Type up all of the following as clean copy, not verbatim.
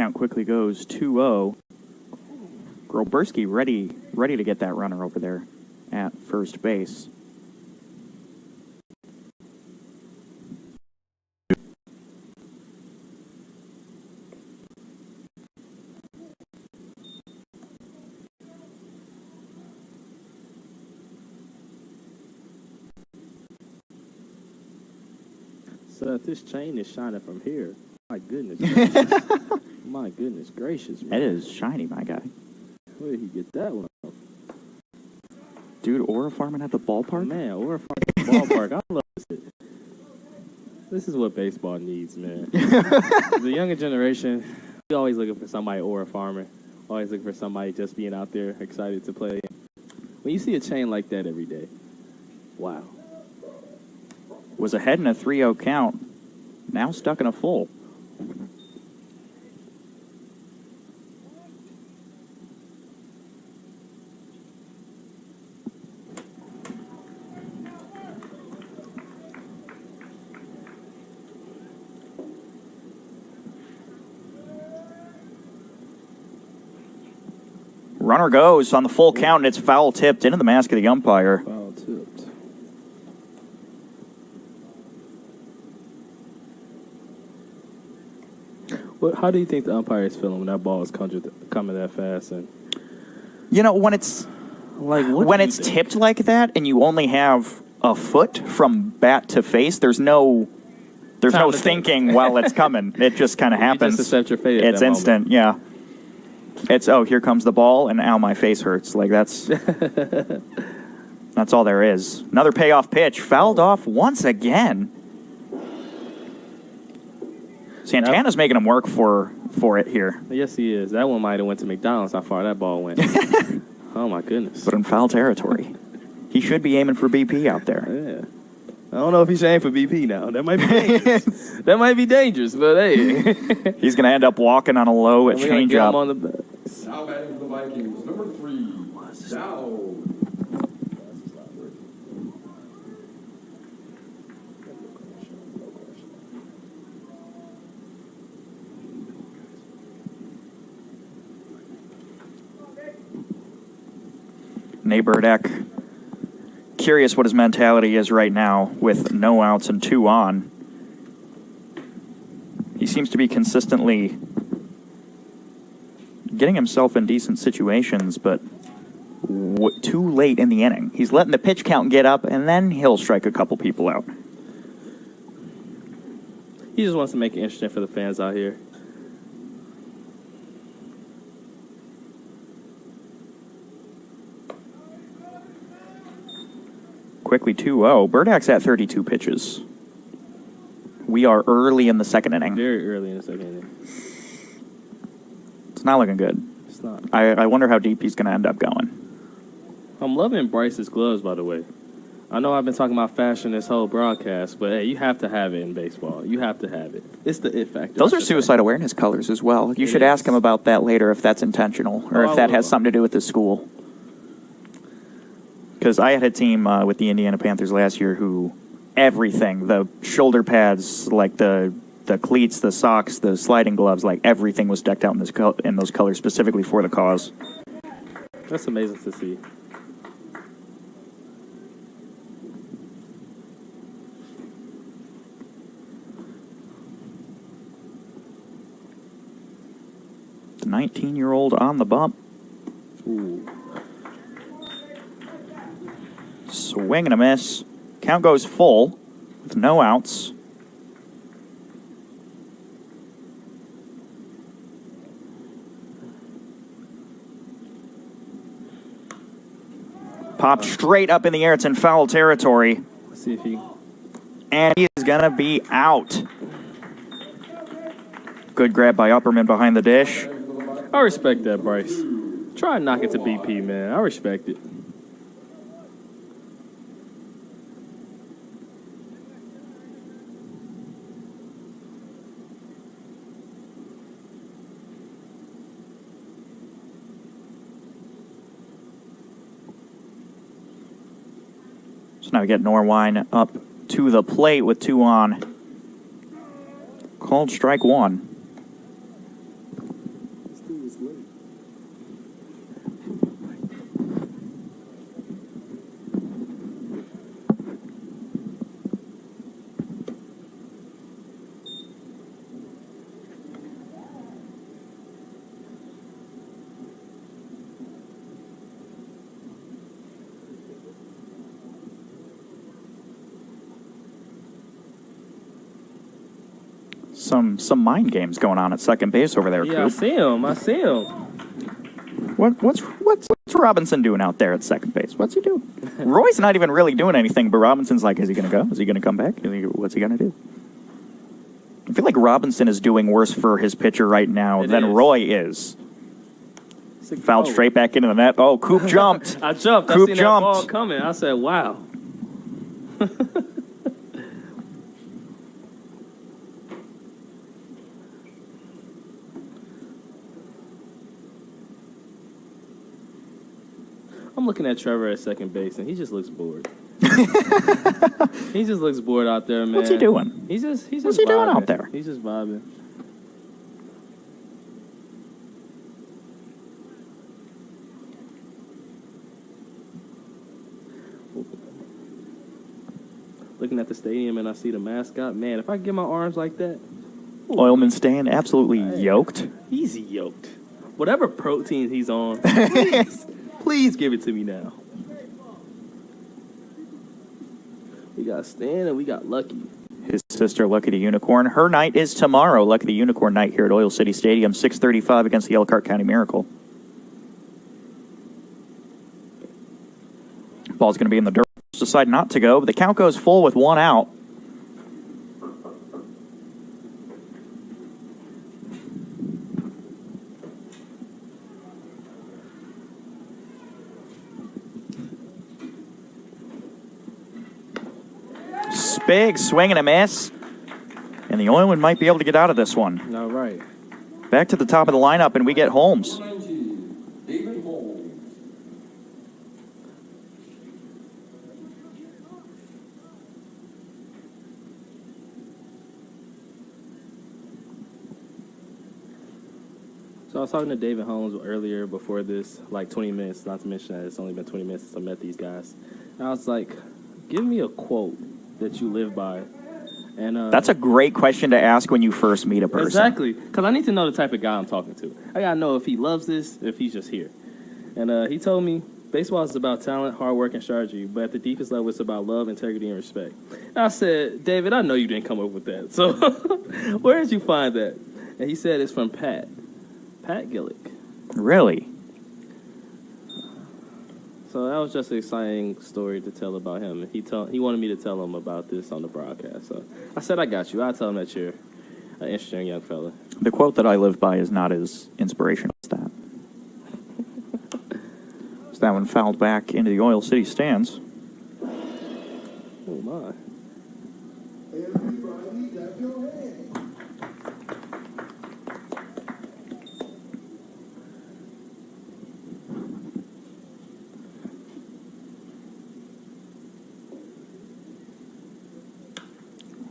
Count quickly goes 2-0. Groberski ready to get that runner over there at first base. So if this chain is shining from here, my goodness gracious. My goodness gracious, man. It is shiny, my guy. Where did he get that one from? Dude, Aura farming at the ballpark? Man, Aura farming at the ballpark. I love this. This is what baseball needs, man. The younger generation, we always looking for somebody Aura farming. Always looking for somebody just being out there excited to play. When you see a chain like that every day, wow. Was ahead in a 3-0 count. Now stuck in a full. Runner goes on the full count, and it's foul tipped into the mask of the umpire. Foul tipped. How do you think the umpire is feeling when that ball is coming that fast? And you know, when it's like when it's tipped like that, and you only have a foot from bat to face, there's no thinking while it's coming. It just kind of happens. You just accept your fate. It's instant. Moment. Yeah. It's here comes the ball, and ow, my face hurts. Like that's that's all there is. Another payoff pitch, fouled off once again. Santana's making him work for it here. Yes, he is. That one might have went to McDonald's. How far that ball went. Oh my goodness. But in foul territory, he should be aiming for BP out there. Yeah. I don't know if he's aiming for BP now. That might be dangerous. That might be dangerous, but hey. He's going to end up walking on a low at changeup. Now batting for the Vikings, number 3, Dow. Nate Burdick, curious what his mentality is right now with no outs and 2 on. He seems to be consistently getting himself in decent situations, but too late in the inning. He's letting the pitch count get up, and then he'll strike a couple people out. He just wants to make it interesting for the fans out here. Quickly 2-0. Burdick's at 32 pitches. We are early in the second inning. Very early in the second inning. It's not looking good. It's not. I wonder how deep he's going to end up going. I'm loving Bryce's gloves, by the way. I know I've been talking about fashion this whole broadcast, but hey, you have to have it in baseball. You have to have it. It's the it factor. Those are suicide awareness colors as well. You should ask him about that later if that's intentional or if that has something to do with the school. Because I had a team with the Indiana Panthers last year who everything, the shoulder pads, like the cleats, the socks, the sliding gloves, like everything was decked out in those colors specifically for the cause. That's amazing to see. The 19-year-old on the bump. Ooh. Swing and a miss. Count goes full with no outs. Popped straight up in the air. It's in foul territory. Let's see if he... And he is going to be out. Good grab by Upperman behind the dish. I respect that, Bryce. Try and knock it to BP, man. I respect it. So now we get Norwine up to the plate with 2 on. Called strike 1. Some mind games going on at second base over there, Yeah, I Coop. see him. What's Robinson doing out there at second base? What's he doing? Roy's not even really doing anything, but Robinson's like, is he going to go? Is he going to come back? What's he going to do? I feel like Robinson is doing worse for his pitcher right now than Roy is. Fouled straight back into the net. Oh, Coop jumped. I jumped. Coop I seen jumped. that ball coming. I said, wow. I'm looking at Trevor at second base, and he just looks bored. He just looks bored out there, man. What's he doing? He's just What's he doing out there? He's just vibing. Looking at the stadium, and I see the mascot. Man, if I get my arms like that, Oilman staying absolutely yoked. he's yoked. Whatever protein he's on, please give it to me now. We got Stan and we got Lucky. His sister, Lucky the Unicorn. Her night is tomorrow. Lucky the Unicorn night here at Oil City Stadium, 6:35 against the Elkhart County Miracle. Ball's going to be in the dirt. Decide not to go, but the count goes full with one out. Big swing and a miss. And the Oilmen might be able to get out of this one. All right. Back to the top of the lineup, and we get Holmes. 19, David Holmes. So I was talking to David Holmes earlier before this, like 20 minutes, not to mention that it's only been 20 minutes since I met these guys. And I was like, give me a quote that you live by. And That's a great question to ask when you first meet a person. Exactly, because I need to know the type of guy I'm talking to. I got to know if he loves this, if he's just here. And he told me, baseball is about talent, hard work, and strategy, but at the deepest level, it's about love, integrity, and respect. And I said, David, I know you didn't come up with that. So where did you find that? And he said it's from Pat Gillick. Really? So that was just an exciting story to tell about him. He wanted me to tell him about this on the broadcast. So I said, I got you. I'll tell him that you're an interesting young fella. The quote that I live by is not as inspirational as that. So that one fouled back into the Oil City stands. Oh, my. Everybody clap your hands.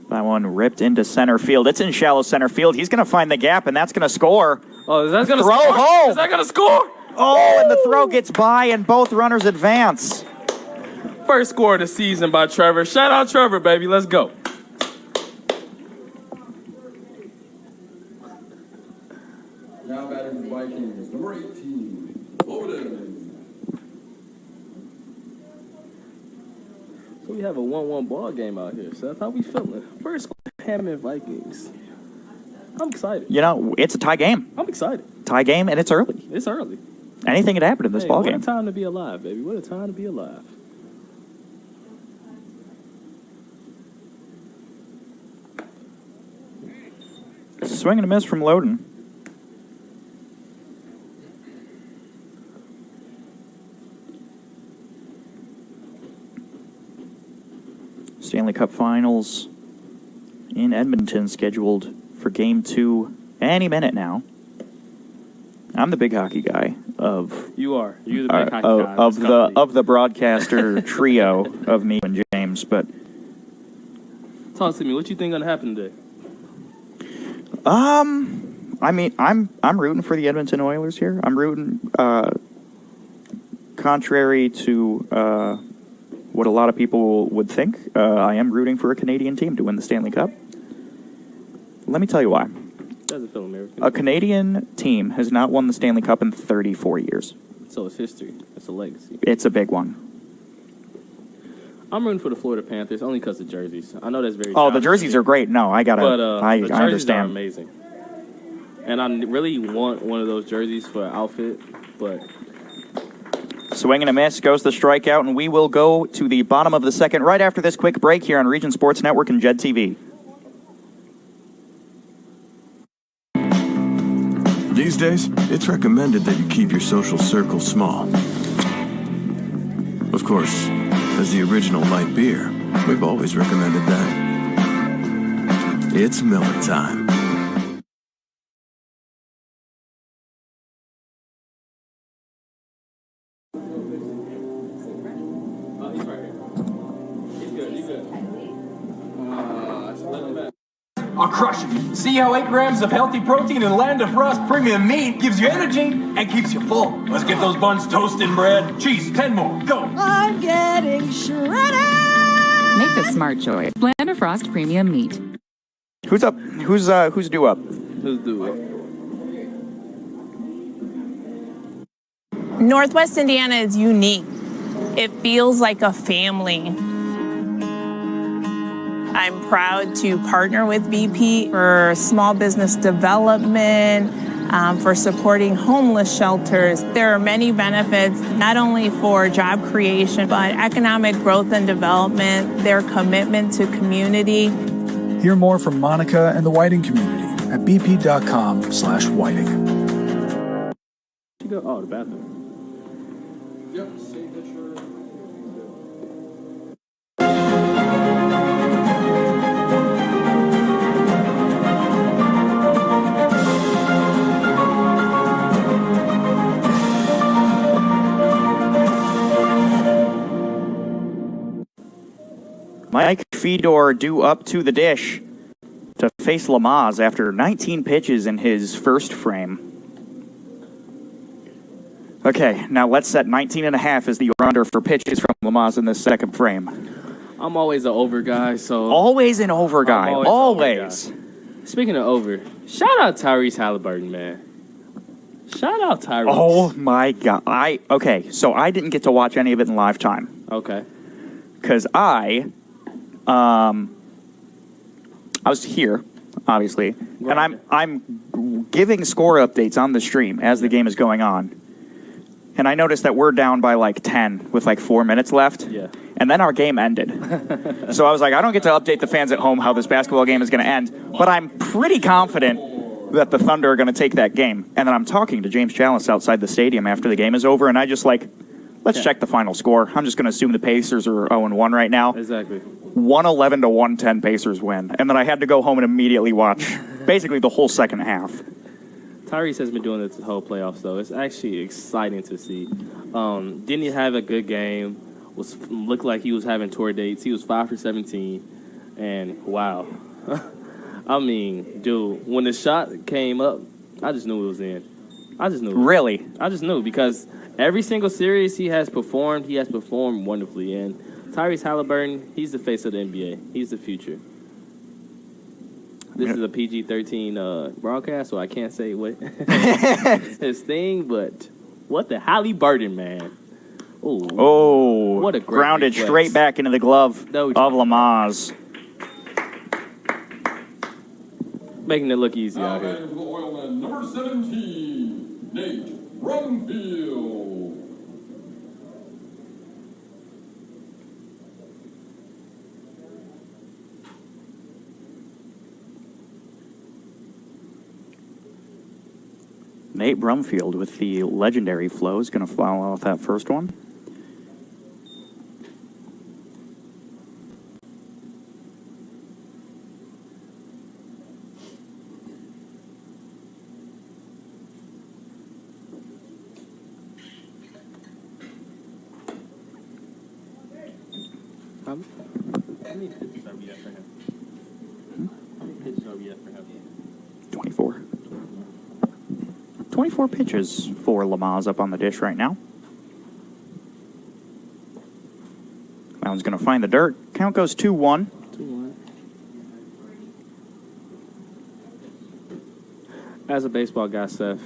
That one ripped into center field. It's in shallow center field. He's going to find the gap, and that's going to score. Oh, is that going to Throw score? home. Is that going to score? Oh, and the throw gets by, and both runners advance. First score of the season by Trevor. Shout out Trevor, baby. Let's go. Now batting for the Vikings, number 18, Loden. So we have a 1-1 ball game out here, Seth. How we feeling? First score, Hammond Vikings. I'm excited. You know, it's a tie game. I'm excited. Tie game, and it's early. It's early. Anything could happen in this ball What game. a time to be alive, baby. What a time to be alive. Swing and a miss from Loden. Stanley Cup Finals in Edmonton scheduled for Game 2 any minute now. I'm the big hockey guy of You are. You're the big hockey guy. of the broadcaster trio of me and James. But Talk to me. What you think gonna happen today? I mean, I'm rooting for the Edmonton Oilers here. I'm rooting, contrary to what a lot of people would think. I am rooting for a Canadian team to win the Stanley Cup. Let me tell you why. Doesn't feel American. A Canadian team has not won the Stanley Cup in 34 years. So it's history. It's a legacy. It's a big one. I'm rooting for the Florida Panthers only because of jerseys. I know that's very. Oh, the jerseys are great. No, I gotta. But I the jerseys understand. are amazing, and I really want one of those jerseys for an outfit. But Swing and a miss, goes the strikeout, and we will go to the bottom of the second right after this quick break here on Region Sports Network and Jed TV. These days, it's recommended that you keep your social circle small. Of course, as the original light beer, we've always recommended that. It's Miller time. I'll crush it. See how 8 grams of healthy protein in Land of Frost premium meat gives you energy and keeps you full. Let's get those buns toasting, bread. Cheese, 10 more. Go. I'm getting shredded. Make the smart choice. Land of Frost Premium Meat. Who's up? Who's due up? who's do it? Northwest Indiana is unique. It feels like a family. I'm proud to partner with BP for small business development, for supporting homeless shelters. There are many benefits, not only for job creation, but economic growth and development, their commitment to community. Hear more from Monica and the Whiting community at bp.com/whiting. You go, oh, the bathroom. Yep, signature. Mike Fedor due up to the dish to face Lamaze after 19 pitches in his first frame. Okay, now let's set 19.5 as the over-under for pitches from Lamaze in this second frame. I'm always an over guy, so... Always an over guy. I'm Always. an over guy. Speaking of over, shout out Tyrese Halliburton, man. Shout out Tyrese. Oh, my God. Okay, so I didn't get to watch any of it in live time. Okay. Because I was here, obviously, Right. and I'm giving score updates on the stream as the game is going on. And I noticed that we're down by like 10 with like 4 minutes left. Yeah. And then our game ended. So I was like, I don't get to update the fans at home how this basketball game is going to end, but I'm pretty confident that the Thunder are going to take that game. And then I'm talking to James Chalice outside the stadium after the game is over, and I just let's check the final score. I'm just going to assume the Pacers are 0-1 right now. Exactly. 111 to 110 Pacers win. And then I had to go home and immediately watch basically the whole second half. Tyrese has been doing this the whole playoffs, though. It's actually exciting to see. Didn't he have a good game? Looked like he was having tour dates. He was 5 for 17. And, wow. I mean, dude, when the shot came up, I just knew it was in. I just knew. Really? I just knew because every single series he has performed wonderfully. And Tyrese Halliburton, he's the face of the NBA. He's the future. This is a PG-13 broadcast, so I can't say what his thing, but what the Halliburton, man. Ooh. Oh, What a great grounded reflex. straight back into the glove No of joke. Lamaze. Making it look easy Now out here. batting for the Oilmen, number 17, Nate Brumfield. Nate Brumfield with the legendary flow is going to follow off that first one. How many pitches are we at for him? How many pitches are we at for him? 24. 24 pitches for Lamaze up on the dish right now. That one's going to find the dirt. Count goes 2-1. 2-1. As a baseball guy, Seth,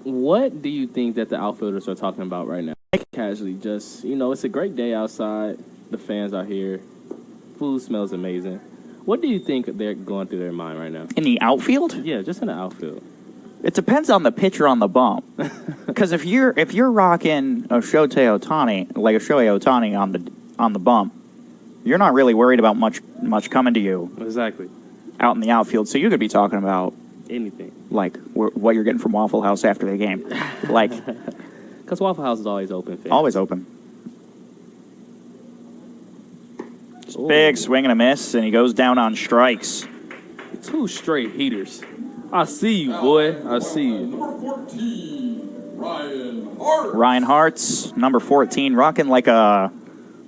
what do you think that the outfielders are talking about right now? Casually, just, it's a great day outside. The fans are here. Food smells amazing. What do you think they're going through their mind right now? In the outfield? Yeah, just in the outfield. It depends on the pitcher on the bump. Because if you're rocking a Shohei Ohtani on the bump, you're not really worried about much coming to you Exactly. out in the outfield. So you could be talking about Anything. like what you're getting from Waffle House after the game, like Because Waffle House is always open. Fans. always open. Ooh. Big swing and a miss, and he goes down on strikes. 2 straight heaters. I see you, boy. I see you. Number 14, Ryan Hart. Ryan Hart's number 14, rocking like a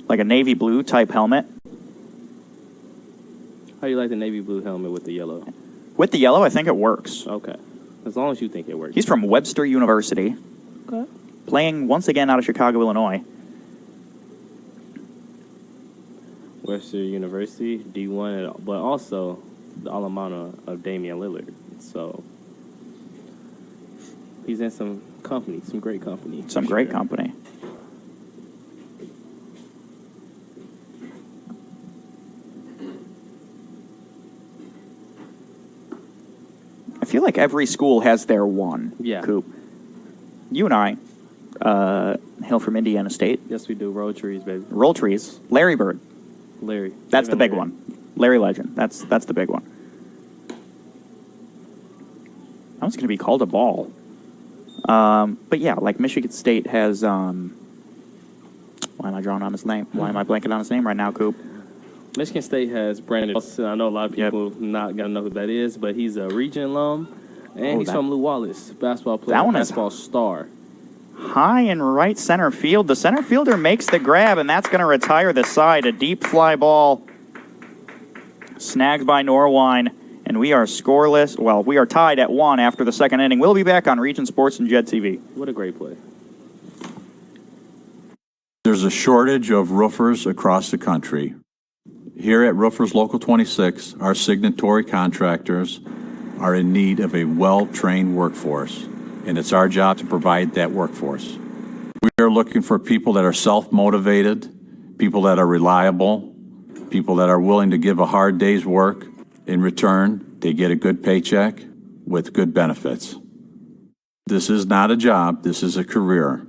navy blue type helmet. How you like the navy blue helmet with the yellow? With the yellow, I think it works. Okay. As long as you think it works. He's from Webster University, Okay. playing once again out of Chicago, Illinois. Webster University, D1, but also the alma mater of Damian Lillard. So he's in some company, some great company. Some for great sure. company. I feel like every school has their one. Yeah. Coop. You and I hail from Indiana State. Yes, we do. Road trees, baby. Roll trees. Larry Bird. Larry. That's the Even big Larry. one. Larry Legend. That's the big one. That was going to be called a ball. But yeah, like Michigan State has. Why am I drawing on his name? Why am I blanking on his name right now, Coop? Michigan State has Brandon Wilson. I know a lot of people not going to know who that is, but he's a region alum. And he's from Lew Wallace, basketball player, That one is basketball star. high in right center field. The center fielder makes the grab, and that's going to retire the side. A deep fly ball snagged by Norwine, and we are scoreless. Well, we are tied at 1 after the second inning. We'll be back on Region Sports and Jed TV. What a great play. There's a shortage of roofers across the country. Here at Roofers Local 26, our signatory contractors are in need of a well-trained workforce, and it's our job to provide that workforce. We are looking for people that are self-motivated, people that are reliable, people that are willing to give a hard day's work. In return, they get a good paycheck with good benefits. This is not a job, this is a career.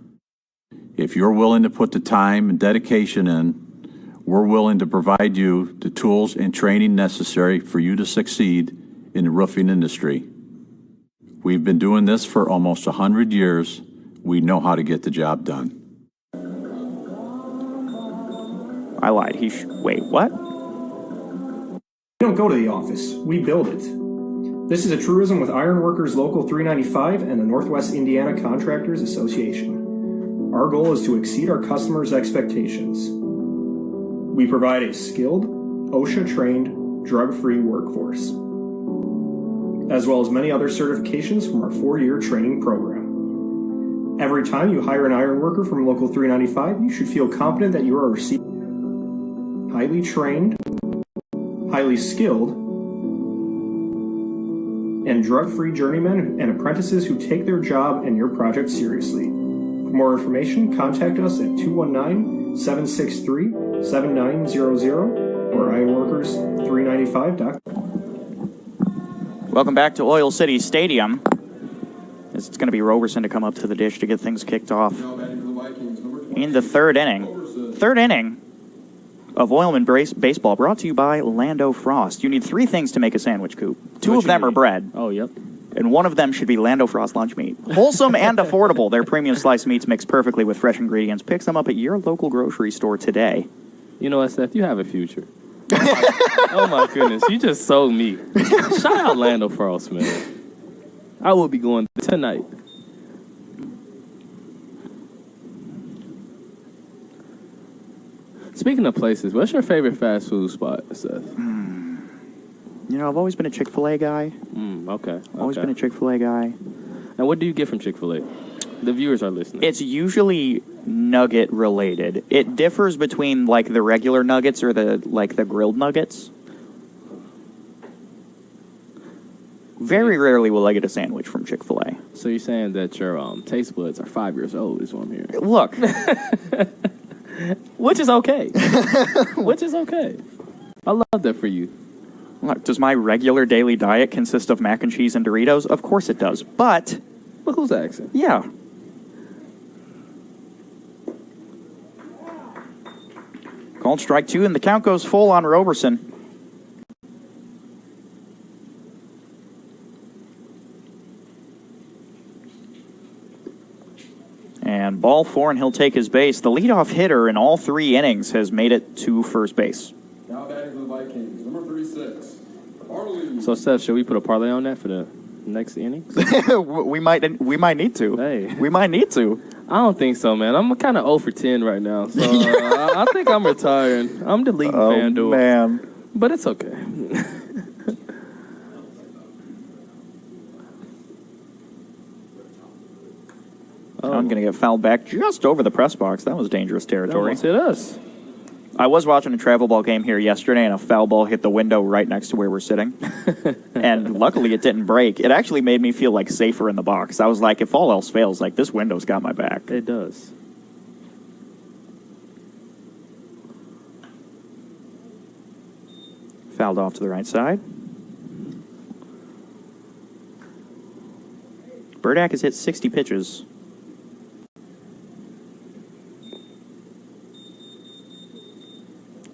If you're willing to put the time and dedication in, we're willing to provide you the tools and training necessary for you to succeed in the roofing industry. We've been doing this for almost 100 years. We know how to get the job done. I lied. Wait, what? We don't go to the office, we build it. This is a truism with Ironworkers Local 395 and the Northwest Indiana Contractors Association. Our goal is to exceed our customers' expectations. We provide a skilled, OSHA-trained, drug-free workforce, as well as many other certifications from our 4-year training program. Every time you hire an iron worker from Local 395, you should feel confident that you are receiving highly trained, highly skilled, and drug-free journeymen and apprentices who take their job and your project seriously. For more information, contact us at 219-763-7900 or ironworkers395.com. Welcome back to Oil City Stadium. It's going to be Roberson to come up to the dish to get things kicked off Now batting for the Vikings, number 20, in the third inning. Roberson. Third inning of Oilman Baseball, brought to you by Lando Frost. You need 3 things to make a sandwich, Coop. 2 What of you them are need? bread, Oh, yep. and 1 of them should be Lando Frost lunch meat. Wholesome and affordable, their premium sliced meats mix perfectly with fresh ingredients. Pick them up at your local grocery store today. You know what, Seth? You have a future. Oh, my goodness. You just sold me. Shout out Lando Frost, man. I will be going tonight. Speaking of places, what's your favorite fast food spot, Seth? You know, I've always been a Chick-fil-A guy. Okay. Always been a Chick-fil-A guy. And what do you get from Chick-fil-A? The viewers are listening. It's usually nugget related. It differs between like the regular nuggets or the grilled nuggets. Very rarely will I get a sandwich from Chick-fil-A. So you're saying that your taste buds are 5 years old is what I'm hearing. Look, Which is okay. Which is okay. I love that for you. Look, does my regular daily diet consist of mac and cheese and Doritos? Of course it does. But who's asking? Yeah. Called strike 2, and the count goes full on Roberson. And ball 4, and he'll take his base. The leadoff hitter in all 3 innings has made it to first base. Now batting for the Vikings, number 36, Harley. So, Seth, should we put a parlay on that for the next innings? we might need to. Hey. We might need to. I don't think so, man. I'm kind of 0 for 10 right now. So I think I'm retiring. I'm deleting FanDuel. Man. But it's okay. I'm going to get fouled back just over the press box. That was dangerous territory. It is. I was watching a travel ball game here yesterday, and a foul ball hit the window right next to where we're sitting. And luckily it didn't break. It actually made me feel like safer in the box. I was like, if all else fails, like this window's got my back. It does. Fouled off to the right side. Burdak has hit 60 pitches.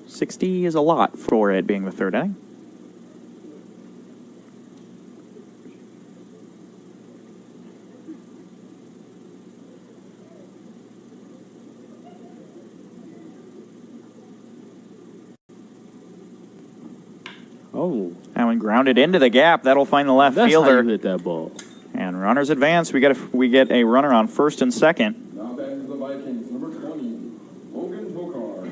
$60 is a lot for it being the third inning. Oh. That one grounded into the gap. That'll find the left fielder. That's how you hit that ball. And runners advance. We get a runner on first and second. Now batting for the Vikings, number 20, Logan Tokar.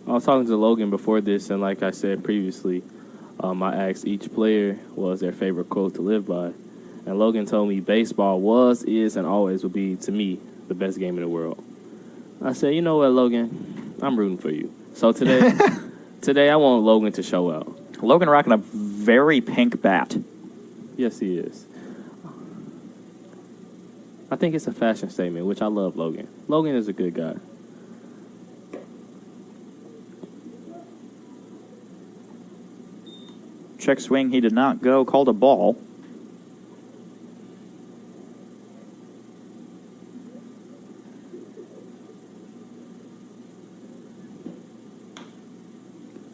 I was talking to Logan before this, and like I said previously, I asked each player what was their favorite quote to live by. And Logan told me baseball was, is, and always will be, to me, the best game in the world. I said, you know what, Logan? I'm rooting for you. So today I want Logan to show out. Logan rocking a very pink bat. Yes, he is. I think it's a fashion statement, which I love Logan. Logan is a good guy. Check swing, he did not go. Called a ball.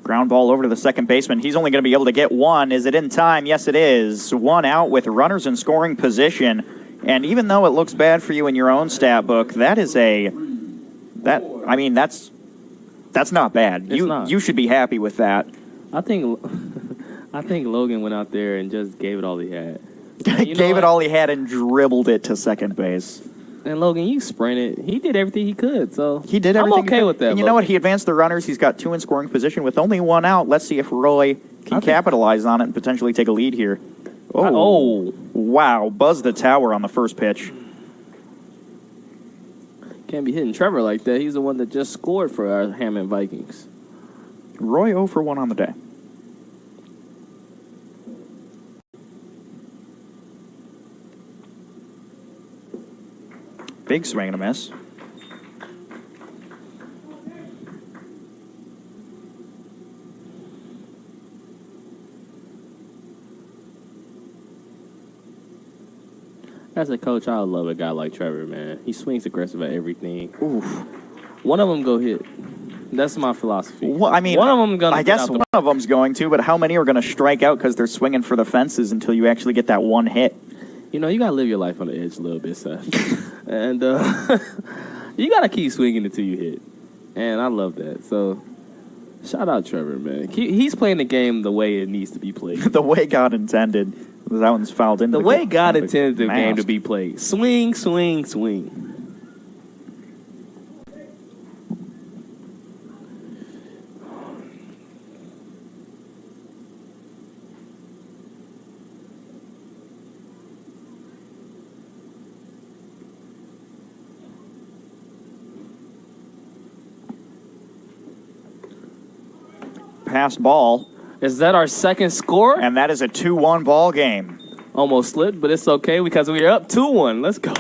Ground ball over to the second baseman. He's only going to be able to get one. Is it in time? Yes, it is. One out with runners in scoring position. And even though it looks bad for you in your own stat book, that's not bad. You should be happy with that. I think Logan went out there and just gave it all he had. Gave it all he had and dribbled it to second base. And Logan, you sprinted. He did everything he could, so he did everything. I'm okay with that. And you know what? He advanced the runners. He's got 2 in scoring position with only 1 out. Let's see if Roy can capitalize on it and potentially take a lead here. Oh, wow! Buzz the tower on the first pitch. Can't be hitting Trevor like that. He's the one that just scored for our Hammond Vikings. Roy 0 for 1 on the day. Big swing and a miss. As a coach, I love a guy like Trevor, man. He swings aggressive at everything. Oof. One of them go hit. That's my philosophy. Well, I mean, one of them gonna. I guess one of them's going to, but how many are going to strike out because they're swinging for the fences until you actually get that one hit? You know, you got to live your life on the edge a little bit, Seth. And you got to keep swinging until you hit. And I love that. So, shout out Trevor, man. He's playing the game the way it needs to be played. The way God intended. That one's fouled into the way God intended the game to be played. Swing, swing, swing. Pass ball. Is that our second score? And that is a 2-1 ball game. Almost slipped, but it's okay because we are up 2-1. Let's go.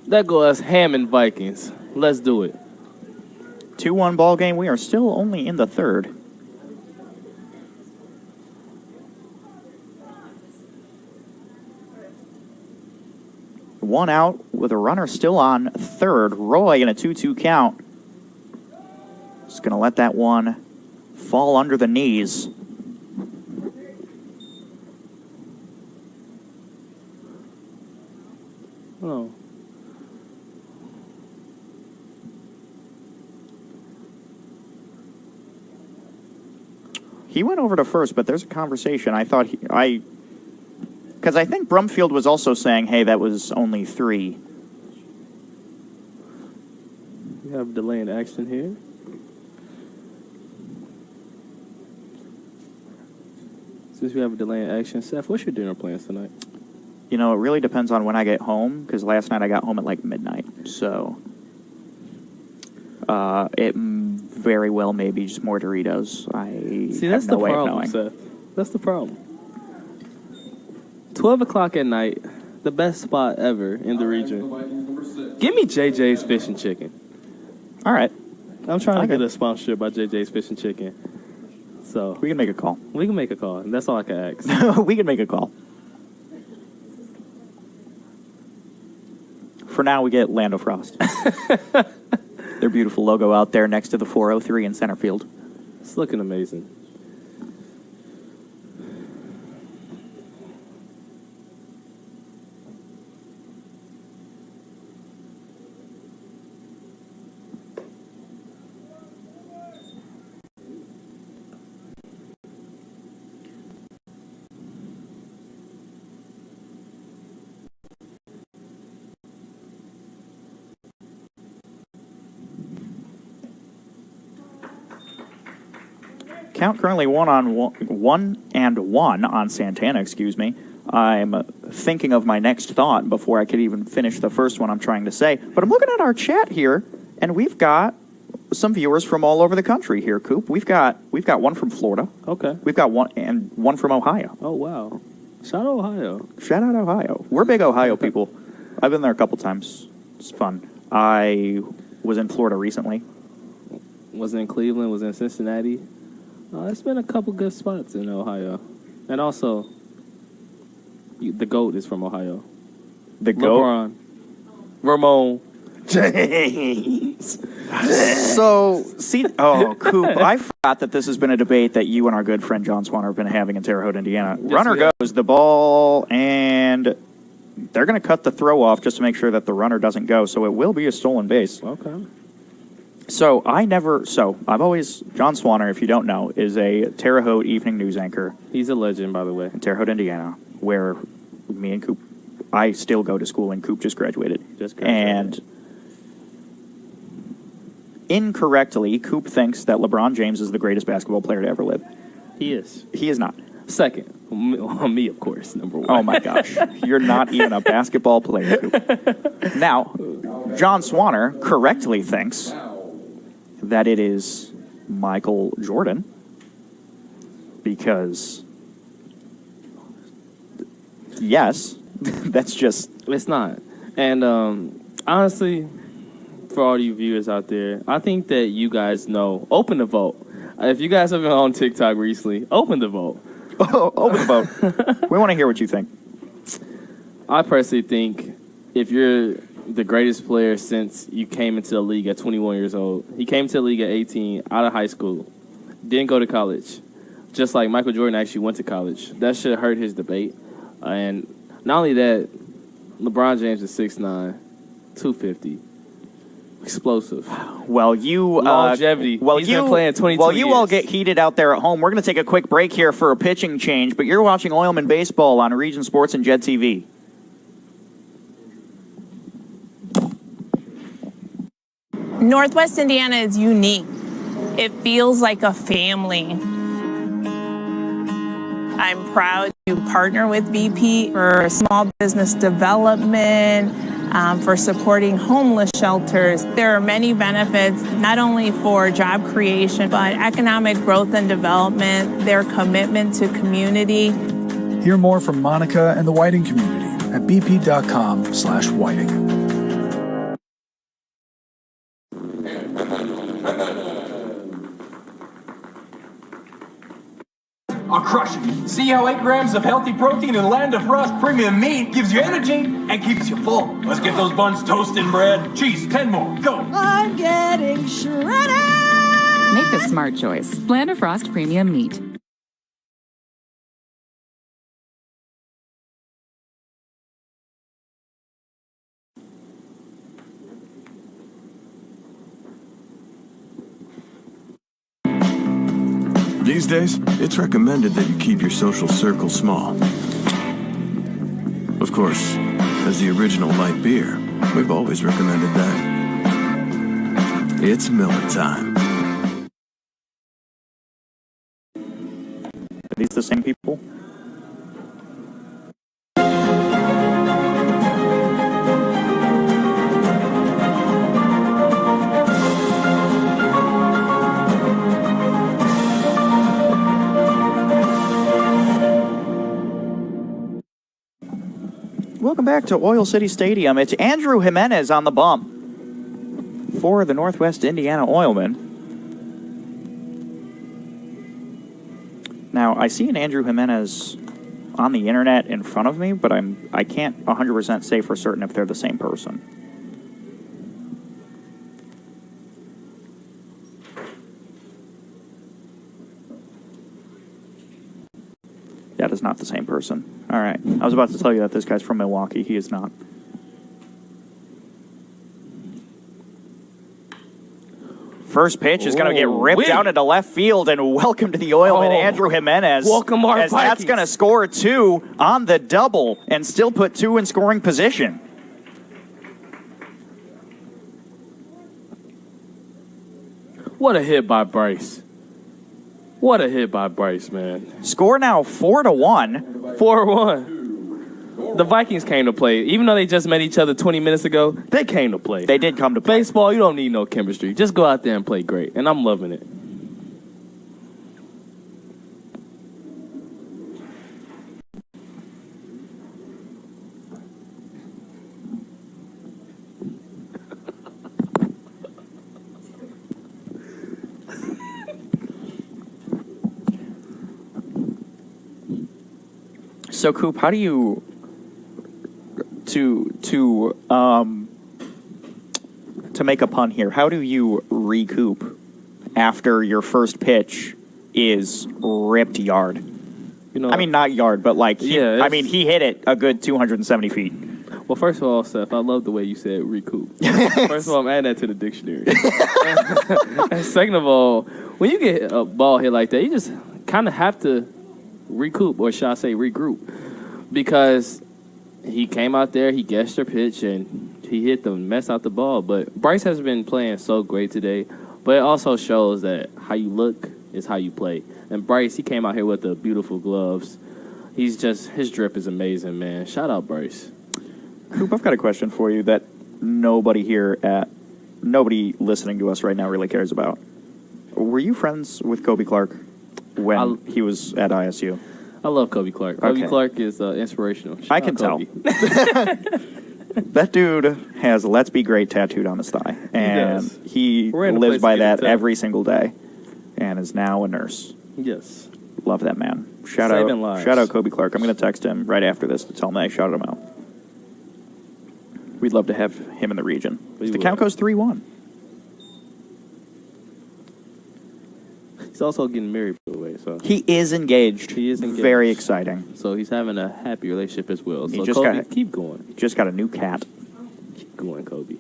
That go us Hammond Vikings. Let's do it. 2-1 ball game. We are still only in the third. One out with a runner still on third. Roy in a 2-2 count. Just going to let that one fall under the knees. Oh. He went over to first, but there's a conversation. Because I think Brumfield was also saying, hey, that was only 3. We have delay in action here. Since we have a delay in action, Seth, what's your dinner plans tonight? You know, it really depends on when I get home, because last night I got home at like midnight. So it very well may be just more Doritos. See, that's have no the way of problem, knowing. Seth. That's the problem. 12 o'clock at night, the best spot ever in the region. Give me JJ's Fish and Chicken. All right. I'm trying to get a sponsorship by JJ's Fish and Chicken. So we can make a call. We can make a call. And that's all I can ask. We can make a call. For now, we get Lando Frost. Their beautiful logo out there next to the 403 in center field. It's looking amazing. Count currently 1-1 on Santana, excuse me. I'm thinking of my next thought before I could even finish the first one I'm trying to say. But I'm looking at our chat here, and we've got some viewers from all over the country here, Coop. We've got one from Florida. Okay. We've got one from Ohio. Oh, wow. Shout out Ohio. Shout out Ohio. We're big Ohio people. I've been there a couple times. It's fun. I was in Florida recently. Was in Cleveland, was in Cincinnati. It's been a couple good spots in Ohio. And also, the GOAT is from Ohio. The GOAT? LeBron. Ramon. James. So, Coop, I forgot that this has been a debate that you and our good friend John Swanner have been having in Terre Haute, Indiana. Yes, Runner goes, the ball, and they're going to cut the throw off just to make sure that the runner doesn't go, so it will be a stolen base. Okay. So, John Swanner, if you don't know, is a Terre Haute evening news anchor. He's a legend, by the way. In Terre Haute, Indiana, where me and Coop, I still go to school, and Coop just graduated. And incorrectly, Coop thinks that LeBron James is the greatest basketball player to ever live. He is. He is not. Second. Me, of course, number 1. Oh, my gosh. You're not even a basketball player, Coop. Now, John Swanner correctly thinks that it is Michael Jordan because, yes, that's just... It's not. And honestly, for all you viewers out there, I think that you guys know. Open the vote. If you guys have been on TikTok recently, open the vote. Oh, open the vote. We want to hear what you think. I personally think if you're the greatest player since you came into the league at 21 years old, he came to the league at 18, out of high school, didn't go to college, just like Michael Jordan actually went to college. That should hurt his debate. And not only that, LeBron James is 6'9", 250. Explosive. Well, you longevity. He's been playing 22 Well, you years. all get heated out there at home. We're going to take a quick break here for a pitching change, but you're watching Oilmen Baseball on Region Sports and Jed TV. Northwest Indiana is unique. It feels like a family. I'm proud to partner with BP for small business development, for supporting homeless shelters. There are many benefits, not only for job creation, but economic growth and development, their commitment to community. Hear more from Monica and the Whiting community at bp.com/whiting. I'll crush it. See how 8 grams of healthy protein in Land of Frost premium meat gives you energy and keeps you full. Let's get those buns toasted, bread. Cheese, 10 more. Go. I'm getting shredded. Make the smart choice. Land of Frost Premium Meat. These days, it's recommended that you keep your social circle small. Of course, as the original light beer, we've always recommended that. It's Miller time. Are these the same people? Welcome back to Oil City Stadium. It's Andrew Jimenez on the bump for the Northwest Indiana Oilmen. Now, I see an Andrew Jimenez on the internet in front of me, but I can't 100% say for certain if they're the same person. That is not the same person. All right. I was about to tell you that this guy's from Milwaukee. He is not. First pitch is going to get ripped out into left field, and welcome to the Oilmen, Andrew Jimenez. Welcome, our as Vikings. That's going to score 2 on the double and still put 2 in scoring position. What a hit by Bryce. What a hit by Bryce, man. Score now 4-1. 4-1. The Vikings came to play. Even though they just met each other 20 minutes ago, they came to play. They did come to play. Baseball, you don't need no chemistry. Just go out there and play great. And I'm loving it. So, Coop, how do you to make a pun here? How do you recoup after your first pitch is ripped yard? You know, I mean, not yard, but like, he hit it a good 270 feet. Well, first of all, Seth, I love the way you said recoup. First of all, I'm adding that to the dictionary. And second of all, when you get a ball hit like that, you just kind of have to recoup, or should I say regroup, because he came out there, he guessed your pitch, and he hit the mess out the ball. But Bryce has been playing so great today, but it also shows that how you look is how you play. And Bryce, he came out here with the beautiful gloves. His drip is amazing, man. Shout out Bryce. Coop, I've got a question for you that nobody listening to us right now really cares about. Were you friends with Kobe Clark when he was at ISU? I love Kobe Clark. Kobe Clark is inspirational. I can tell. That dude has "Let's Be Great" tattooed on his thigh, and he lives by that every single day, and is now a nurse. Yes, love that man. Shout out Kobe Clark. I'm going to text him right after this to tell him that I shouted him out. We'd love to have him in the region. The count goes 3-1. He's also getting married, by the way. So he is engaged. He is engaged. Very exciting. So he's having a happy relationship as well. So Kobe, keep going. He just got a new cat. Keep going, Kobe.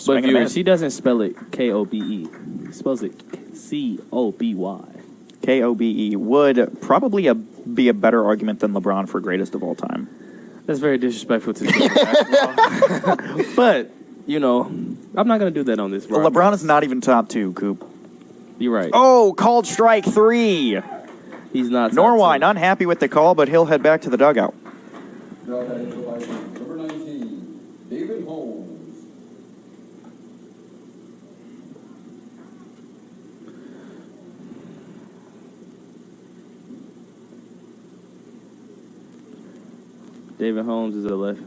But viewers, he doesn't spell it Kobe. He spells it Coby. Kobe would probably be a better argument than LeBron for greatest of all time. That's very disrespectful to the game of basketball. But, you know, I'm not going to do that on this. Well, LeBron is not even top 2, Coop. You're right. Oh, called strike 3. He's not. Norwine, unhappy with the call, but he'll head back to the dugout. Number 19, David Holmes. David Holmes is a left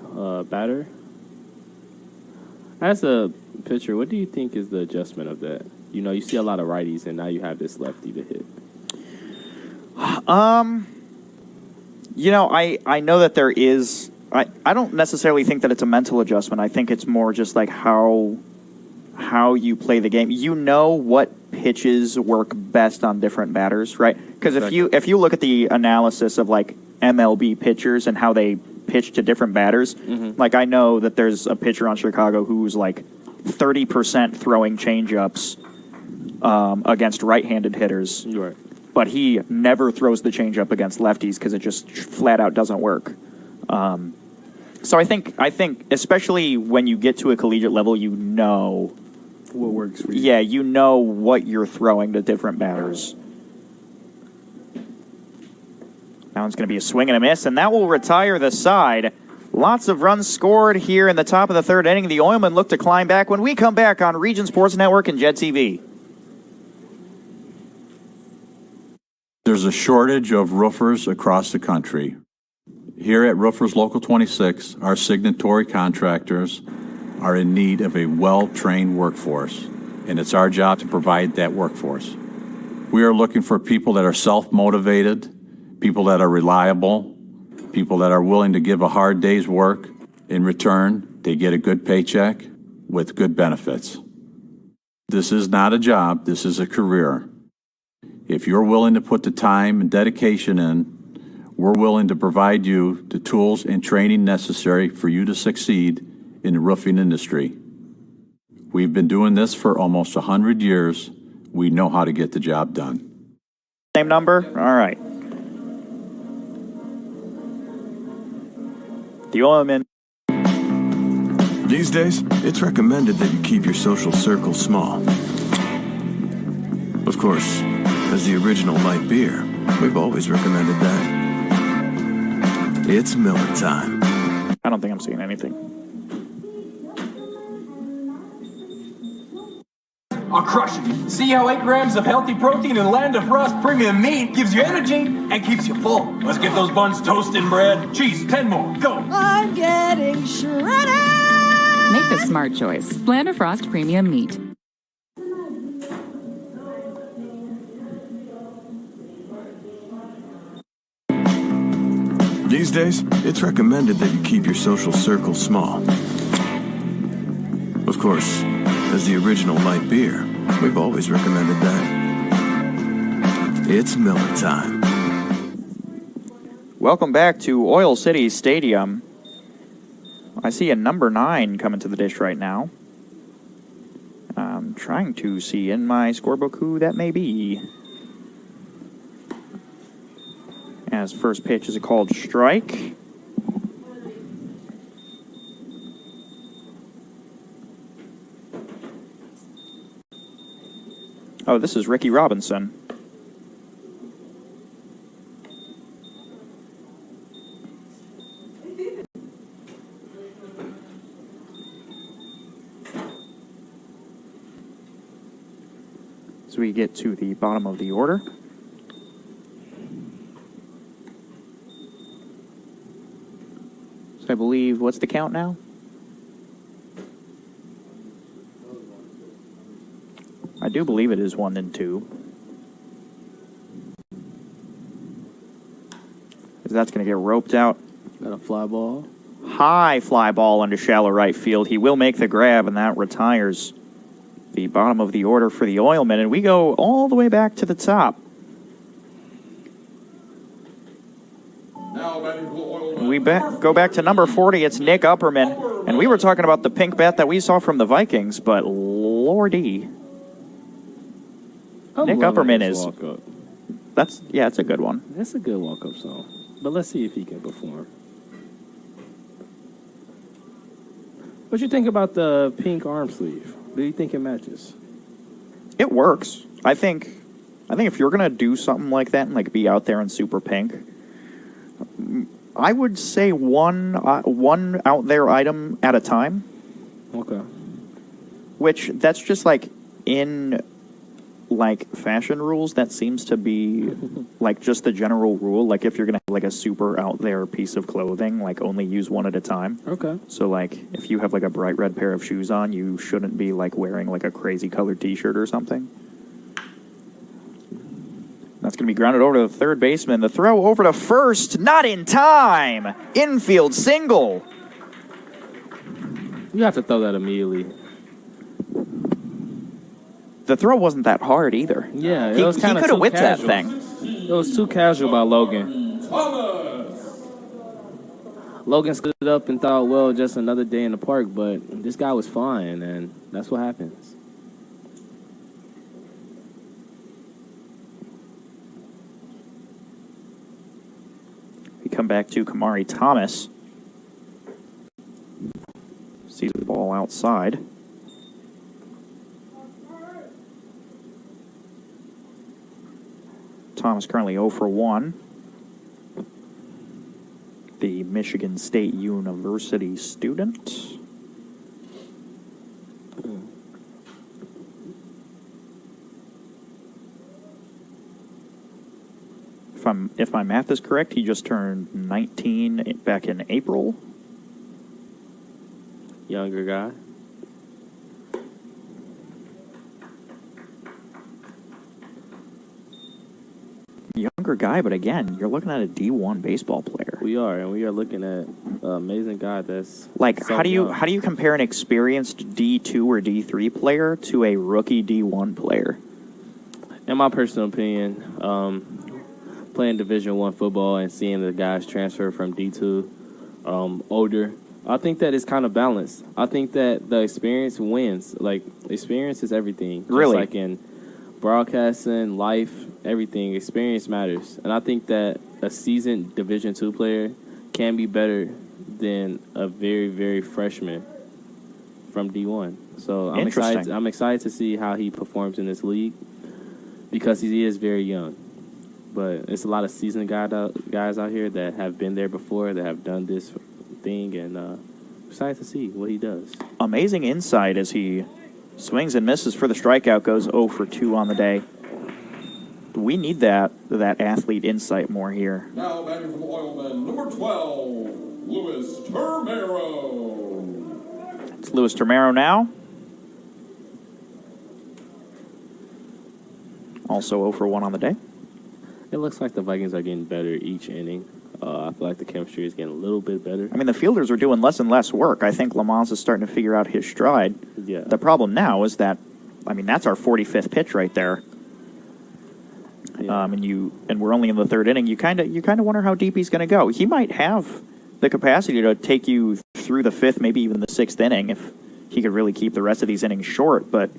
batter. As a pitcher, what do you think is the adjustment of that? You know, you see a lot of righties, and now you have this lefty to hit. You know, I know that there is. I don't necessarily think that it's a mental adjustment. I think it's more just like how you play the game. You know what pitches work best on different batters, right? Because if you look at the analysis of like MLB pitchers and how they pitch to different batters, like I know that there's a pitcher on Chicago who's like 30% throwing changeups against right-handed hitters. Right. But he never throws the changeup against lefties because it just flat out doesn't work. So I think especially when you get to a collegiate level, you know what works for you. Yeah, you know what you're throwing to different batters. Now it's going to be a swing and a miss, and that will retire the side. Lots of runs scored here in the top of the third inning. The Oilmen look to climb back when we come back on Region Sports Network and Jet TV. There's a shortage of roofers across the country. Here at Roofers Local 26, our signatory contractors are in need of a well-trained workforce, and it's our job to provide that workforce. We are looking for people that are self-motivated, people that are reliable, people that are willing to give a hard day's work. In return, they get a good paycheck with good benefits. This is not a job, this is a career. If you're willing to put the time and dedication in, we're willing to provide you the tools and training necessary for you to succeed in the roofing industry. We've been doing this for almost 100 years. We know how to get the job done. Same number? All right. The Oilmen. These days, it's recommended that you keep your social circle small. Of course, as the original light beer, we've always recommended that. It's Miller time. I don't think I'm seeing anything. I'll crush it. See how 8 grams of healthy protein and Land of Frost premium meat gives you energy and keeps you full. Let's get those buns toasted, bread. Cheese, 10 more. Go. I'm getting shredded. Make the smart choice. Land of Frost Premium Meat. These days, it's recommended that you keep your social circle small. Of course, as the original light beer, we've always recommended that. It's Miller time. Welcome back to Oil City Stadium. I see a number 9 coming to the dish right now. I'm trying to see in my scorebook who that may be. As first pitch is a called strike. Oh, this is Ricky Robinson. So we get to the bottom of the order. I believe, what's the count now? I do believe it is 1 and 2. That's going to get roped out. Got a fly ball. High fly ball into shallow right field. He will make the grab, and that retires the bottom of the order for the Oilmen. And we go all the way back to the top. Now batting for Oilmen. We go back to number 40. It's Nick Upperman. And we were talking about the pink bat that we saw from the Vikings, but lordy. Nick Upperman is... it's a good one. That's a good walk-up song. But let's see if he can perform. What you think about the pink arm sleeve? Do you think it matches? It works. I think if you're gonna do something like that and like be out there in super pink, I would say one out there item at a time. Okay. Which that's just like in like fashion rules, that seems to be like just the general rule. Like if you're gonna have like a super out there piece of clothing, like only use one at a time. Okay. So like if you have like a bright red pair of shoes on, you shouldn't be like wearing like a crazy colored t-shirt or something. That's going to be grounded over to the third baseman. The throw over to first, not in time. Infield single. You have to throw that immediately. The throw wasn't that hard either. Yeah, he could have whipped casual. that thing. It was too casual by Logan. Logan stood up and thought, well, just another day in the park, but this guy was fine, and that's what happens. We come back to Kamari Thomas. Sees the ball outside. Thomas currently 0 for 1. The Michigan State University student. If my math is correct, he just turned 19 back in April. Younger guy. Younger guy, but again, you're looking at a D1 baseball player. We are, and we are looking at an amazing guy that's like so how do young. you compare an experienced D2 or D3 player to a rookie D1 player? In my personal opinion, playing Division I football and seeing the guys transfer from D2 older, I think that it's kind of balanced. I think that the experience wins. Like, experience is everything. Really? Just like in broadcasting, life, everything, experience matters. And I think that a seasoned Division II player can be better than a very, very freshman from D1. So I'm excited to see how he performs in this league because he is very young. But it's a lot of seasoned guys out here that have been there before, that have done this thing, and excited to see what he does. Amazing insight as he swings and misses for the strikeout, goes 0 for 2 on the day. We need that athlete insight more here. Now batting from Oilmen, number 12, Luis Termero. It's Luis Termero now. Also 0 for 1 on the day. It looks like the Vikings are getting better each inning. I feel like the chemistry is getting a little bit better. I mean, the fielders are doing less and less work. I think Lamont is starting to figure out his stride. Yeah. The problem now is that, I mean, that's our 45th pitch right there. Yeah. And we're only in the third inning. You kind of wonder how deep he's going to go. He might have the capacity to take you through the 5th, maybe even the 6th inning if he could really keep the rest of these innings short. But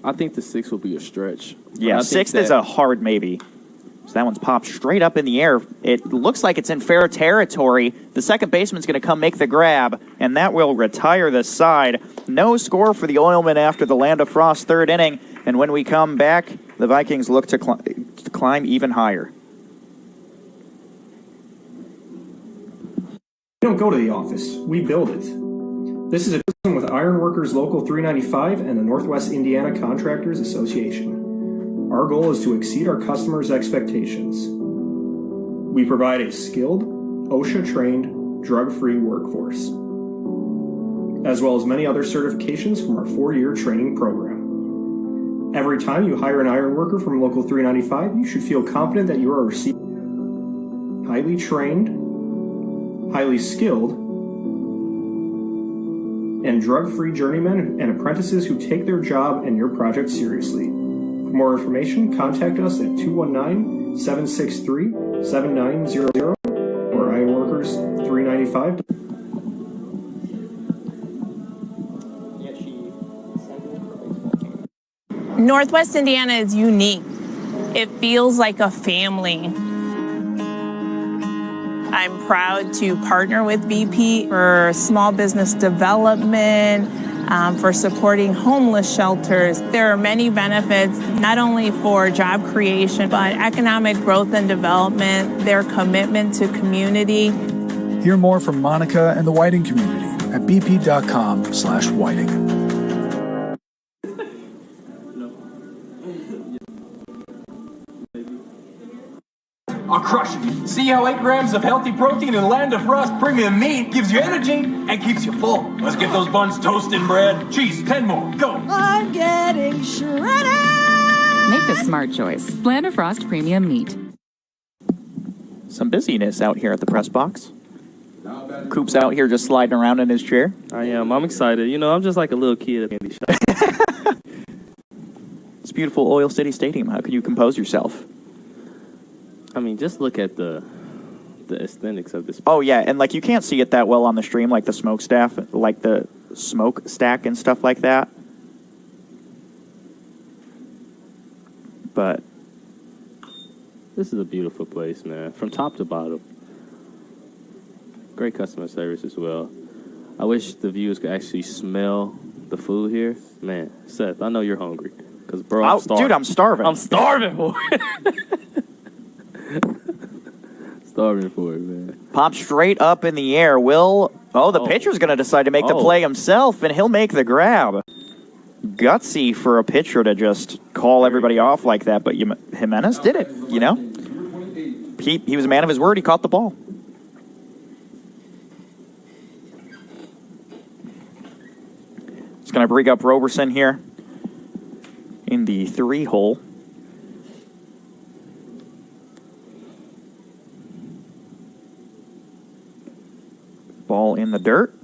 I think the 6th will be a stretch. yeah, 6th is a hard maybe. So that one's popped straight up in the air. It looks like it's in fair territory. The second baseman's going to come make the grab, and that will retire the side. No score for the Oilmen after the Land of Frost third inning. And when we come back, the Vikings look to climb even higher. We don't go to the office, we build it. This is a discussion with Ironworkers Local 395 and the Northwest Indiana Contractors Association. Our goal is to exceed our customers' expectations. We provide a skilled, OSHA-trained, drug-free workforce, as well as many other certifications from our 4-year training program. Every time you hire an iron worker from Local 395, you should feel confident that you are receiving highly trained, highly skilled, and drug-free journeymen and apprentices who take their job and your project seriously. For more information, contact us at 219-763-7900 or Ironworkers 395. Northwest Indiana is unique. It feels like a family. I'm proud to partner with BP for small business development, for supporting homeless shelters. There are many benefits, not only for job creation, but economic growth and development, their commitment to community. Hear more from Monica and the Whiting community at bp.com/whiting. I'll crush it. See how 8 grams of healthy protein in Land of Frost premium meat gives you energy and keeps you full. Let's get those buns toasted, bread. Cheese, 10 more. Go. I'm getting shredded. Make the smart choice. Blanda Frost Premium Meat. Some busyness out here at the press box. Coop's out here just sliding around in his chair. I am. I'm excited. You know, I'm just like a little kid at the candy shop. It's beautiful Oil City Stadium. How can you compose yourself? I mean, just look at the aesthetics of this. Oh yeah, and like you can't see it that well on the stream, like the smokestack and stuff like that. But this is a beautiful place, man, from top to bottom. Great customer service as well. I wish the viewers could actually smell the food here. Man, Seth, I know you're hungry. Because, bro, I'm starving. Dude, I'm starving. I'm starving for it. Starving for it, man. Pop straight up in the air. The pitcher's going to decide to make the play himself, and he'll make the grab. Gutsy for a pitcher to just call everybody off like that, but Jimenez did it, you know? He was a man of his word. He caught the ball. It's going to bring up Roberson here in the 3-hole. Ball in the dirt.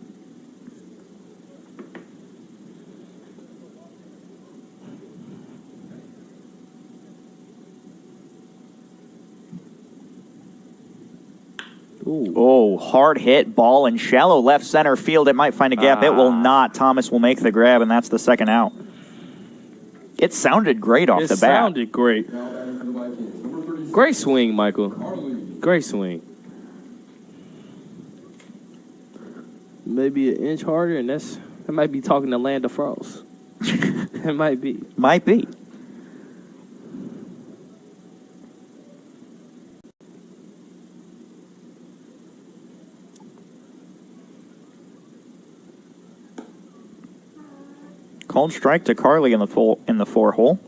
Ooh. Oh, hard hit ball in shallow left center field. It might find a gap. It will not. Thomas will make the grab, and that's the second out. It sounded great off the bat. It sounded great. Great swing, Michael. Great swing. Maybe an inch harder, and that might be talking to Land of Frost. It might be. Might be. Called strike to Carly in the 4-hole.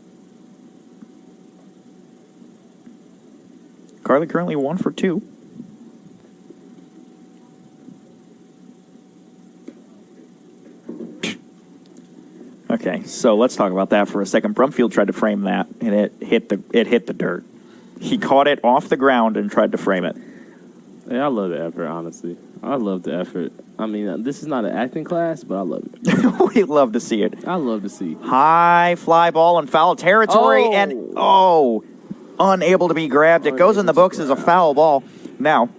Carly currently 1 for 2. Okay, so let's talk about that for a second. Brumfield tried to frame that, and it hit the dirt. He caught it off the ground and tried to frame it. Yeah, I love the effort, honestly. I love the effort. I mean, this is not an acting class, but I love it. We love to see it. I love to see. High fly ball in foul territory, and unable to be grabbed. It goes in the books as a foul ball. Now,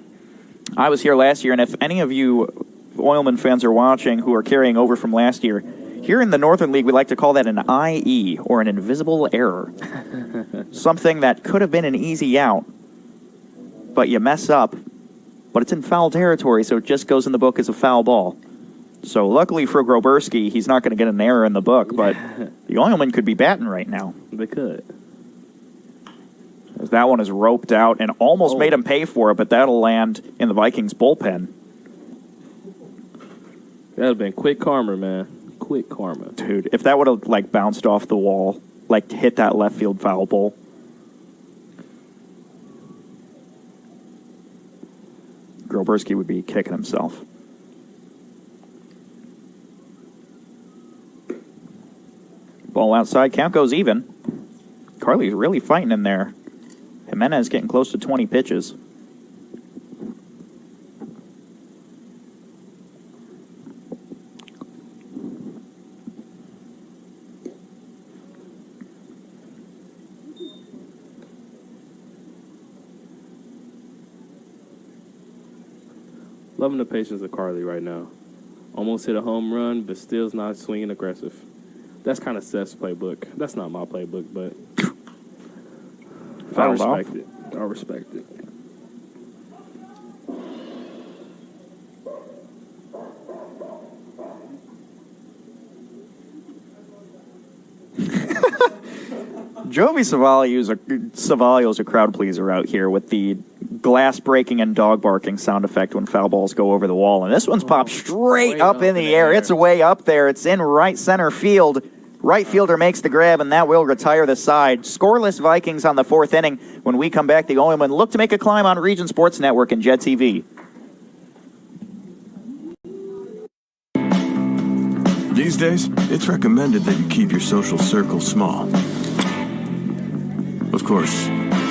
I was here last year, and if any of you Oilman fans are watching who are carrying over from last year, here in the Northern League, we like to call that an IE, or an invisible error. Something that could have been an easy out, but you mess up. But it's in foul territory, so it just goes in the book as a foul ball. So luckily for Groberski, he's not going to get an error in the book, but the Oilmen could be batting right now. They could. As that one is roped out and almost made him pay for it, but that'll land in the Vikings bullpen. That would have been quick karma, man. Quick karma. Dude, if that would have bounced off the wall, hit that left field foul pole. Groberski would be kicking himself. Ball outside, count goes even. Carly's really fighting in there. Jimenez getting close to 20 pitches. Loving the patience of Carly right now. Almost hit a home run, but still's not swinging aggressive. That's kind of Seth's playbook. That's not my playbook, but I respect it. I respect it. Jovi Savalio's a crowd pleaser out here with the glass breaking and dog barking sound effect when foul balls go over the wall. And this one's popped straight up in the air. It's way up there. It's in right center field. Right fielder makes the grab, and that will retire the side. Scoreless Vikings on the 4th inning. When we come back, the Oilmen look to make a climb on Region Sports Network and Jet TV. These days, it's recommended that you keep your social circle small. Of course,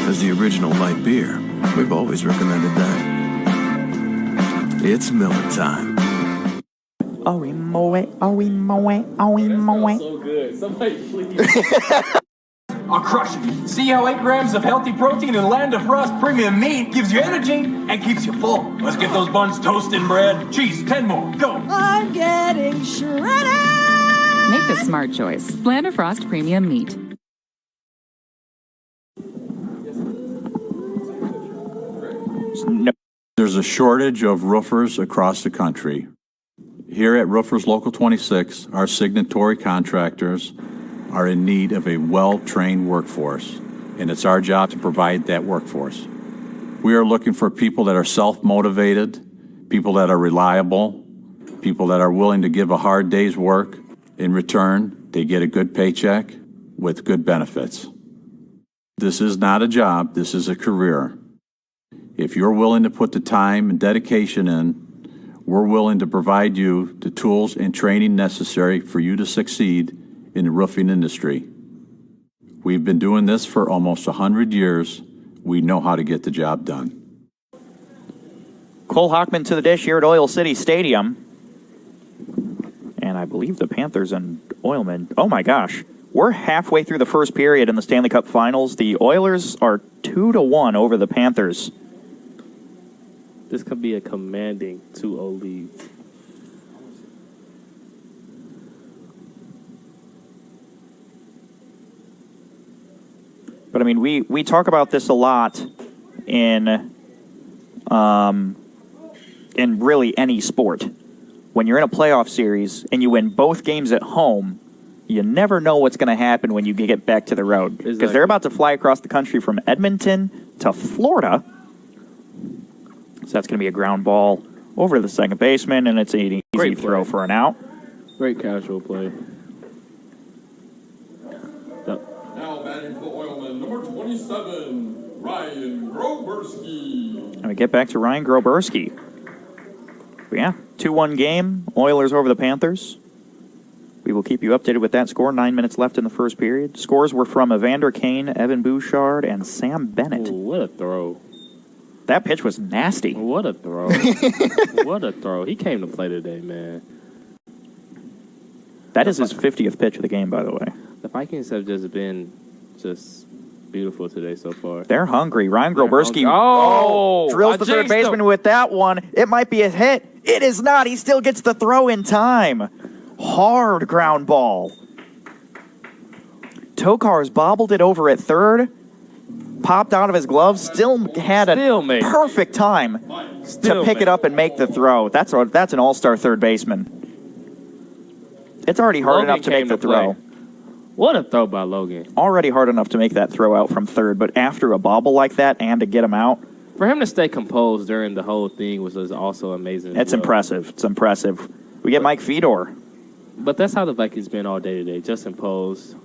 as the original light beer, we've always recommended that. It's Miller time. Oh, we mow it, oh, we mow it, oh, we mow it. So good. Somebody please. I'll crush it. See how 8 grams of healthy protein in Land of Frost premium meat gives you energy and keeps you full. Let's get those buns toasted, bread. Cheese, 10 more. Go. I'm getting shredded. Make the smart choice. Land of Frost Premium Meat. No. There's a shortage of roofers across the country. Here at Roofers Local 26, our signatory contractors are in need of a well-trained workforce, and it's our job to provide that workforce. We are looking for people that are self-motivated, people that are reliable, people that are willing to give a hard day's work. In return, they get a good paycheck with good benefits. This is not a job, this is a career. If you're willing to put the time and dedication in, we're willing to provide you the tools and training necessary for you to succeed in the roofing industry. We've been doing this for almost 100 years. We know how to get the job done. Cole Hockman to the dish here at Oil City Stadium. And I believe the Panthers and Oilmen. Oh my gosh. We're halfway through the first period in the Stanley Cup Finals. The Oilers are 2-1 over the Panthers. This could be a commanding 2-0 lead. But I mean, we talk about this a lot in really any sport. When you're in a playoff series and you win both games at home, you never know what's going to happen when you get back to the road. Because they're about to fly across the country from Edmonton to Florida. So that's going to be a ground ball over to the second baseman, and it's an easy throw for an out. Great casual play. Now batting for the Oilmen, number 27, Ryan Groberski. And we get back to Ryan Groberski. But yeah, 2-1 game, Oilers over the Panthers. We will keep you updated with that score. 9 minutes left in the first period. Scores were from Evander Kane, Evan Bouchard, and Sam Bennett. Ooh, what a throw. That pitch was nasty. What a throw. What a throw. He came to play today, man. That is his 50th pitch of the game, by the way. The Vikings have just been beautiful today so far. They're hungry. Ryan Groberski drills drills the third baseman with that one. It might be a hit. It is not. He still gets the throw in time. Hard ground ball. Tokar's bobbled it over at third. Popped out of his glove. Still had a perfect time to pick it up and make the throw. That's an all-star third baseman. It's already hard enough to make the throw. What a throw by Logan. Already hard enough to make that throw out from third, but after a bobble like that and to get him out. For him to stay composed during the whole thing was also amazing. It's impressive. It's impressive. We get Mike Fedor. But that's how the Vikings been all day today, just imposed.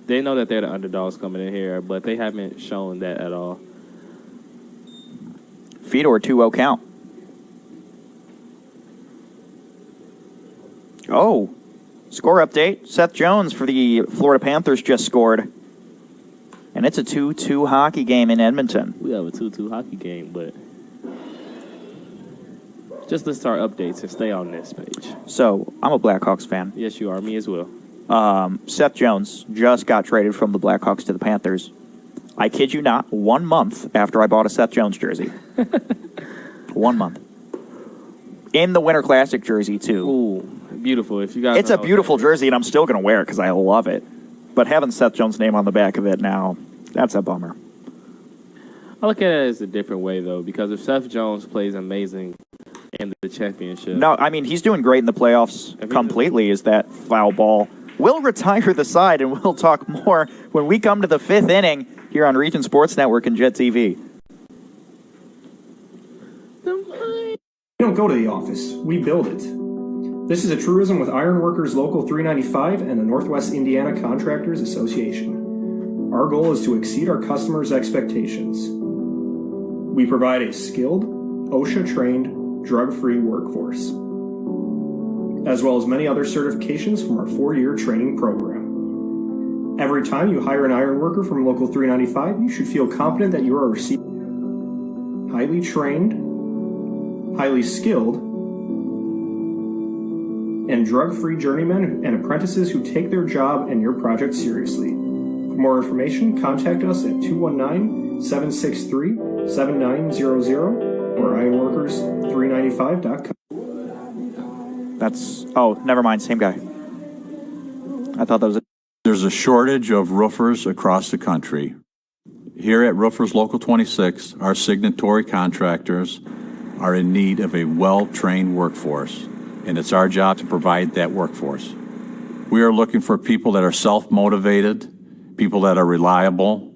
They know that they're the underdogs coming in here, but they haven't shown that at all. Fedor 2-0 count. Oh, score update. Seth Jones for the Florida Panthers just scored. And it's a 2-2 hockey game in Edmonton. We have a 2-2 hockey game, but just listen to our updates and stay on this page. So, I'm a Blackhawks fan. Yes, you are. Me as well. Seth Jones just got traded from the Blackhawks to the Panthers. I kid you not, 1 month after I bought a Seth Jones jersey. 1 month. In the Winter Classic jersey, too. Ooh, beautiful. If you guys It's a beautiful jersey, and I'm still going to wear it because I love it. But having Seth Jones' name on the back of it now, that's a bummer. I look at it as a different way, though, because if Seth Jones plays amazing in the championship. No, I mean, he's doing great in the playoffs completely. Is that foul ball? We'll retire the side, and we'll talk more when we come to the fifth inning here on Region Sports Network and Jet TV. We don't go to the office. We build it. This is a truism with Ironworkers Local 395 and the Northwest Indiana Contractors Association. Our goal is to exceed our customers' expectations. We provide a skilled, OSHA-trained, drug-free workforce, as well as many other certifications from our 4-year training program. Every time you hire an iron worker from Local 395, you should feel confident that you are receiving highly trained, highly skilled, and drug-free journeymen and apprentices who take their job and your project seriously. For more information, contact us at 219-763-7900 or ironworkers395.com. Never mind, same guy. I thought that was There's a shortage of roofers across the country. Here at Roofers Local 26, our signatory contractors are in need of a well-trained workforce, and it's our job to provide that workforce. We are looking for people that are self-motivated, people that are reliable,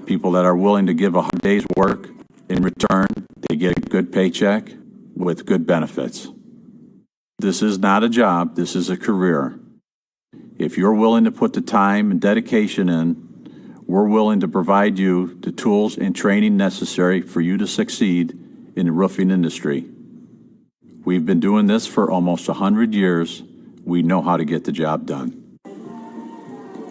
people that are willing to give a day's work. In return, they get a good paycheck with good benefits. This is not a job, this is a career. If you're willing to put the time and dedication in, we're willing to provide you the tools and training necessary for you to succeed in the roofing industry. We've been doing this for almost 100 years. We know how to get the job done.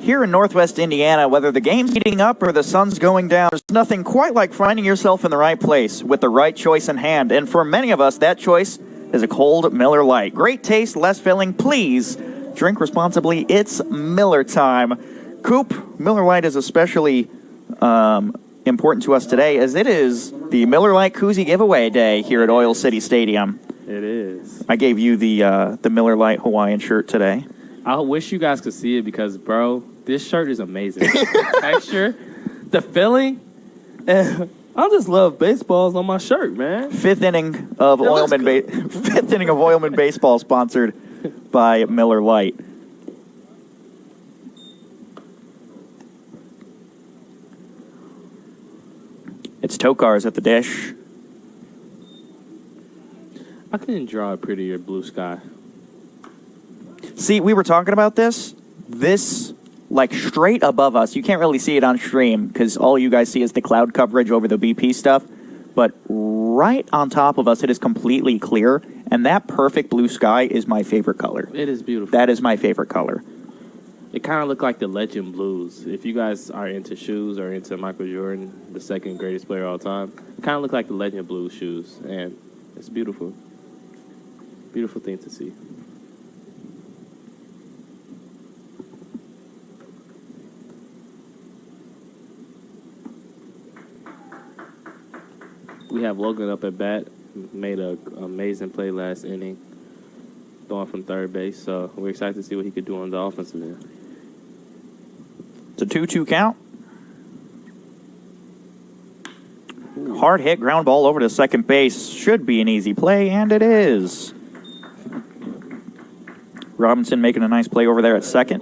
Here in Northwest Indiana, whether the game's heating up or the sun's going down, there's nothing quite like finding yourself in the right place with the right choice in hand. And for many of us, that choice is a cold Miller Lite. Great taste, less filling. Please drink responsibly. It's Miller time. Coop, Miller Lite is especially important to us today as it is the Miller Lite Koozie giveaway day here at Oil City Stadium. It is. I gave you the Miller Lite Hawaiian shirt today. I wish you guys could see it because, bro, this shirt is amazing. The texture, the feeling, and I just love baseballs on my shirt, man. Fifth inning of Oilmen baseball, sponsored by Miller Lite. It's Tokars at the dish. I couldn't draw a prettier blue sky. See, we were talking about this. This, like, straight above us. You can't really see it on stream because all you guys see is the cloud coverage over the BP stuff. But right on top of us, it is completely clear. And that perfect blue sky is my favorite color. It is beautiful. That is my favorite color. It kind of looked like the Legend Blues. If you guys are into shoes or into Michael Jordan, the second greatest player of all time, it kind of looked like the Legend Blues shoes. And it's beautiful. Beautiful thing to see. We have Logan up at bat. Made an amazing play last inning, throwing from third base. So we're excited to see what he could do on the offensive end. It's a 2-2 count. Ooh. Hard hit, ground ball over to second base. Should be an easy play, and it is. Robinson making a nice play over there at second.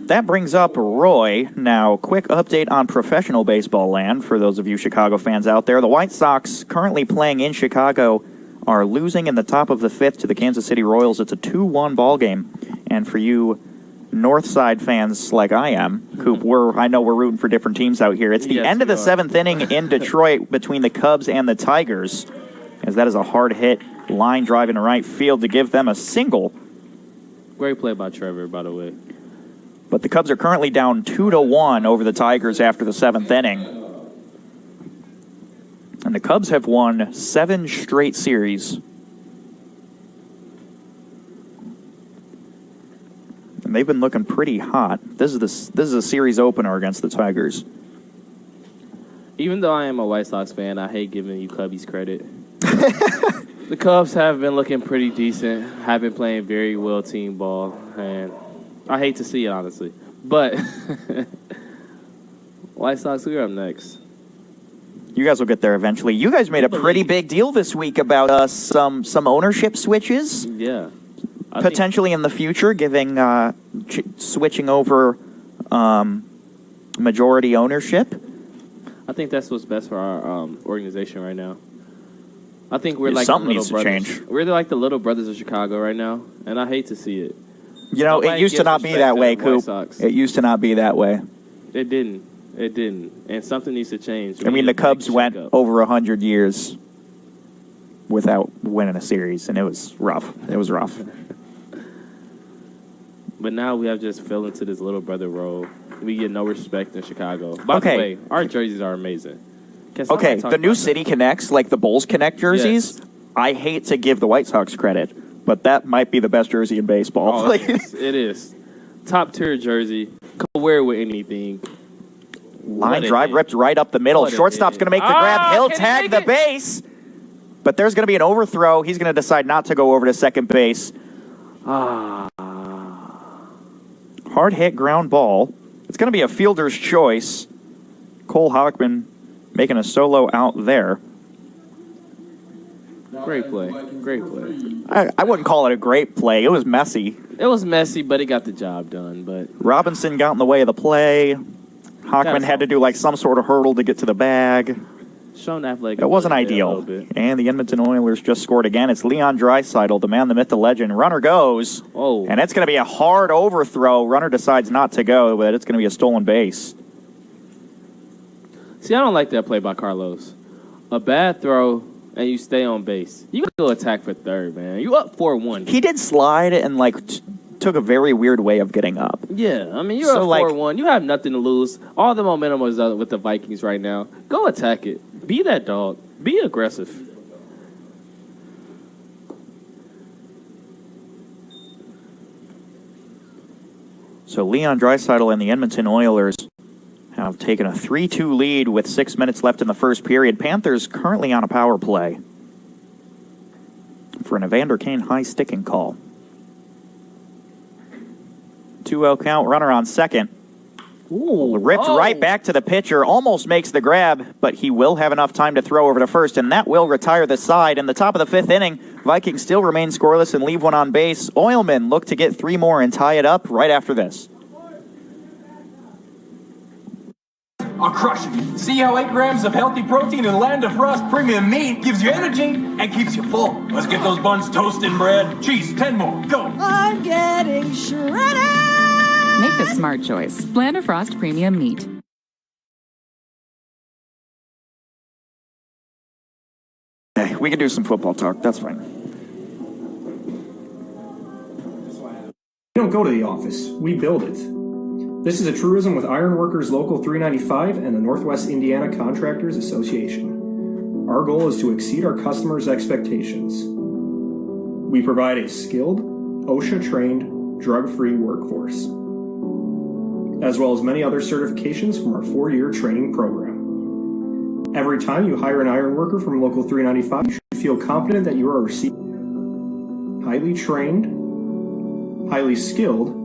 That brings up Roy. Now, quick update on professional baseball land for those of you Chicago fans out there. The White Sox, currently playing in Chicago, are losing in the top of the fifth to the Kansas City Royals. It's a 2-1 ball game. And for you North Side fans like I am, Coop, I know we're rooting for different teams out here. It's the end of the seventh inning in Detroit between the Cubs and the Tigers, as that is a hard hit line drive into right field to give them a single. Great play by Trevor, by the way. But the Cubs are currently down 2-1 over the Tigers after the seventh inning. And the Cubs have won 7 straight series. And they've been looking pretty hot. This is a series opener against the Tigers. Even though I am a White Sox fan, I hate giving you Cubbies credit. The Cubs have been looking pretty decent, have been playing very well team ball, and I hate to see it, honestly. But White Sox, we're up next. You guys will get there eventually. You guys made a pretty big deal this week about some ownership switches. Yeah. Potentially in the future, giving switching over majority ownership. I think that's what's best for our organization right now. I think we're like something the needs little to brothers. change. We're like the little brothers of Chicago right now, and I hate to see it. You know, it used to not be that way, Coop. It used to not be that way. It didn't. And something needs to change. I mean, the Cubs went over 100 years without winning a series, and it was rough. It was rough. But now we have just fell into this little brother role. We get no respect in Chicago. By the way, our jerseys are amazing. Okay, the new City Connects, like the Bulls Connect jerseys, Yes. I hate to give the White Sox credit, but that might be the best jersey in baseball. Oh, it is. Top tier jersey. Could wear it with anything. Line drive ripped right up the middle. Shortstop's going to make the grab. He'll tag the base. But there's going to be an overthrow. He's going to decide not to go over to second base. Hard hit ground ball. It's going to be a fielder's choice. Cole Hockman making a solo out there. Great play. Great play. I wouldn't call it a great play. It was messy. It was messy, but it got the job done. But Robinson got in the way of the play. Hockman had to do like some sort of hurdle to get to the bag. Shown athletic. It wasn't ideal. And the Edmonton Oilers just scored again. It's Leon Draisaitl, the man, the myth, the legend. Runner goes. Oh. And it's going to be a hard overthrow. Runner decides not to go, but it's going to be a stolen base. See, I don't like that play by Carlos. A bad throw, and you stay on base. You got to go attack for third, man. You up 4-1. He did slide and, like, took a very weird way of getting up. Yeah, I mean, you're up 4-1. You have nothing to lose. All the momentum is with the Vikings right now. Go attack it. Be that dog. Be aggressive. So Leon Draisaitl and the Edmonton Oilers have taken a 3-2 lead with 6 minutes left in the first period. Panthers currently on a power play for an Evander Kane high sticking call. 2-0 count, runner on second. Ooh, ripped right back to the pitcher, almost makes the grab, but he will have enough time to throw over to first, and that will retire the side. In the top of the fifth inning, Vikings still remain scoreless and leave one on base. Oilmen look to get 3 more and tie it up right after this. I'll crush it. See how 8 grams of healthy protein in Land of Frost premium meat gives you energy and keeps you full. Let's get those buns toasted and bread. Cheese, 10 more. Go. I'm getting shredded. Make the smart choice. Land of Frost Premium Meat. Hey, we can do some football talk. That's fine. We don't go to the office. We build it. This is a truism with Ironworkers Local 395 and the Northwest Indiana Contractors Association. Our goal is to exceed our customers' expectations. We provide a skilled, OSHA-trained, drug-free workforce, as well as many other certifications from our 4-year training program. Every time you hire an ironworker from Local 395, you should feel confident that you are receiving highly trained, highly skilled,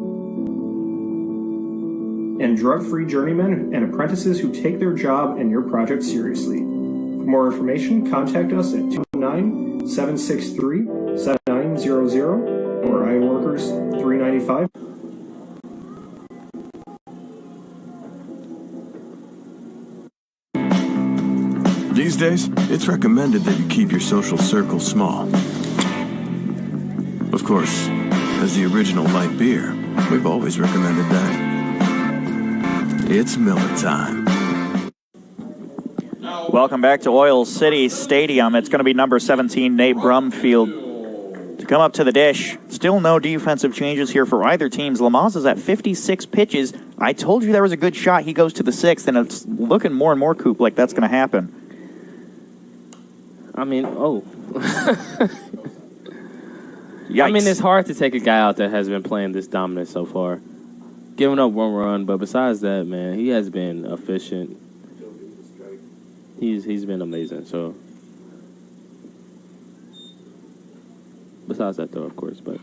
and drug-free journeymen and apprentices who take their job and your project seriously. For more information, contact us at 219-763-7900 or Ironworkers 395. These days, it's recommended that you keep your social circle small. Of course, as the original light beer, we've always recommended that. It's Miller time. Welcome back to Oil City Stadium. It's going to be number 17, Nate Brumfield, to come up to the dish. Still no defensive changes here for either teams. Lamaze is at 56 pitches. I told you there was a good shot. He goes to the 6th, and it's looking more and more, Coop, like that's going to happen. I mean, Yikes. I mean, it's hard to take a guy out that has been playing this dominant so far. Giving up 1 run, but besides that, man, he has been efficient. He's been amazing. So, besides that, though, of course, but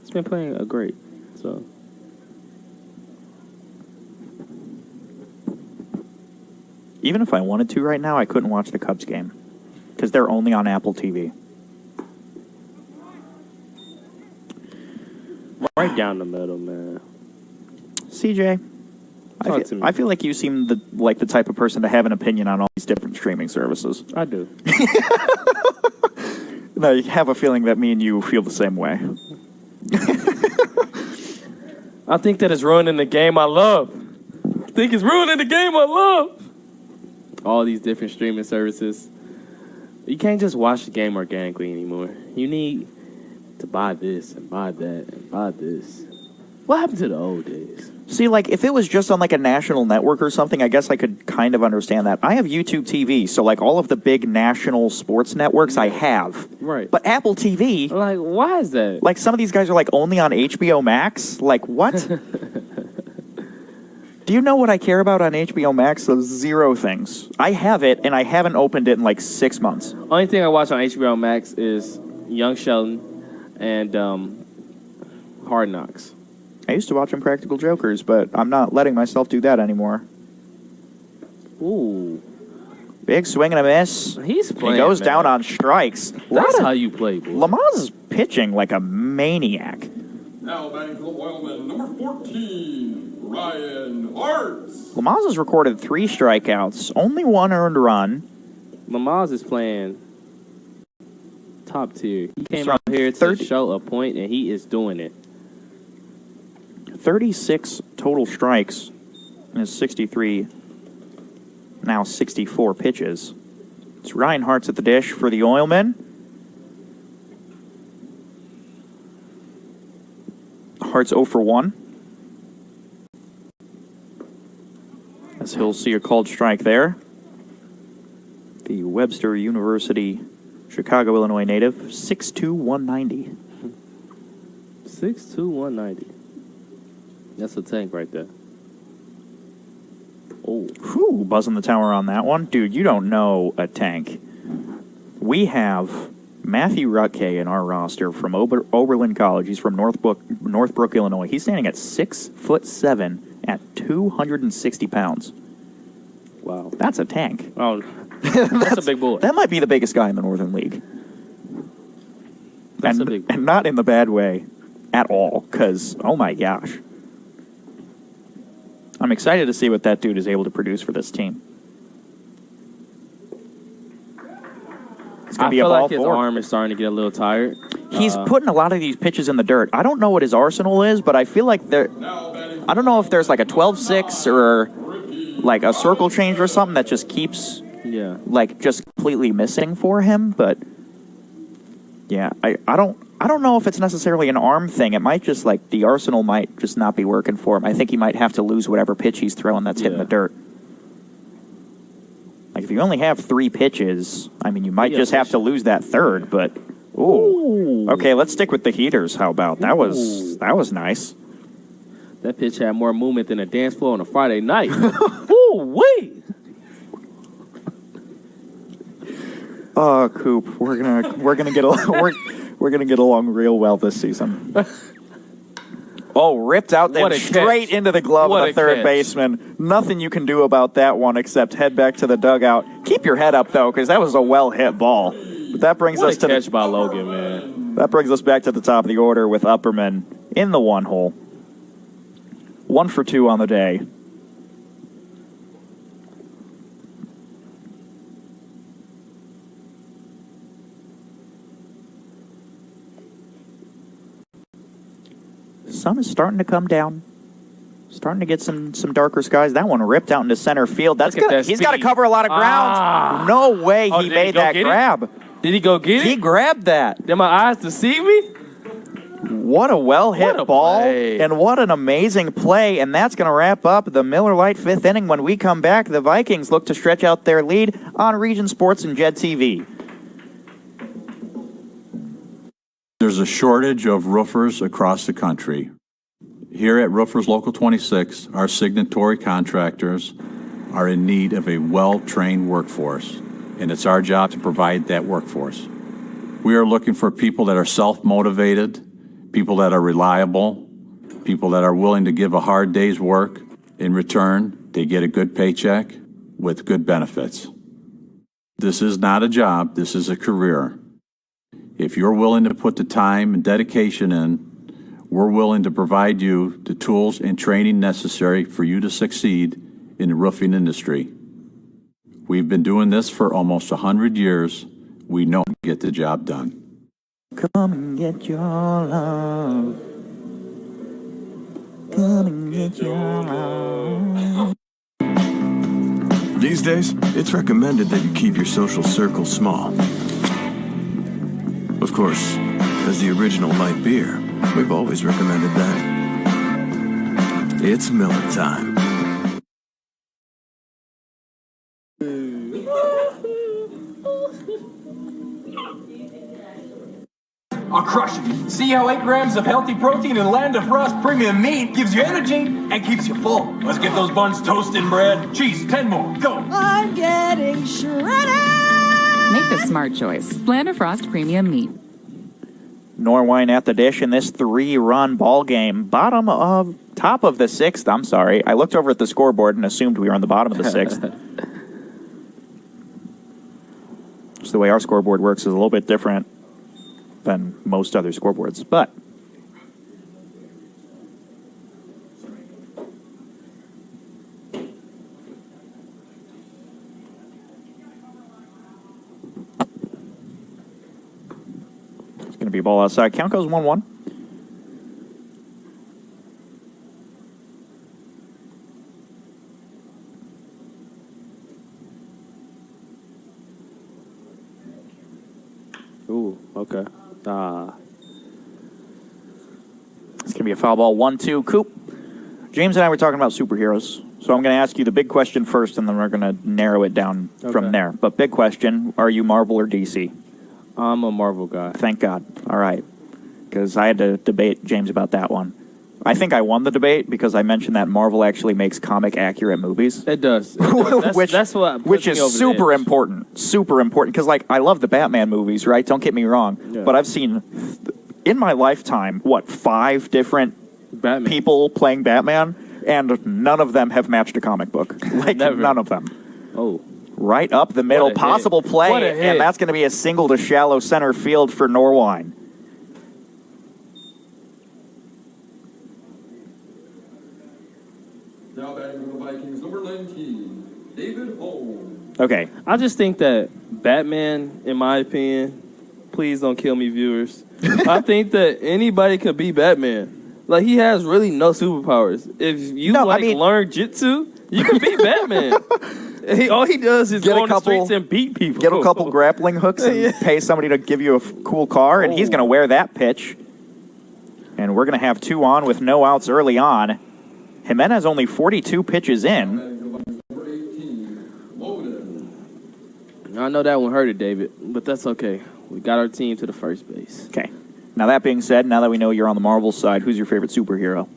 he's been playing great. So, even if I wanted to right now, I couldn't watch the Cubs game because they're only on Apple TV. right down the middle, man. CJ, I feel like you seem like the type of person to have an opinion on all these different streaming services. I do. No, you have a feeling that me and you feel the same way. I think that it's ruining the game I love. I think it's ruining the game I love. All these different streaming services. You can't just watch the game organically anymore. You need to buy this and buy that and buy this. What happened to the old days? See, like, if it was just on, like, a national network or something, I guess I could kind of understand that. I have YouTube TV, so, like, all of the big national sports networks I have. Right. But Apple TV... Like, why is that? Like, some of these guys are, like, only on HBO Max? Like, what? Do you know what I care about on HBO Max? Those 0 things. I have it, and I haven't opened it in, like, 6 months. Only thing I watch on HBO Max is Young Sheldon and Hard Knocks. I used to watch Impractical Jokers, but I'm not letting myself do that anymore. Ooh. Big swing and a miss. He's playing, He goes man. down on strikes. That's how you play, boy. Lamaz is pitching like a maniac. Now batting for the Oilmen, number 14, Ryan Hartz. Lamaz has recorded 3 strikeouts, only 1 earned run. Lamaz is playing top tier. He came From out here to 30 show a point, and he is doing it. 36 total strikes in his 63, now 64 pitches. It's Ryan Hartz at the dish for the Oilmen. Hartz 0 for 1. As he'll see a called strike there. The Webster University, Chicago, Illinois native, 6'2", 190. 6'2", 190. That's a tank right there. Oh. Whew, buzzing the tower on that one. Dude, you don't know a tank. We have Matthew Rutke in our roster from Oberlin College. He's from Northbrook, Illinois. He's standing at 6'7" at 260 pounds. Wow. That's a tank. Oh, that's a big boy. That might be the biggest guy in the Northern League. That's a big boy. And not in the bad way at all, because, oh my gosh. I'm excited to see what that dude is able to produce for this team. It's going to be a feel ball like his four. arm is starting to get a little tired. He's putting a lot of these pitches in the dirt. I don't know what his arsenal is, but I feel like I don't know if there's like a 12-6 or like a circle change or something that just keeps like just completely missing for him. But yeah, I don't know if it's necessarily an arm thing. It might just like the arsenal might just not be working for him. I think he might have to lose whatever pitch he's throwing that's hitting the dirt. Like, if you only have 3 pitches, I mean, you might just have to lose that third, but... Ooh. Okay, let's stick with the heaters. How about? That was nice. That pitch had more movement than a dance floor on a Friday night. Ooh, wait! Oh, Coop, we're gonna get along real well this season. Oh, ripped out then straight into the glove of the third baseman. Nothing you can do about that one except head back to the dugout. Keep your head up, though, because that was a well-hit ball. But that brings us to catch by Logan, man. That brings us back to the top of the order with Upperman in the 1 hole. 1 for 2 on the day. Sun is starting to come down. Starting to get some darker skies. That one ripped out into center field. He's got to cover a lot of ground. No way he made that grab. Did he go get it? He grabbed that. Did my eyes deceive me? What a well-hit ball. And what an amazing play. And that's going to wrap up the Miller Lite 5th inning. When we come back, the Vikings look to stretch out their lead on Region Sports and Jed TV. There's a shortage of roofers across the country. Here at Roofers Local 26, our signatory contractors are in need of a well-trained workforce, and it's our job to provide that workforce. We are looking for people that are self-motivated, people that are reliable, people that are willing to give a hard day's work. In return, they get a good paycheck with good benefits. This is not a job, this is a career. If you're willing to put the time and dedication in, we're willing to provide you the tools and training necessary for you to succeed in the roofing industry. We've been doing this for almost 100 years. We know how to get the job done. Come and get your love. Come and get your love. These days, it's recommended that you keep your social circle small. Of course, as the original light beer, we've always recommended that. It's Miller time. I'll crush it. See how 8 grams of healthy protein and Land of Frost premium meat gives you energy and keeps you full. Let's get those buns toasted and bread. Cheese, 10 more. Go. I'm getting shredded. Make the smart choice. Land of Frost Premium Meat. Norwine at the dish in this 3-run ball game. Top of the 6th. I'm sorry. I looked over at the scoreboard and assumed we were on the bottom of the 6th. Just the way our scoreboard works is a little bit different than most other scoreboards, but it's going to be a ball outside. Count goes 1-1. Ooh, okay. It's going to be a foul ball. 1-2. Coop. James and I were talking about superheroes, so I'm going to ask you the big question first, and then we're going to narrow it down from there. But big question, are you Marvel or DC? I'm a Marvel guy. Thank God. All right. Because I had to debate James about that one. I think I won the debate because I mentioned that Marvel actually makes comic-accurate movies. It does. That's which is super important. Super important. Because, like, I love the Batman movies, right? Don't get me wrong. Yeah. But I've seen, in my lifetime, 5 different people playing Batman, and none of them have matched a comic book. Like, none of them. Oh. Right up the middle, possible play, and that's going to be a single to shallow center field for Norwine. Now batting for the Vikings, number 19, David Holmes. Okay. I just think that Batman, in my opinion, please don't kill me, viewers. I think that anybody could be Batman. Like, he has really no superpowers. If you learn jitsu, you can be Batman. All he does is go on the streets and beat people. Get a couple grappling hooks and pay somebody to give you a cool car, and he's going to wear that pitch. And we're going to have 2 on with no outs early on. Jimenez only 42 pitches in. I know that one hurted, David, but that's okay. We got our team to the first base. Okay. Now, that being said, now that we know you're on the Marvel side, who's your favorite superhero?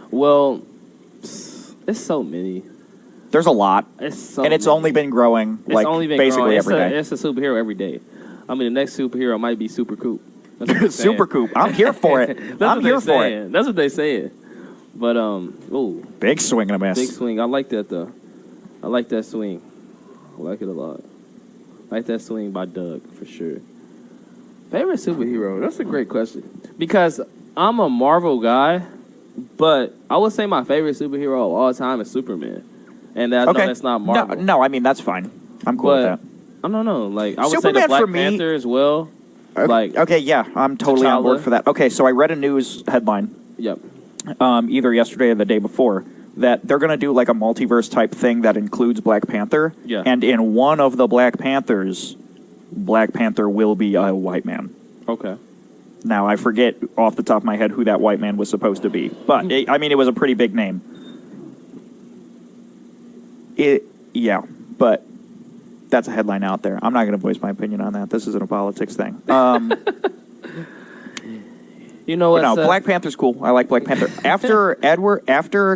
Well, it's so many. There's a lot. It's only been growing basically every day. It's a superhero every day. I mean, the next superhero might be Super Coop. Super Coop. I'm here for it. I'm here for it. That's what they say. But, big swing and a miss. Big swing. I like that, though. I like that swing. I like it a lot. I like that swing by Doug, for sure. Favorite superhero? That's a great question. Because I'm a Marvel guy, but I would say my favorite superhero of all time is Superman. And I know that's not Marvel. No, I mean, that's fine. I'm cool with that. I don't know. Like, I would Superman say the Black for me, Panther as well. I'm totally on board for that. Okay, so I read a news headline. Yep. Either yesterday or the day before, that they're going to do like a multiverse type thing that includes Black Panther. Yeah. And in one of the Black Panthers, Black Panther will be a white man. Okay. Now, I forget off the top of my head who that white man was supposed to be. But, it was a pretty big name. But that's a headline out there. I'm not going to voice my opinion on that. This isn't a politics thing. You know what? No, Black Panther's cool. I like Black Panther. After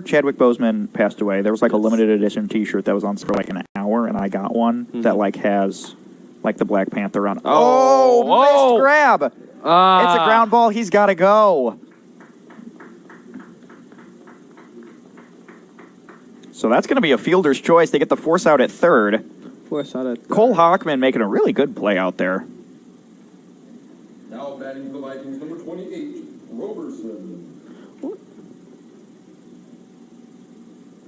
Chadwick Boseman passed away, there was like a limited edition T-shirt that was on for like an hour, and I got one that like has like the Black Panther on. Missed grab! It's a ground ball. He's got to go. So that's going to be a fielder's choice. They get the force out at third. Cole Hockman making a really good play out there. Now batting for the Vikings, number 28, Roberson.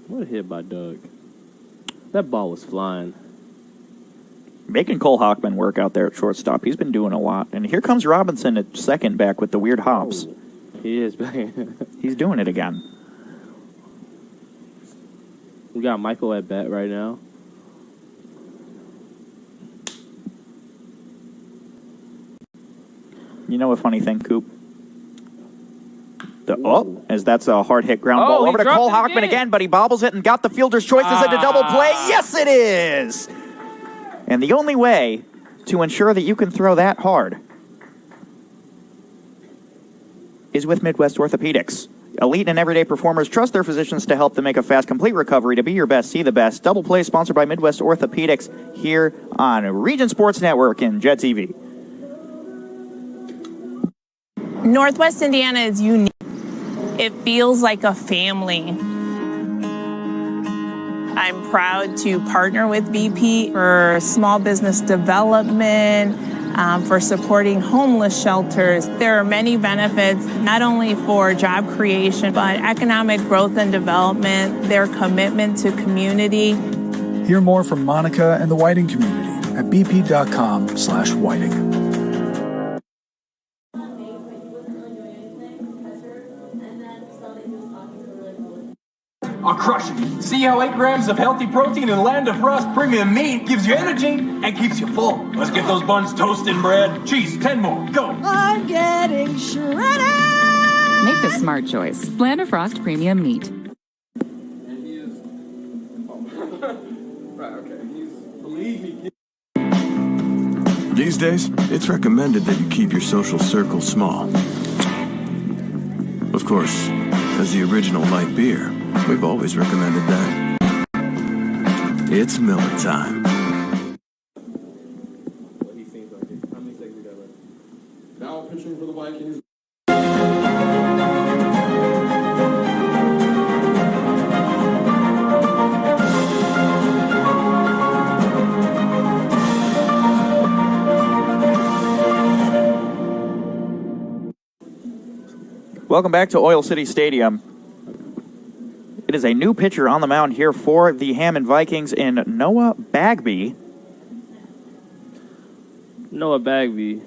What a hit by Doug. That ball was flying. Making Cole Hockman work out there at shortstop. He's been doing a lot. And here comes Robinson at second back with the weird hops. He is back. He's doing it again. We got Michael at bat right now. You know a funny thing, Coop? As that's a hard hit ground ball he over to dropped Cole it Hockman again, but he bobbles it and got the fielder's choice. Is it a double play? Yes, it is! And the only way to ensure that you can throw that hard is with Midwest Orthopedics. Elite and everyday performers trust their physicians to help them make a fast, complete recovery. To be your best, see the best. Double play sponsored by Midwest Orthopedics here on Region Sports Network and Jet TV. Northwest Indiana is unique. It feels like a family. I'm proud to partner with BP for small business development, for supporting homeless shelters. There are many benefits, not only for job creation, but economic growth and development, their commitment to community. Hear more from Monica and the Whiting community at bp.com/whiting. I'll crush it. See how 8 grams of healthy protein and Land of Frost premium meat gives you energy and keeps you full. Let's get those buns toasted, bread. Cheese, 10 more. Go. I'm getting shredded. Make the smart choice. Land of Frost Premium Meat. And he is. Oh. Right, okay. He's. Believe me. These days, it's recommended that you keep your social circle small. Of course, as the original light beer, we've always recommended that. It's Miller time. What he seems like it. How many seconds we got left? Now pitching for the Vikings. Welcome back to Oil City Stadium. It is a new pitcher on the mound here for the Hammond Vikings in Noah Bagby. Noah Bagby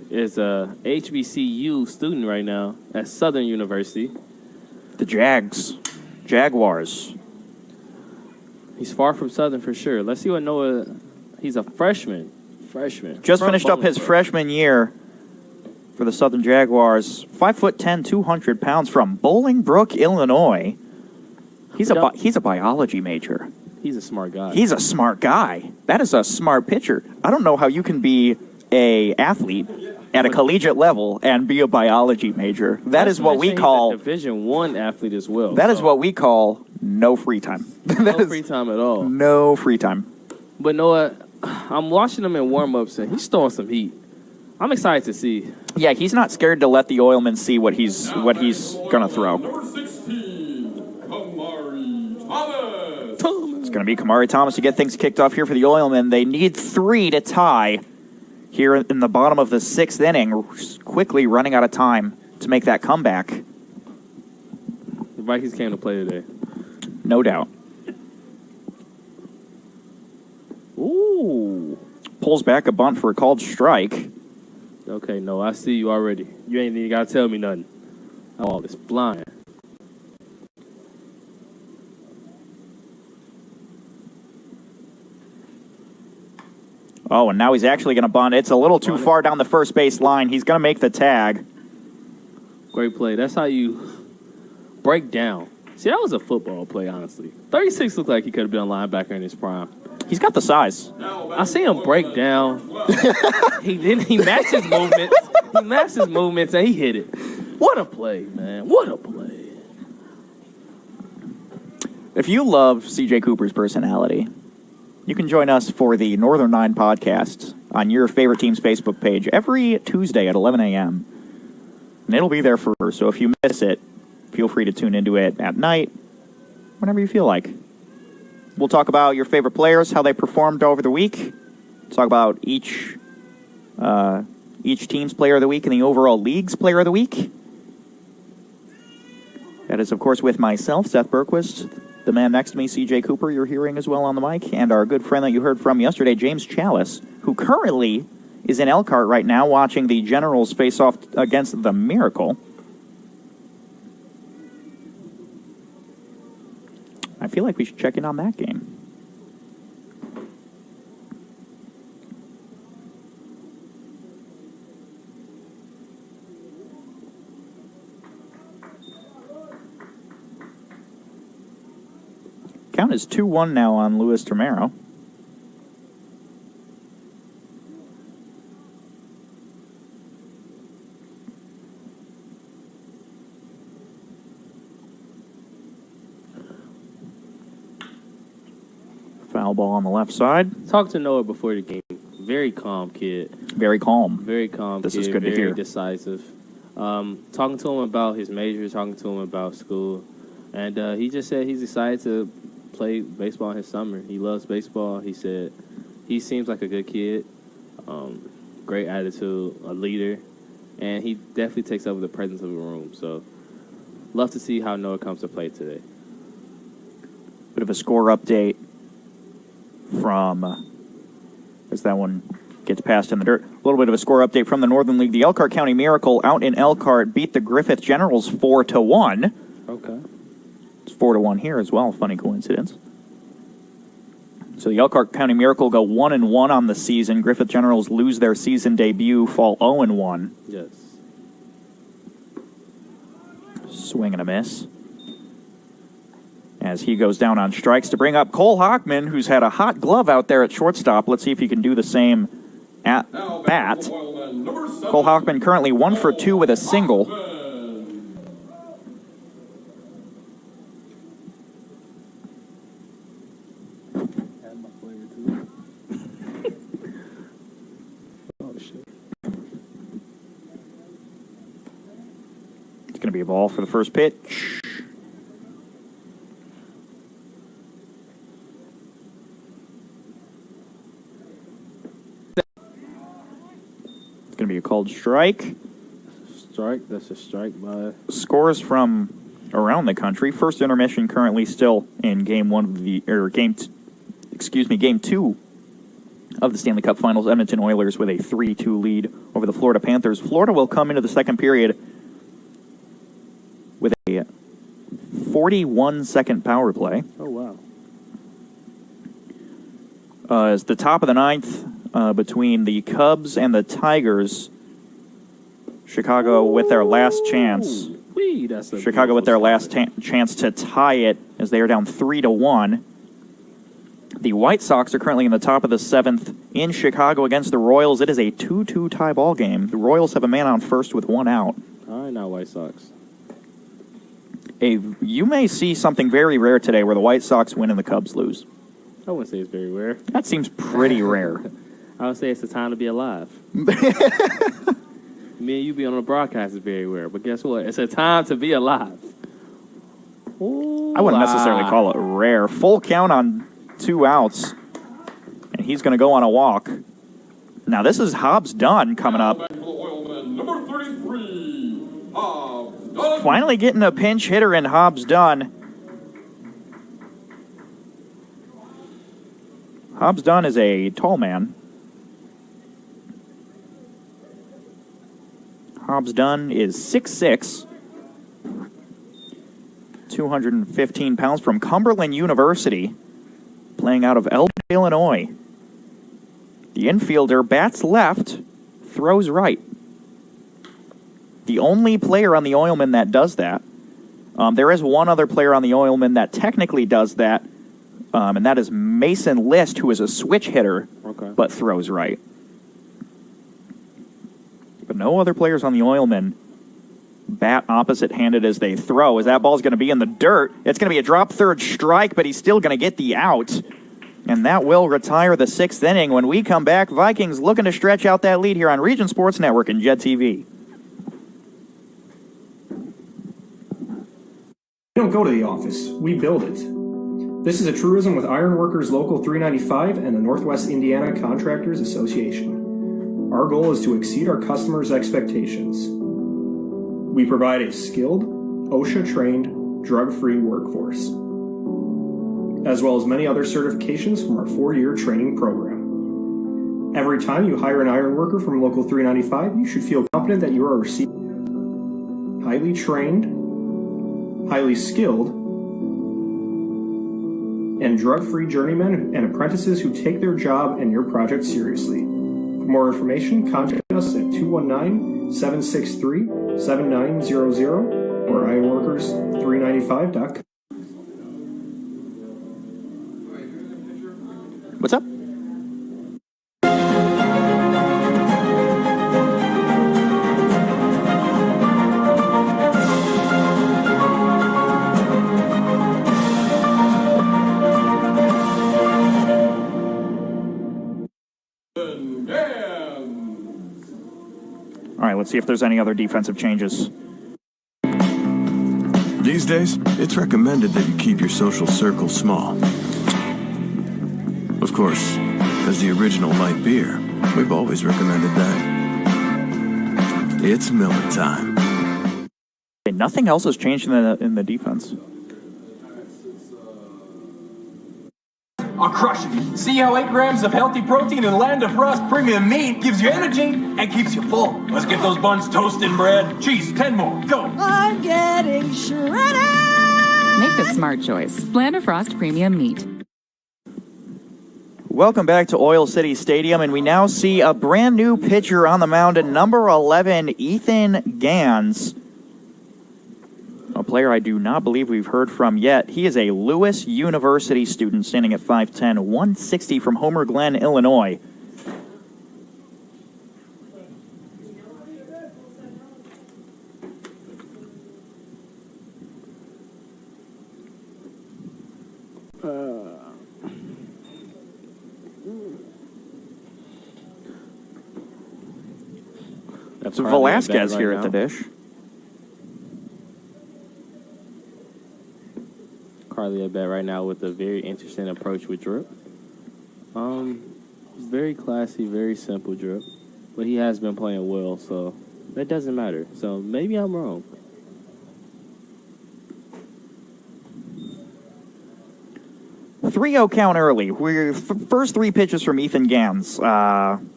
is a HBCU student right now at Southern University. The Jaguars. He's far from Southern for sure. Let's see what Noah. He's a freshman. Just finished up his freshman year for the Southern Jaguars. 5'10", 200 pounds from Bolingbrook, Illinois. He's a biology major. He's a smart guy. He's a smart guy. That is a smart pitcher. I don't know how you can be a athlete at a collegiate level and be a biology major. That is what we call Division I athlete as well. That is what we call no free time. No free time at all. No free time. But Noah, I'm watching him in warm-ups and he's throwing some heat. I'm excited to see. Yeah, he's not scared to let the Oilmen see what he's gonna throw. Number 16, Kamari Thomas. It's gonna be Kamari Thomas to get things kicked off here for the Oilmen. They need 3 to tie here in the bottom of the 6th inning, quickly running out of time to make that comeback. The Vikings came to play today. No doubt. Ooh. Pulls back a bunt for a called strike. Okay, no, I see you already. You ain't even got to tell me nothing. Oh, it's blind. Oh, and now he's actually going to bunt. It's a little too far down the first base line. He's going to make the tag. Great play. That's how you break down. See, that was a football play, honestly. 36 looked like he could have been a linebacker in his prime. He's got the size. I see him break down. He matched his movements. He matched his movements, and he hit it. What a play, man. What a play. If you love C.J. Cooper's personality, you can join us for the Northern 9 podcast on your favorite team's Facebook page every Tuesday at 11 a.m. And it'll be there forever, so if you miss it, feel free to tune into it at night, whenever you feel like. We'll talk about your favorite players, how they performed over the week. Talk about each team's player of the week and the overall league's player of the week. That is, of course, with myself, Seth Berquist, the man next to me, C.J. Cooper, you're hearing as well on the mic, and our good friend that you heard from yesterday, James Chalice, who currently is in Elkhart right now watching the Generals face off against the Miracle. I feel like we should check in on that game. Count is 2-1 now on Luis Termero. Foul ball on the left side. Talked to Noah before the game. Very calm kid. Very calm. Very calm This kid. is good to very hear. decisive. Talking to him about his major, talking to him about school. And he just said he's excited to play baseball in his summer. He loves baseball. He said he seems like a good kid. Great attitude, a leader. And he definitely takes over the presence of the room. So love to see how Noah comes to play today. Bit of a score update from, as that one gets passed in the dirt, a little bit of a score update from the Northern League. The Elkhart County Miracle out in Elkhart beat the Griffith Generals 4-1. Okay. It's 4-1 here as well. Funny coincidence. So the Elkhart County Miracle go 1-1 on the season. Griffith Generals lose their season debut, fall 0-1. Yes. Swing and a miss. As he goes down on strikes to bring up Cole Hockman, who's had a hot glove out there at shortstop. Let's see if he can do the same at bat. Cole Hockman currently 1 for 2 with a single. It's going to be a ball for the first pitch. Going to be a called strike. Strike. That's a strike by. Scores from around the country. First intermission currently still in game 2 of the Stanley Cup Finals. Edmonton Oilers with a 3-2 lead over the Florida Panthers. Florida will come into the second period with a 41-second power play. Oh wow! As the top of the ninth. Between the Cubs and the Tigers, Chicago with their last chance. Chicago with their last chance to tie it as they are down 3-1. The White Sox are currently in the top of the 7th in Chicago against the Royals. It is a 2-2 tie ball game. The Royals have a man on first with 1 out. All right, now White Sox. You may see something very rare today where the White Sox win and the Cubs lose. I wouldn't say it's very rare. That seems pretty rare. I would say it's the time to be alive. Me and you be on the broadcast is very rare, but guess what? It's a time to be alive. Ooh, I wouldn't necessarily call it rare. Full count on 2 outs, and he's going to go on a walk. Now this is Hobbs Dunn coming up. Number 33, Hobbs Dunn. Finally getting a pinch hitter in Hobbs Dunn. Hobbs Dunn is a tall man. Hobbs Dunn is 6'6", 215 pounds, from Cumberland University, playing out of Elgin, Illinois. The infielder bats left, throws right. The only player on the Oilmen that does that. There is one other player on the Oilmen that technically does that, and that is Mason List, who is a switch hitter, but throws right. But no other players on the Oilmen bat opposite-handed as they throw. As that ball's going to be in the dirt, it's going to be a drop third strike, but he's still going to get the out. And that will retire the 6th inning. When we come back, Vikings looking to stretch out that lead here on Region Sports Network and Jet TV. We don't go to the office, we build it. This is a truism with Ironworkers Local 395 and the Northwest Indiana Contractors Association. Our goal is to exceed our customers' expectations. We provide a skilled, OSHA-trained, drug-free workforce, as well as many other certifications from our 4-year training program. Every time you hire an ironworker from Local 395, you should feel confident that you are receiving highly trained, highly skilled, and drug-free journeymen and apprentices who take their job and your project seriously. For more information, contact us at 219-763-7900 or ironworkers395.com. What's up? All right, let's see if there's any other defensive changes. These days, it's recommended that you keep your social circle small. Of course, as the original light beer, we've always recommended that. It's Miller time. Okay, nothing else has changed in the defense. I'll crush it. See how 8 grams of healthy protein and Land of Frost premium meat gives you energy and keeps you full. Let's get those buns toasted, bread. Cheese, 10 more. Go. I'm getting shredded. Make the smart choice. Land of Frost Premium Meat. Welcome back to Oil City Stadium, and we now see a brand new pitcher on the mound at number 11, Ethan Gans. A player I do not believe we've heard from yet. He is a Lewis University student, standing at 5'10", 160 from Homer Glen, Illinois. That's So Velasquez here at the dish. Carly at bat right now with a very interesting approach with drip. Very classy, very simple drip. But he has been playing well, so that doesn't matter. So maybe I'm wrong. A 3-0 count early. We're first 3 pitches from Ethan Gans. And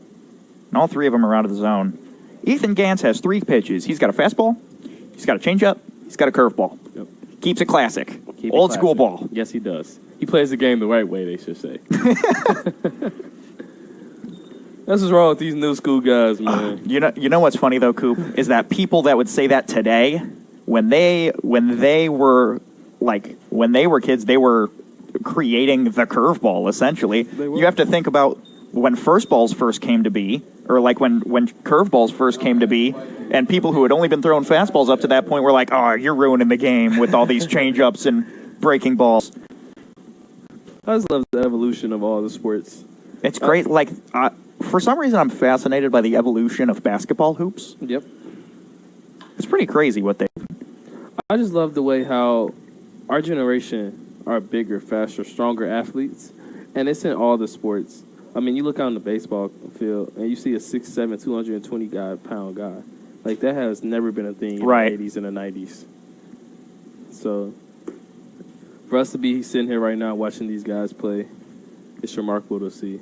all 3 of them are out of the zone. Ethan Gans has 3 pitches. He's got a fastball, he's got a changeup, he's got a curveball. Yep. Keeps it classic. Keep Old it school classic. ball. Yes, he does. He plays the game the right way, they should say. That's what's wrong with these new school guys, man. You know what's funny though, Coop, is that people that would say that today, when they were kids, they were creating the curveball essentially. You have to think about when first balls first came to be, or like when curveballs first came to be, and people who had only been throwing fastballs up to that point were like, "Oh, you're ruining the game with all these change-ups and breaking balls." I just love the evolution of all the sports. It's great. For some reason, I'm fascinated by the evolution of basketball hoops. Yep. It's pretty crazy what they... I just love the way how our generation are bigger, faster, stronger athletes, and it's in all the sports. I mean, you look out on the baseball field, and you see a 6'7", 220-pound guy. Like, that has never been a thing in the 80s and the 90s. So, for us to be sitting here right now watching these guys play, it's remarkable to see.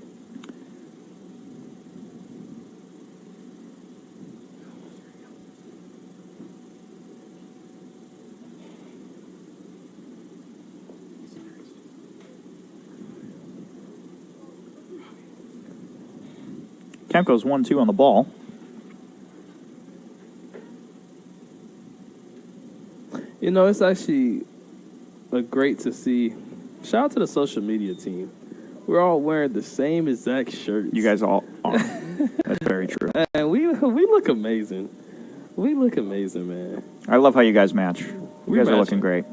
Count goes 1-2 on the ball. You know, it's actually great to see. Shout out to the social media team. We're all wearing the same exact shirts. You guys all are. That's very true. And we look amazing. We look amazing, man. I love how you guys match. You guys are looking great.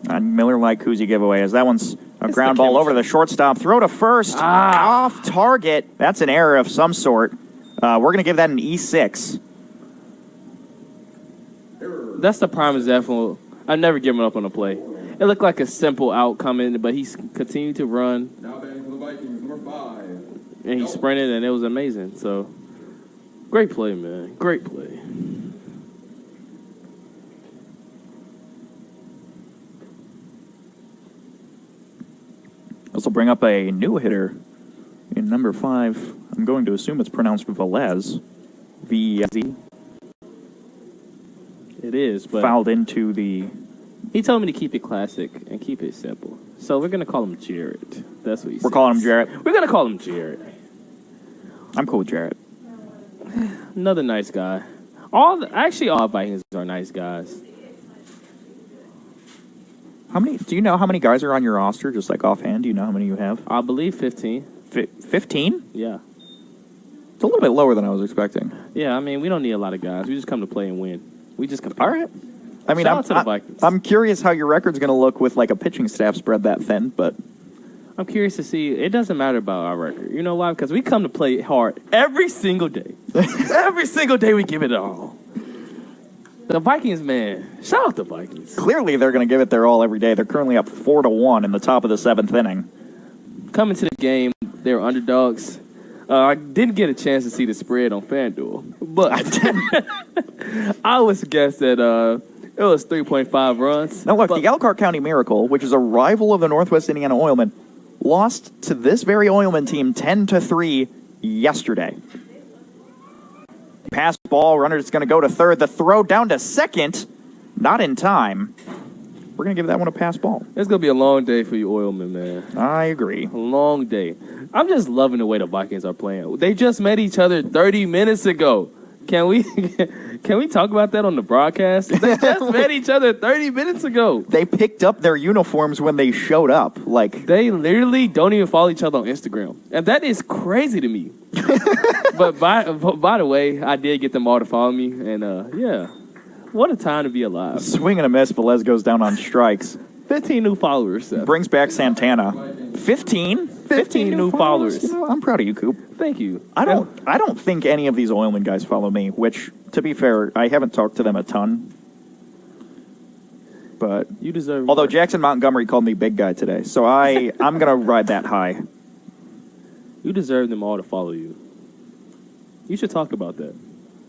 Miller Lite koozie giveaway, as that one's a ground ball over the shortstop. Throw to first. Off target. That's an error of some sort. We're going to give that an E6. That's the prime example. I've never given up on a play. It looked like a simple outcome, but he continued to run. Now batting for the Vikings, number 5. And he sprinted, and it was amazing. So, great play, man. Great play. This will bring up a new hitter in number 5. I'm going to assume it's pronounced Velez. V-Z. It is, but fouled into the... He told me to keep it classic and keep it simple. So we're going to call him Jarrett. That's what he said. We're calling him Jarrett? We're going to call him Jarrett. I'm cool with Jarrett. Another nice guy. All Vikings are nice guys. How many? Do you know how many guys are on your roster? Just like offhand, do you know how many you have? I believe 15. 15? Yeah. It's a little bit lower than I was expecting. Yeah, I mean, we don't need a lot of guys. We just come to play and win. We just compete. All right. I mean, Shout out to the Vikings. I'm curious how your record's going to look with like a pitching staff spread that thin, but I'm curious to see. It doesn't matter about our record. You know why? Because we come to play hard every single day. Every single day we give it all. The Vikings, man. Shout out to Vikings. clearly they're going to give it their all every day. They're currently up 4-1 in the top of the 7th inning. Coming to the game, they were underdogs. I didn't get a chance to see the spread on FanDuel, but I was guessed that it was 3.5 runs. Now look, the Elkhart County Miracle, which is a rival of the Northwest Indiana Oilmen, lost to this very Oilman team 10-3 yesterday. Pass ball, runner's going to go to third. The throw down to second, not in time. We're going to give that one a pass ball. It's going to be a long day for you Oilmen, man. I agree. A long day. I'm just loving the way the Vikings are playing. They just met each other 30 minutes ago. Can we talk about that on the broadcast? They just met each other 30 minutes ago. They picked up their uniforms when they showed up. Like they literally don't even follow each other on Instagram. And that is crazy to me. But by the way, I did get them all to follow me. And yeah, what a time to be alive. Swing and a miss. Velez goes down on strikes. 15 new followers, Seth. Brings back Santana. 15? 15 new followers. You know, I'm proud of you, Coop. Thank you. I don't think any of these Oilman guys follow me, which, to be fair, I haven't talked to them a ton. But you deserve. Although Jackson Montgomery called me big guy today, so I'm gonna ride that high. You deserve them all to follow you. You should talk about that.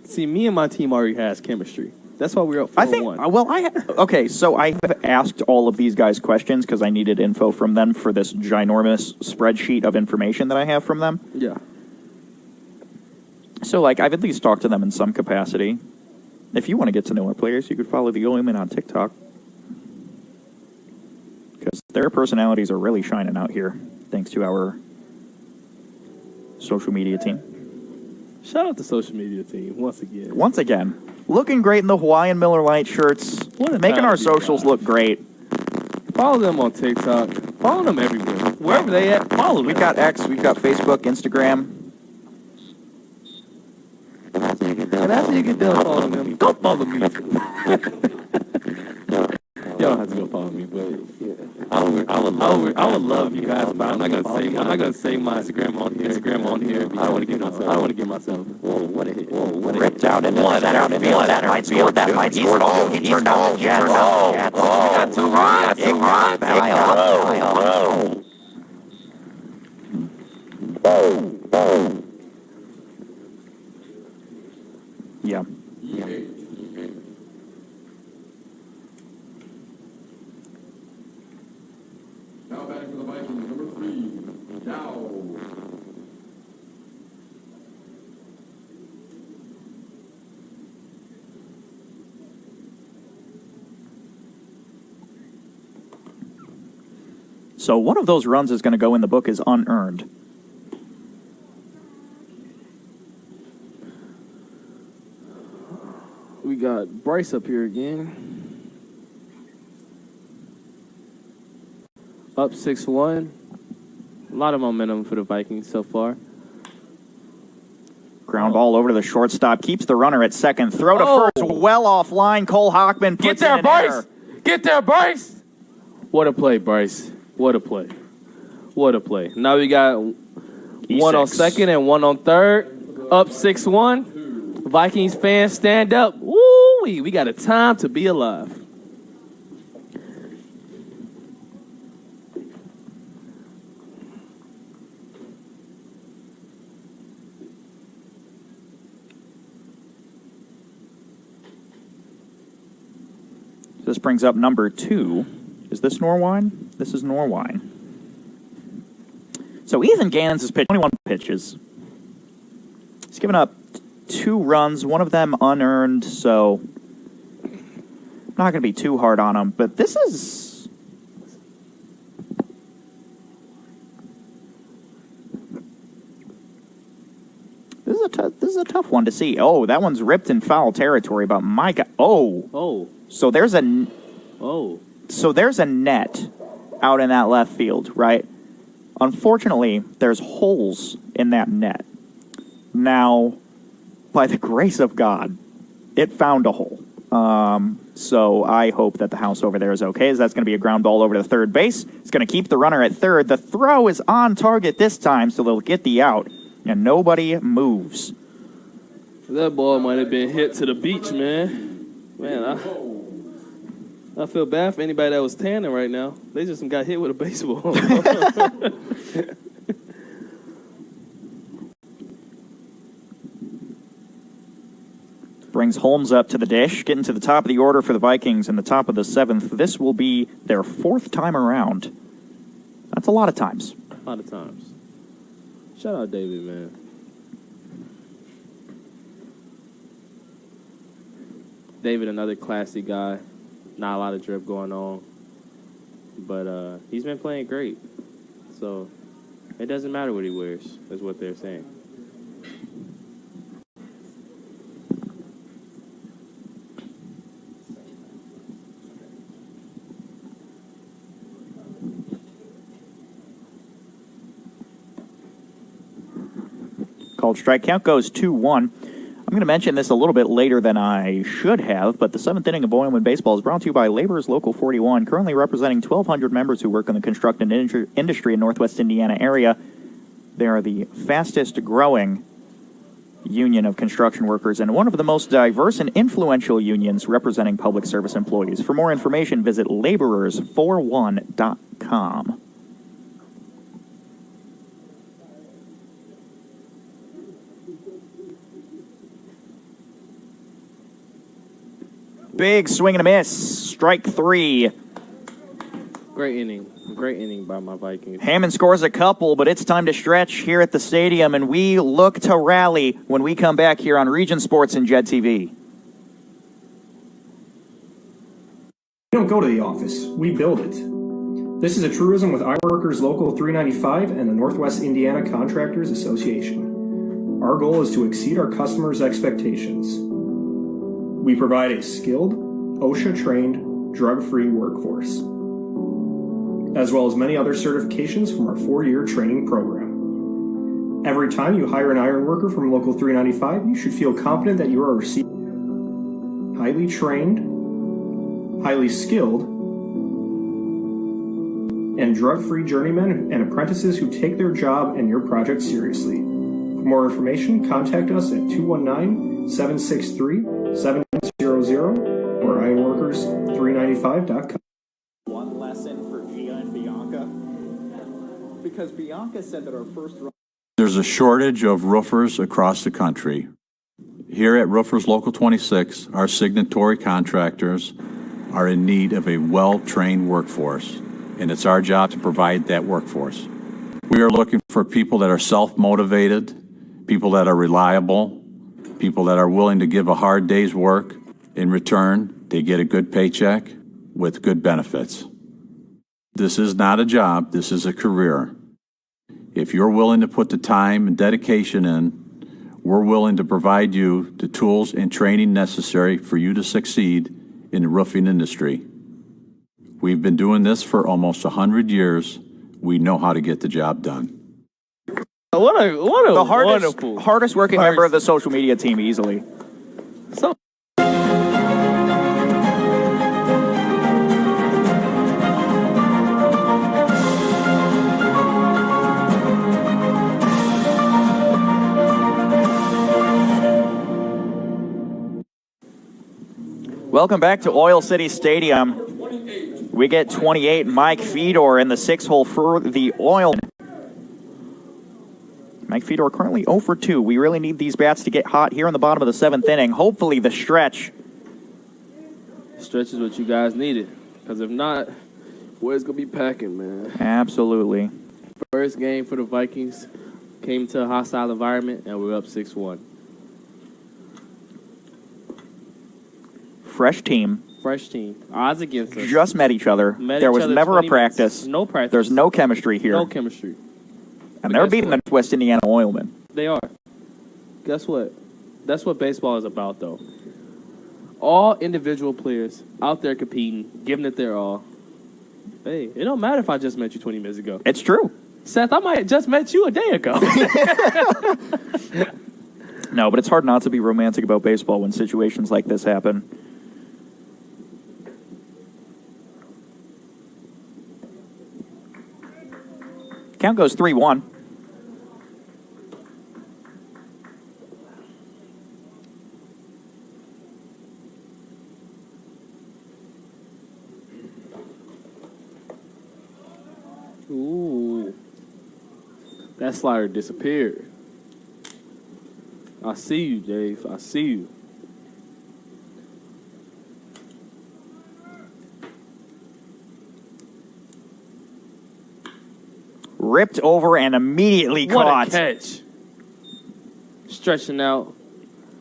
See, me and my team already has chemistry. That's why we're up 4-1. Okay, so I have asked all of these guys questions because I needed info from them for this ginormous spreadsheet of information that I have from them. Yeah. So, like, I've at least talked to them in some capacity. If you want to get to know our players, you could follow the Oilmen on TikTok. Because their personalities are really shining out here, thanks to our social media team. Shout out to social media team once again. Once again. Looking great in the Hawaiian Miller Lite shirts. Making our socials look great. Follow them on TikTok. Follow them everywhere. Wherever they at, follow them. We've got X, we've got Facebook, Instagram. And after you get done following them, go follow me. Y'all don't have to go follow me, but yeah. I would love you guys, but I'm not gonna say my Instagram on here. I don't want to get myself. Whoa, what a hit! Whoa, what a hit! Ripped out in the field. That might score. He turned out the Jets. We got 2 runs. 2 runs. Yeah. Now batting for the Vikings, number 3, Dow. So one of those runs is going to go in the book as unearned. We got Bryce up here again. Up 6-1. A lot of momentum for the Vikings so far. Ground ball over to the shortstop. Keeps the runner at second. Throw to first. Well offline. Cole Hockman puts Get there, it in Bryce! air. Get there, Bryce! What a play, Bryce. What a play. What a play. Now we got one on second and one on third. Up 6-1. Vikings fans stand up. Woo! We got a time to be alive. This brings up number 2. Is this Norwine? This is Norwine. So Ethan Gannons has pitched 21 pitches. He's given up 2 runs, one of them unearned, so I'm not going to be too hard on him. But this is a tough one to see. Oh, that one's ripped in foul territory, but my God. Oh. Oh. So there's a... Oh. So there's a net out in that left field, right? Unfortunately, there's holes in that net. Now, by the grace of God, it found a hole. So I hope that the house over there is okay, as that's going to be a ground ball over to third base. It's going to keep the runner at third. The throw is on target this time, so they'll get the out, and nobody moves. That ball might have been hit to the beach, man. Man, I feel bad for anybody that was tanning right now. They just got hit with a baseball. Brings Holmes up to the dish, getting to the top of the order for the Vikings in the top of the 7th. This will be their 4th time around. That's a lot of times. A lot of times. Shout out David, man. David, another classy guy. Not a lot of drip going on. But he's been playing great. So it doesn't matter what he wears, is what they're saying. Called strike. Count goes 2-1. I'm going to mention this a little bit later than I should have, but the 7th inning of Oilmen Baseball is brought to you by Laborers Local 41, currently representing 1,200 members who work in the construction industry in Northwest Indiana area. They are the fastest growing union of construction workers and one of the most diverse and influential unions representing public service employees. For more information, visit laborers41.com. Big swing and a miss. Strike 3. Great inning. Great inning by my Vikings. Hammond scores a couple, but it's time to stretch here at the stadium, and we look to rally when we come back here on Region Sports and Jed TV. We don't go to the office. We build it. This is a truism with Ironworkers Local 395 and the Northwest Indiana Contractors Association. Our goal is to exceed our customers' expectations. We provide a skilled, OSHA-trained, drug-free workforce, as well as many other certifications from our 4-year training program. Every time you hire an iron worker from Local 395, you should feel confident that you are receiving highly trained, highly skilled, and drug-free journeymen and apprentices who take their job and your project seriously. For more information, contact us at 219-763-7900 or ironworkers395.com. One lesson for Gia and Bianca, because Bianca said that our first run. There's a shortage of roofers across the country. Here at Roofers Local 26, our signatory contractors are in need of a well-trained workforce, and it's our job to provide that workforce. We are looking for people that are self-motivated, people that are reliable, people that are willing to give a hard day's work. In return, they get a good paycheck with good benefits. This is not a job, this is a career. If you're willing to put the time and dedication in, we're willing to provide you the tools and training necessary for you to succeed in the roofing industry. We've been doing this for almost 100 years. We know how to get the job done. What a The wonderful hardest working member of the social media team, easily. So Welcome back to Oil City Stadium. We get 28, Mike Fedor in the 6-hole for the Oilmen. Mike Fedor currently 0 for 2. We really need these bats to get hot here in the bottom of the 7th inning. Hopefully the stretch. stretch is what you guys needed. Because if not, boys going to be packing, man. Absolutely. First game for the Vikings came to a hostile environment, and we're up 6-1. Fresh team. Fresh team. Odds against us. Just met each other. There was never a practice. No practice. There's no chemistry here. No chemistry. And they're beating the Northwest Indiana Oilmen. They are. Guess what? That's what baseball is about, though. All individual players out there competing, giving it their all. Hey, it don't matter if I just met you 20 minutes ago. It's true. Seth, I might have just met you a day ago. No, but it's hard not to be romantic about baseball when situations like this happen. Count goes 3-1. Ooh. That slider disappeared. I see you, Dave. I see you. Ripped over and immediately What caught. a catch. Stretching out.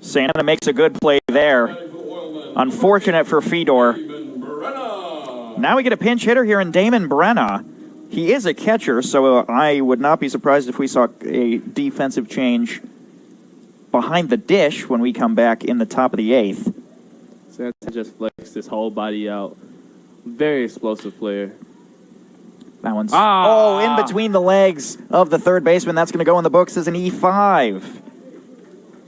Santa makes a good play there. Unfortunate for Fedor. Now we get a pinch hitter here in Damon Brenna. He is a catcher, so I would not be surprised if we saw a defensive change behind the dish when we come back in the top of the 8th. Santa just flexed his whole body out. Very explosive player. That one's in between the legs of the third baseman. That's going to go in the books as an E5.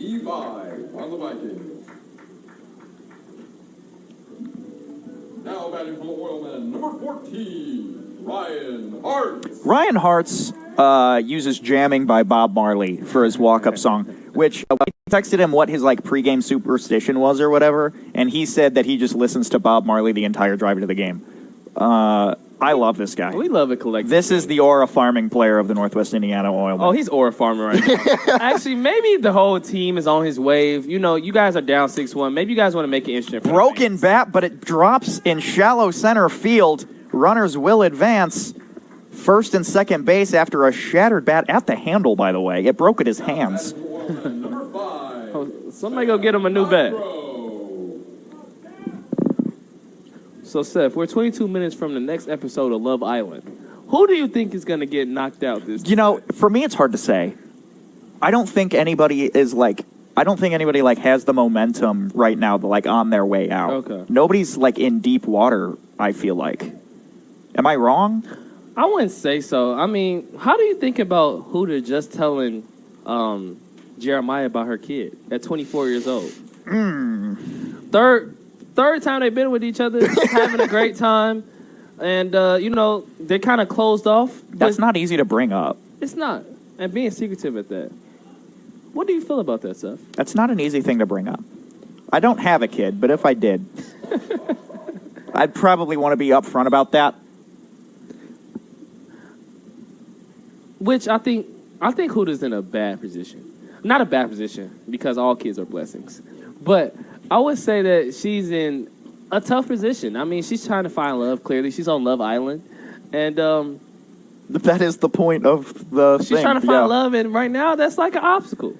E5 on the Vikings. Now batting for the Oilmen, number 14, Ryan Hartz. Ryan Hartz uses Jamming by Bob Marley for his walk-up song, which I texted him what his pregame superstition was or whatever, and he said that he just listens to Bob Marley the entire drive to the game. I love this guy. We love it collectively. This is the Aura Farming player of the Northwest Indiana Oilmen. Oh, he's Aura Farmer right now. Actually, maybe the whole team is on his wave. You know, you guys are down 6-1. Maybe you guys want to make it interesting. Broken bat, but it drops in shallow center field. Runners will advance. First and second base after a shattered bat at the handle, by the way. It broke at his hands. Somebody go get him a new bat. So, Seth, we're 22 minutes from the next episode of Love Island. Who do you think is going to get knocked out this time? You know, for me, it's hard to say. I don't think anybody is has the momentum right now, on their way out. Okay. Nobody's, in deep water, I feel like. Am I wrong? I wouldn't say so. I mean, how do you think about Hooter just telling Jeremiah about her kid at 24 years old? Third time they've been with each other, having a great time, and they're kind of closed off. That's not easy to bring up. It's not, and being secretive at that. What do you feel about that, Seth? That's not an easy thing to bring up. I don't have a kid, but if I did, I'd probably want to be upfront about that. Which I think Hooter's in a bad position. Not a bad position, because all kids are blessings. But I would say that she's in a tough position. I mean, she's trying to find love, clearly. She's on Love Island. And that is the point of the she's trying to find love, and right now that's like an obstacle.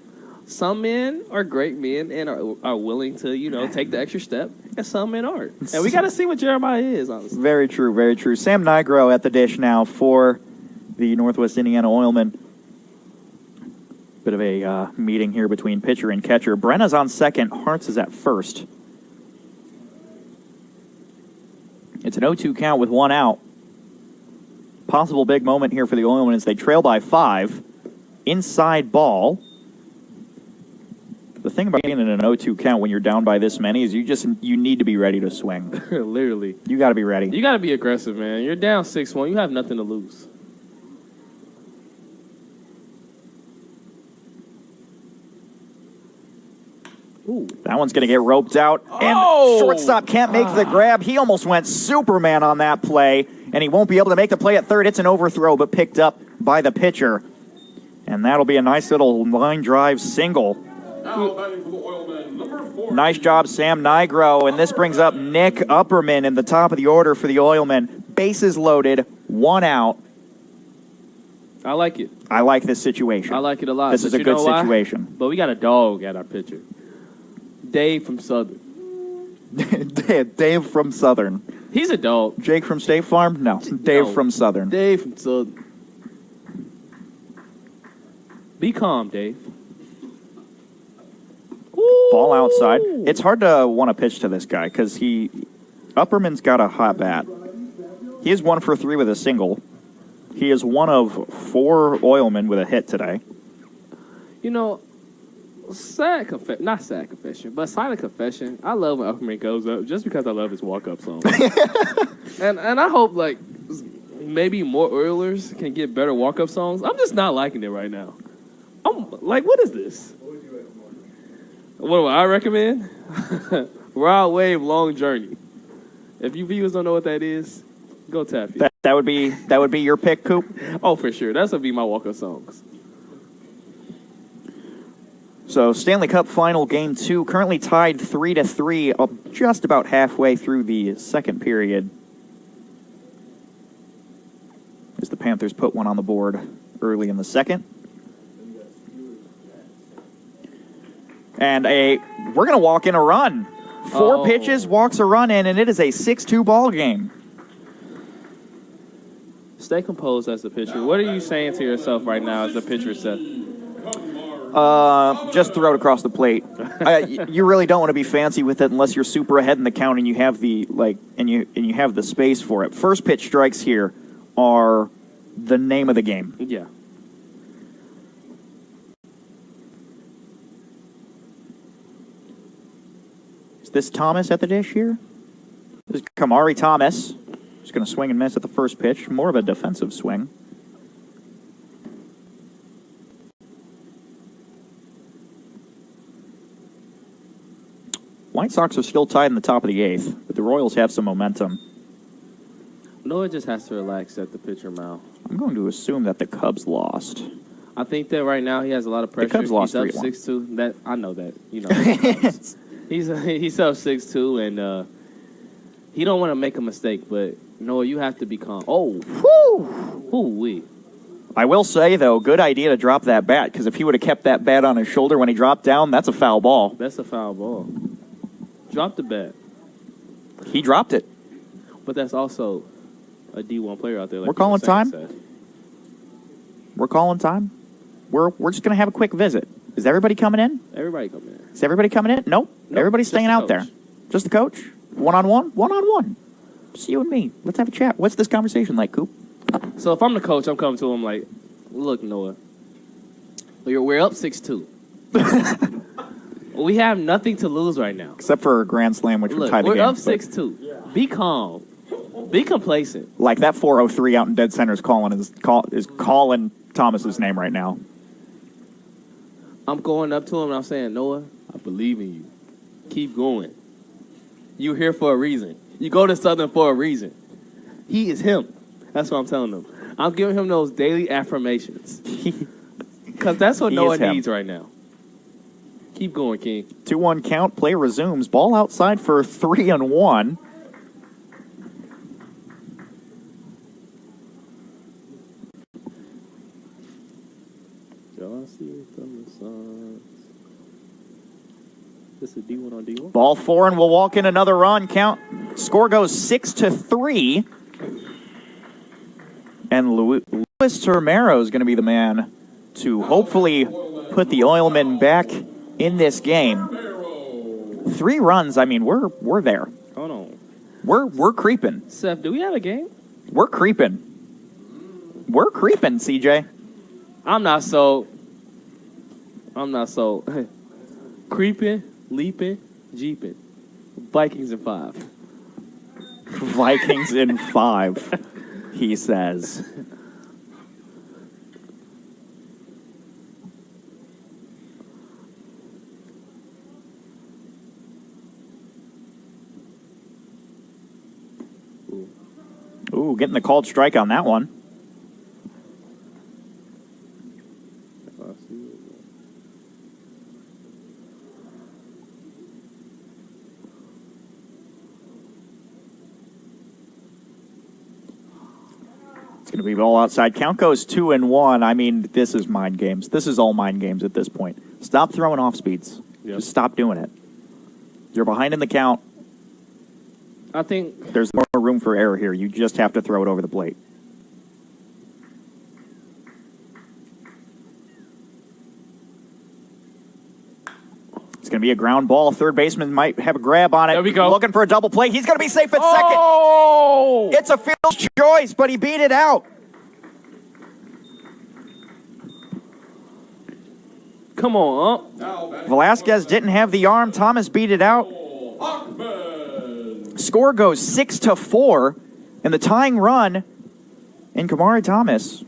Some men are great men and are willing to, take the extra step, and some men aren't. And we got to see what Jeremiah is, honestly. Very true, very true. Sam Nigro at the dish now for the Northwest Indiana Oilmen. Bit of a meeting here between pitcher and catcher. Brenna's on second. Hartz is at first. It's an 0-2 count with one out. Possible big moment here for the Oilmen as they trail by 5. Inside ball. The thing about being in an 0-2 count when you're down by this many is you need to be ready to swing. Literally. You got to be ready. You got to be aggressive, man. You're down 6-1. You have nothing to lose. Ooh. That one's going to get roped out. And shortstop can't make the grab. He almost went Superman on that play, and he won't be able to make the play at third. It's an overthrow, but picked up by the pitcher. And that'll be a nice little line drive single. Now batting for the Oilmen, number 4. Nice job, Sam Nigro. And this brings up Nick Upperman in the top of the order for the Oilmen. Bases loaded, one out. I like it. I like this situation. I like it a lot. This is a good situation. But we got a dog at our pitcher. Dave from Southern. Dave from Southern. He's a dog. Jake from State Farm? No. Dave from Southern. Dave from Southern. Be calm, Dave. Ooh. Ball outside. It's hard to want to pitch to this guy because Upperman's got a hot bat. He is 1 for 3 with a single. He is one of 4 Oilmen with a hit today. You know, not sad confession, but silent confession. I love when Oilman goes up just because I love his walk-up song. and I hope, like, maybe more Oilers can get better walk-up songs. I'm just not liking it right now. I'm like, what is this? What do I recommend? Wild Wave, Long Journey. If you viewers don't know what that is, go tap it. That would be your pick, Coop? Oh, for sure. That's going to be my walk-up songs. So Stanley Cup Final Game 2, currently tied 3-3, just about halfway through the second period. As the Panthers put one on the board early in the second. And we're going to walk in a run. 4 pitches, walks a run in, and it is a 6-2 ball game. Stay composed as a pitcher. What are you saying to yourself right now as a pitcher, Seth? Just throw it across the plate. You really don't want to be fancy with it unless you're super ahead in the count and you have the you have the space for it. First pitch strikes here are the name of the game. Yeah. Is this Thomas at the dish here? This is Kamari Thomas. Just going to swing and miss at the first pitch. More of a defensive swing. White Sox are still tied in the top of the 8th, but the Royals have some momentum. Noah just has to relax at the pitcher mound. I'm going to assume that the Cubs lost. I think that right now he has a lot of pressure. The Cubs lost 3-1. He's up 6-2. That I know that. You know. he's up 6-2, and he don't want to make a mistake. But Noah, you have to be calm. Oh, whoo-wee. I will say, though, good idea to drop that bat, because if he would have kept that bat on his shoulder when he dropped down, that's a foul ball. That's a foul ball. Drop the bat. He dropped it. But that's also a D1 player out there. Like We're calling time. We're calling time. We're just going to have a quick visit. Is everybody coming in? Everybody coming in. Is everybody coming in? Nope. Everybody's staying out there. Just the coach? One-on-one? One-on-one. Just you and me. Let's have a chat. What's this conversation like, Coop? So if I'm the coach, I'm coming to him like, look, Noah, we're up 6-2. We have nothing to lose right now. Except for a grand slam, which would tie the game. We're up 6-2. Yeah. Be calm. Be complacent. Like that 403 out in dead center is calling Thomas's name right now. I'm going up to him and I'm saying, Noah, I believe in you. Keep going. You're here for a reason. You go to Southern for a reason. He is him. That's what I'm telling him. I'm giving him those daily affirmations. Because that's what Noah needs right now. Keep going, King. 2-1 count. Play resumes. Ball outside for 3-1. This is D1 on D1. Ball 4, and we'll walk in another run. Count. Score goes 6-3. And Luis Termero is going to be the man to hopefully put the Oilmen back in this game. 3 runs. I mean, we're there. Hold on. We're creeping. Seth, do we have a game? We're creeping. We're creeping, CJ. I'm not so. Creeping, leaping, jeeping. Vikings in 5. Vikings in 5, he says. Ooh, getting the called strike on that one. It's going to be ball outside. Count goes 2-1. I mean, this is mind games. This is all mind games at this point. Stop throwing off speeds. Yep. Just stop doing it. You're behind in the count. I think there's more room for error here. You just have to throw it over the plate. It's going to going to be a ground ball. Third baseman might have a grab on it. There we go. Looking for a double play. He's going to be safe at Oh! second. It's a field choice, but he beat it out. Come on, Velasquez didn't have the arm. Thomas beat it out. Score goes 6-4, and the tying run in Kamari Thomas.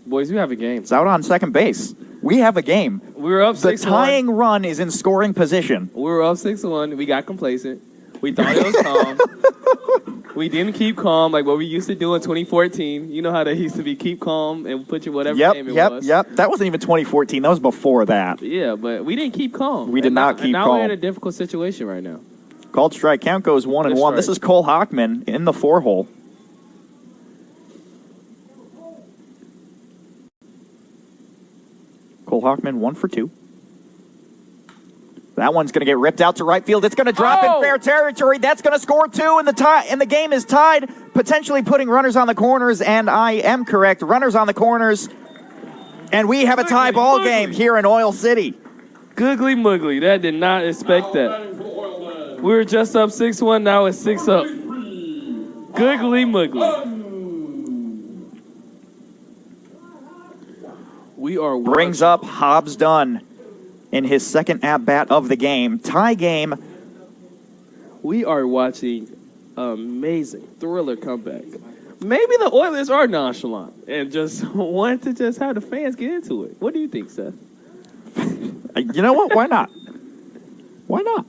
Boys, we have a game. It's out on second base. We have a game. We were up 6-1. The tying run is in scoring position. We were up 6-1. We got complacent. We thought it was calm. We didn't keep calm like what we used to do in 2014. You know how they used to be keep calm and put your whatever name it was. Yep. That wasn't even 2014. That was before that. Yeah, but we didn't keep calm. We did not keep now calm. We're in a difficult situation right now. Called strike. Count goes 1-1. This is Cole Hockman in the 4-hole. Cole Hockman 1 for 2. That one's going to get ripped out to right field. It's going to drop in fair territory. That's going to score 2, and the game is tied, potentially putting runners on the corners, and I am correct. Runners on the corners, and we have a tie ball game here in Oil City. Googly muggly. That did not expect that. We were just up 6-1. Now it's 6-up. Googly muggly. We are brings up Hobbs Dunn in his second at-bat of the game. Tie game. We are watching amazing thriller comeback. Maybe the Oilers are nonchalant and just want to just have the fans get into it. What do you think, Seth? You know what? Why not? Why not?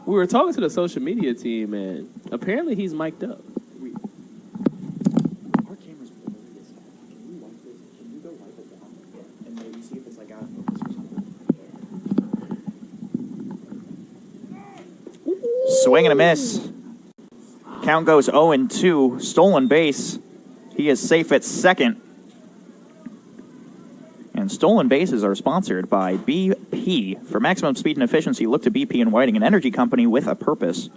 We were talking to the social media team, and apparently he's mic'd up. Swing and a miss. Count goes 0-2. Stolen base. He is safe at second. And stolen bases are sponsored by BP. For maximum speed and efficiency, look to BP and Whiting, an energy company with a purpose.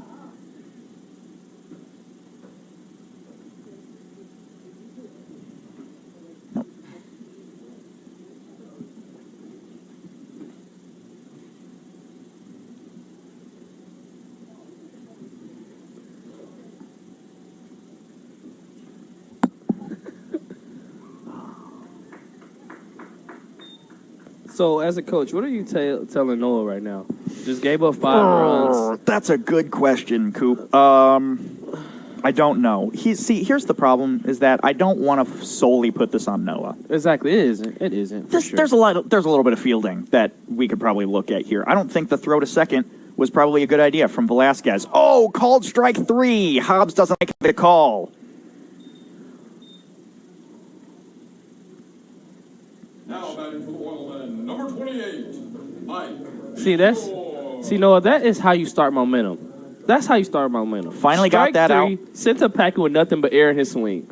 So, as a coach, what are you telling Noah right now? Just gave up 5 runs. That's a good question, Coop. I don't know. Here's the problem: is that I don't want to solely put this on Noah. Exactly, it isn't. It isn't. Sure. There's a little bit of fielding that we could probably look at here. I don't think the throw to second was probably a good idea from Velasquez. Oh, called strike 3. Hobbs doesn't make the call. Now batting for the Oilmen, number 28, Mike. See, Noah, that is how you start momentum. That's how you start momentum. Finally got that out. Sent a packet with nothing but air in his swing.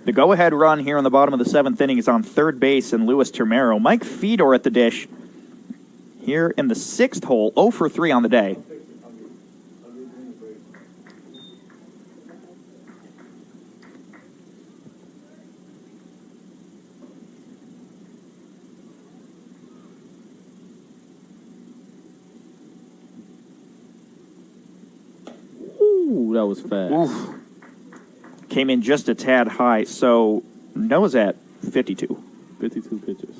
The go-ahead run here in the bottom of the 7th inning is on third base and Luis Termero. Mike Fedor at the dish here in the 6th hole, 0 for 3 on the day. Ooh, that was fast. Oof. Came in just a tad high, so Noah's at 52. 52 pitches.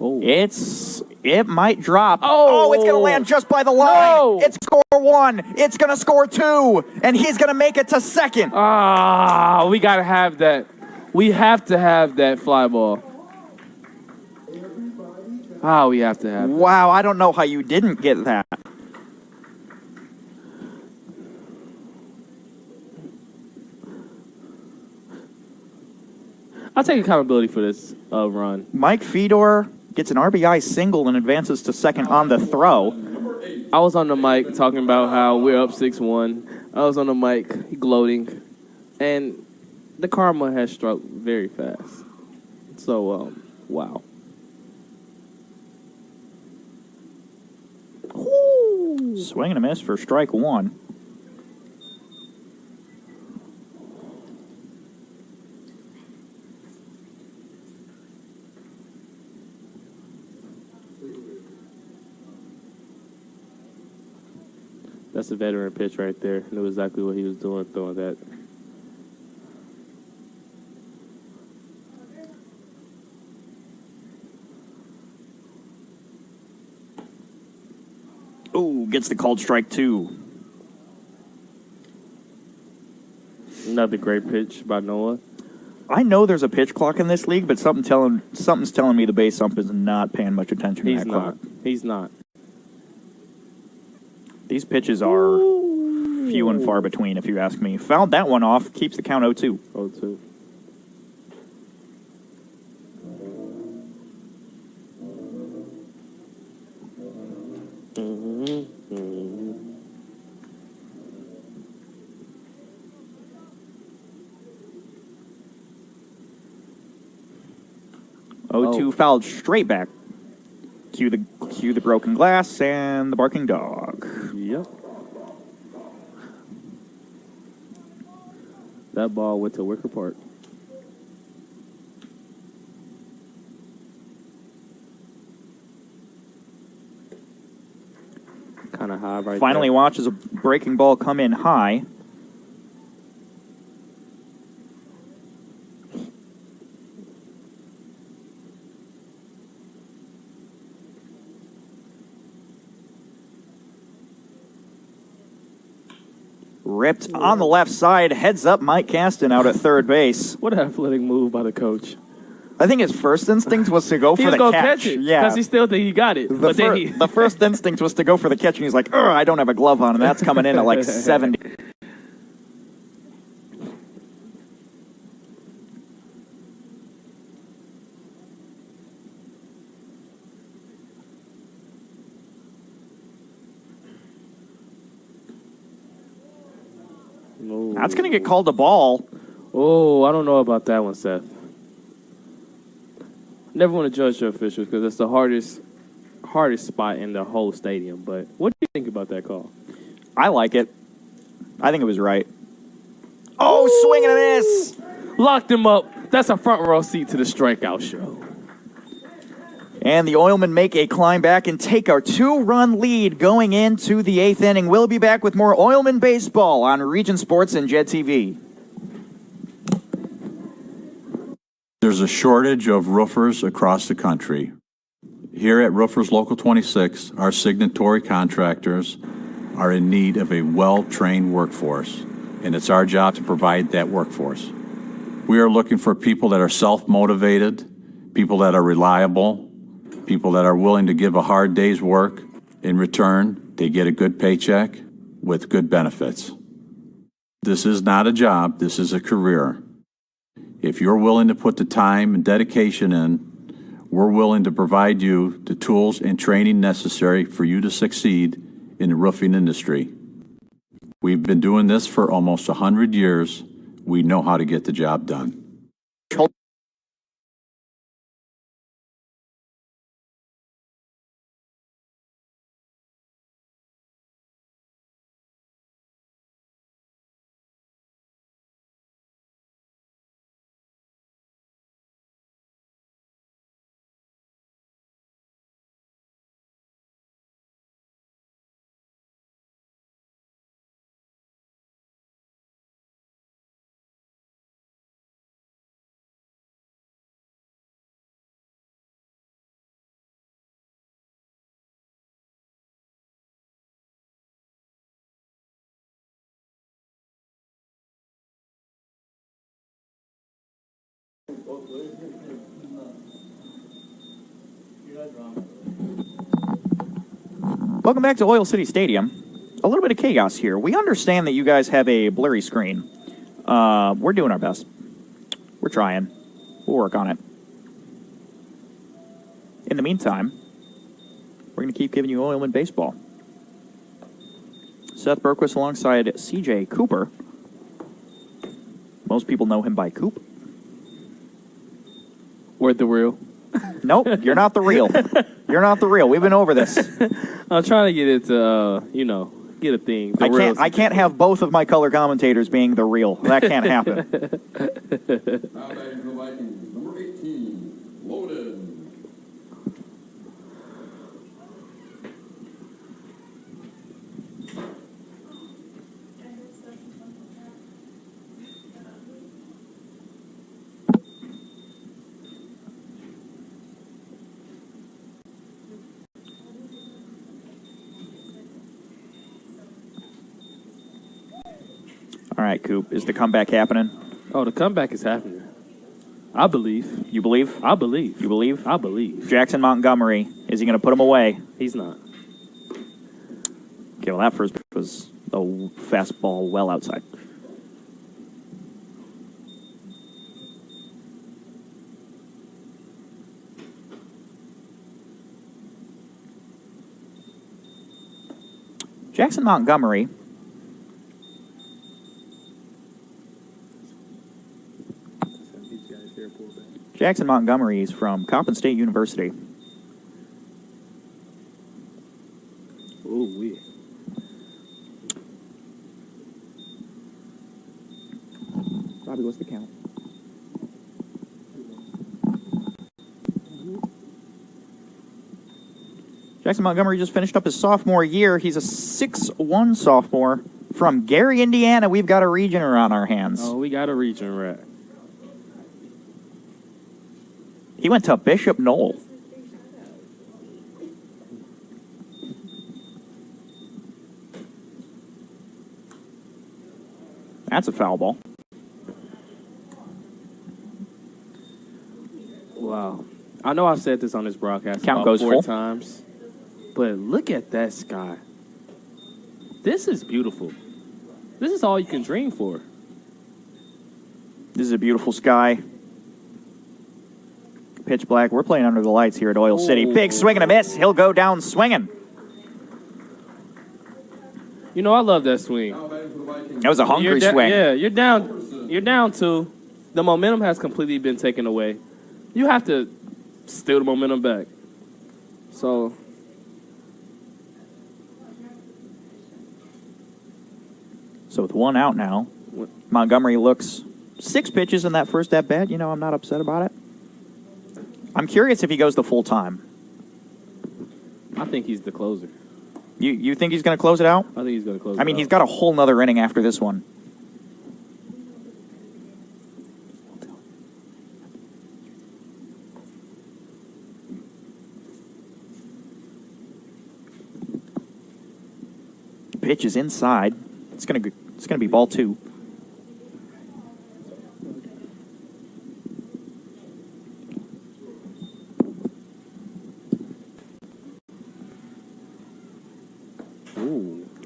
Oh. It might drop. Oh, it's going to land just by the line. No. It's score 1. It's going to score 2. And he's going to make it to second. We got to have that. We have to have that fly ball. We have to have that. Wow, I don't know how you didn't get that. I'll take accountability for this run. Mike Fedor gets an RBI single and advances to second on the throw. I was on the mic talking about how we're up 6-1. I was on the mic gloating. And the karma has struck very fast. So, wow. Swing and a miss for strike 1. That's a veteran pitch right there. Knew exactly what he was doing throwing that. Ooh, gets the called strike 2. Another great pitch by Noah. I know there's a pitch clock in this league, but something's telling me the base ump is not paying much attention to that clock. He's not. These pitches are few and far between, if you ask me. Fouled that one off, keeps the count 0-2. 0-2. Mm-hmm. 0-2 fouled straight back. Cue the broken glass and the barking dog. Yep. That ball went to Wicker Park. Kind of high right Finally there. watches a breaking ball come in high. Ripped on the left side, heads up Mike Caston out at third base. What an athletic move by the coach. I think his first instinct was to go for He was the going to catch. catch it Yeah. because he still think he got it. But then he... The first instinct was to go for the catch, and he's like, I don't have a glove on, and that's coming in at like 70. That's going to get called a ball. Oh, I don't know about that one, Seth. Never want to judge the officials because it's the hardest spot in the whole stadium. But what do you think about that call? I like it. I think it was right. Oh, swing and a miss! Locked him up. That's a front row seat to the strikeout show. And the Oilmen make a climb back and take our 2-run lead going into the 8th inning. We'll be back with more Oilmen baseball on Region Sports and Jet TV. There's a shortage of roofers across the country. Here at Roofers Local 26, our signatory contractors are in need of a well-trained workforce, and it's our job to provide that workforce. We are looking for people that are self-motivated, people that are reliable, people that are willing to give a hard day's work. In return, they get a good paycheck with good benefits. This is not a job, this is a career. If you're willing to put the time and dedication in, we're willing to provide you the tools and training necessary for you to succeed in the roofing industry. We've been doing this for almost 100 years. We know how to get the job done. Welcome back to Oil City Stadium. A little bit of chaos here. We understand that you guys have a blurry screen. We're doing our best. We're trying. We'll work on it. In the meantime, we're going to keep giving you Oilman baseball. Seth Berquist alongside CJ Cooper. Most people know him by Coop. We're the real. Nope, you're not the real. You're not the real. We've been over this. I'm trying to get it to, get a thing. I can't have both of my color commentators being the real. That can't happen. Now batting for the Vikings, number 18, Loden. right, Coop. Is the comeback happening? Oh, the comeback is happening. I believe. You believe? I believe. You believe? I believe. Jackson Montgomery, is he going to put him away? He's not. Okay, well, that first was a fastball well outside. Jackson Montgomery. Jackson Montgomery is from Coppin State University. Ooh, wee. Bobby, what's the count? Jackson Montgomery just finished up his sophomore year. He's a 6'1 sophomore from Gary, Indiana. We've got a regioner on our hands. Oh, we got a region rat. He went to Bishop Knoll. That's a foul ball. Wow. I know I've said this on this broadcast Count about goes 4 full. times, but look at that sky. This is beautiful. This is all you can dream for. This is a beautiful sky. Pitch black. We're playing under the lights here at Oil City. Big swing and a miss. He'll go down swinging. You know, I love that swing. That was a hungry swing. Yeah, you're down. You're down 2. The momentum has completely been taken away. You have to steal the momentum back. So, with 1 out now, Montgomery looks 6 pitches in that first at bat. You know, I'm not upset about it. I'm curious if he goes the full time. I think he's the closer. You think he's going to close it out? I think he's going to close it I mean, out. he's got a whole nother inning after this one. Pitch is inside. It's going to be ball 2.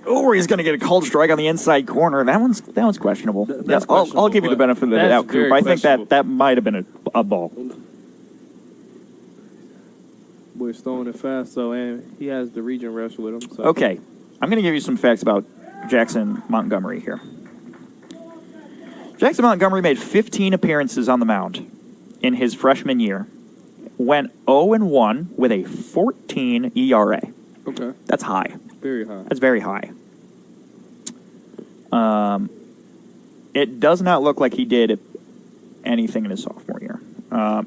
Or he's going to get a called strike on the inside corner. That one's questionable. That's I'll give you the benefit of the doubt, Coop. I think that might have been a ball. We're throwing it fast, and he has the region rush with him. So. Okay, I'm going to give you some facts about Jackson Montgomery here. Jackson Montgomery made 15 appearances on the mound in his freshman year. Went 0-1 with a 14 ERA. Okay. That's high. Very high. That's very high. It does not look like he did anything in his sophomore year.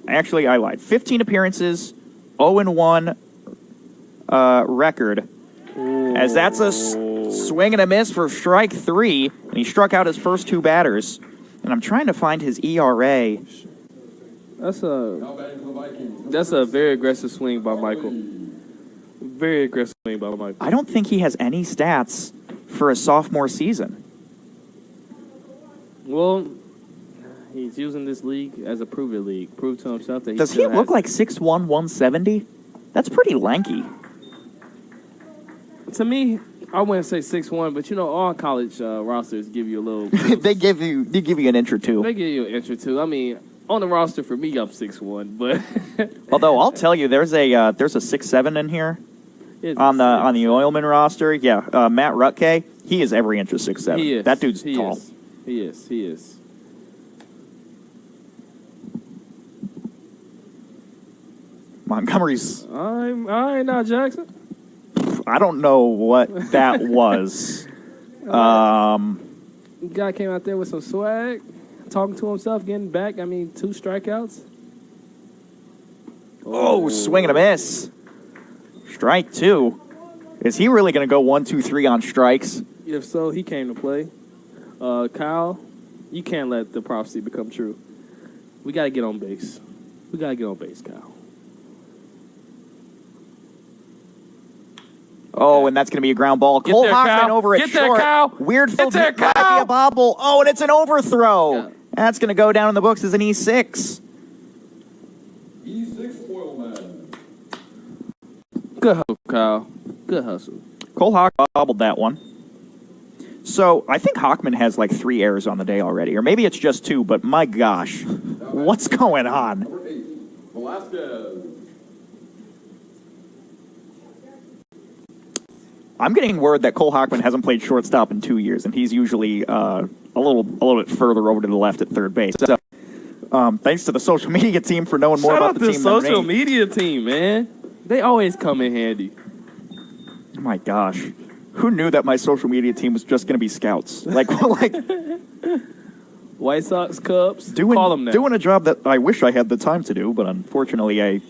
Actually, I lied. 15 appearances, 0-1 record. Ooh. As that's a swing and a miss for strike 3, and he struck out his first 2 batters. And I'm trying to find his ERA. That's a very aggressive swing by Michael. Very aggressive swing by Michael. I don't think he has any stats for a sophomore season. Well, he's using this league as a prove-it league. Prove to himself that he Does he look like 6'1", 170? That's pretty lanky. To me, I wouldn't say 6'1", but all college rosters give you a little. they give you an inch or two. They give you an inch or two. I mean, on the roster for me, I'm 6'1", but although I'll tell you, there's a 6'7" in here on the Oilmen roster. Yeah, Matt Rutke, he is every inch of 6'7". He is. That dude's tall. He is. Montgomery's. All right, now Jackson. I don't know what that was. Guy came out there with some swag, talking to himself, getting back. 2 strikeouts. Oh, swing and a miss. Strike 2. Is he really going to go 1, 2, 3 on strikes? If so, he came to play. Kyle, you can't let the prophecy become true. We got to get on base. Kyle. Oh, and that's going to be a ground ball. Cole there, Hockman Kyle. over at Get there, short. Kyle. Weird Get field there, hit might Kyle. be a bobble. Oh, and it's an overthrow. Yeah. That's going to go down in the books as an E6. E6 Oilmen. Good hustle, Kyle. Good hustle. Cole Hock bobbled that one. So I think Hockman has like 3 errors on the day already, or maybe it's just 2, but my gosh, what's going on? Number 8, Velasquez. I'm getting word that Cole Hockman hasn't played shortstop in 2 years, and he's usually a little bit further over to the left at third base. So, thanks to the social media team for knowing more Shout about out the to team the than social me. media team, man. They always come in handy. Oh my gosh. Who knew that my social media team was just going to be scouts? Like White Sox, Cubs, call them that. doing a job that I wish I had the time to do, but unfortunately I'm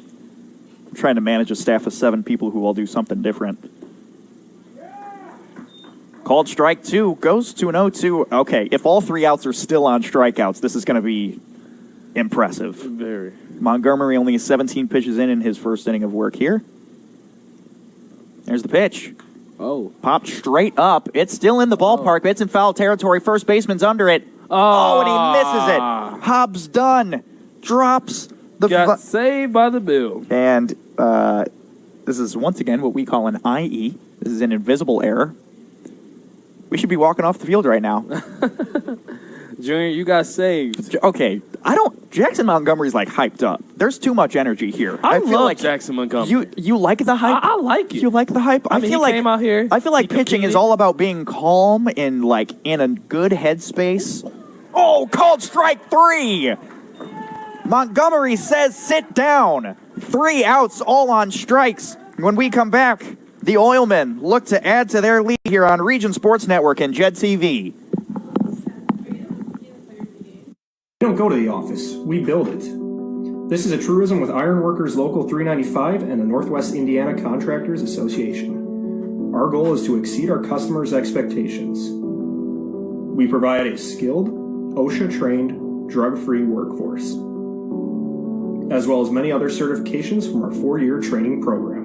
trying to manage a staff of 7 people who all do something different. Called strike 2, goes to an 0-2. Okay, if all 3 outs are still on strikeouts, this is going to be impressive. Very. Montgomery only 17 pitches in his first inning of work here. There's the pitch. Oh. Popped straight up. It's still in the ballpark, but it's in foul territory. First baseman's under it. Oh, and he misses it. Hobbs done. Drops the... Got saved by the Bill. And this is, once again, what we call an IE. This is an invisible error. We should be walking off the field right now. Junior, you got saved. Okay, Jackson Montgomery's like hyped up. There's too much energy here. I feel love like Jackson Montgomery. You like the hype? I like it. You like the hype? I mean, feel he like came out here. I feel like he pitching is competed. all about being calm and like in a good headspace. Oh, called strike 3. Montgomery says sit down. 3 outs, all on strikes. When we come back, the Oilmen look to add to their lead here on Region Sports Network and Jed TV. We don't go to the office, we build it. This is a truism with Ironworkers Local 395 and the Northwest Indiana Contractors Association. Our goal is to exceed our customers' expectations. We provide a skilled, OSHA-trained, drug-free workforce, as well as many other certifications from our 4-year training program.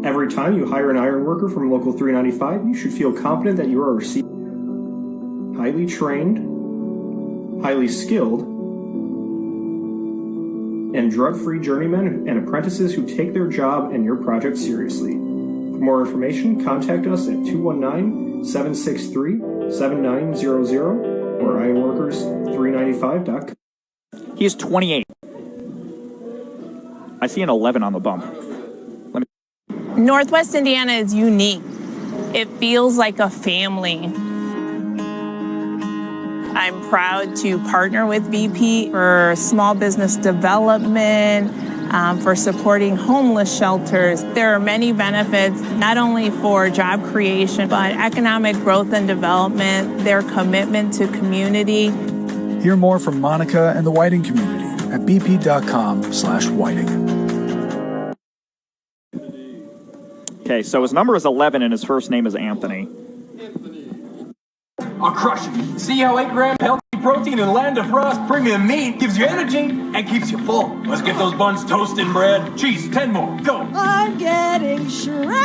Every time you hire an ironworker from Local 395, you should feel confident that you are receiving highly trained, highly skilled, and drug-free journeymen and apprentices who take their job and your project seriously. For more information, contact us at 219-763-7900 or ironworkers395.com. He is 28. I see an 11 on the bump. Northwest Indiana is unique. It feels like a family. I'm proud to partner with BP for small business development, for supporting homeless shelters. There are many benefits, not only for job creation, but economic growth and development, their commitment to community. Hear more from Monica and the Whiting community at bp.com/whiting. Okay, so his number is 11 and his first name is Anthony. I'll crush it. See how 8 grams of healthy protein and Land of Frost premium meat gives you energy and keeps you full. Let's get those buns toasted and bread. Cheese, 10 more. Go. I'm getting shredded.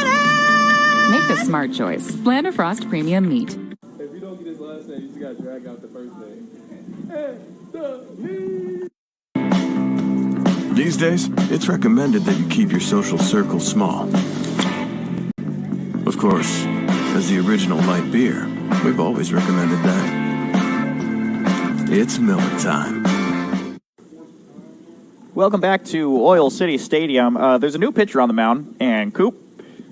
Make the smart choice. Land of Frost Premium Meat. If you don't get his last name, you just got to drag out the first name. These days, it's recommended that you keep your social circle small. Of course, as the original light beer, we've always recommended that. It's Miller time. Welcome back to Oil City Stadium. There's a new pitcher on the mound, and Coop,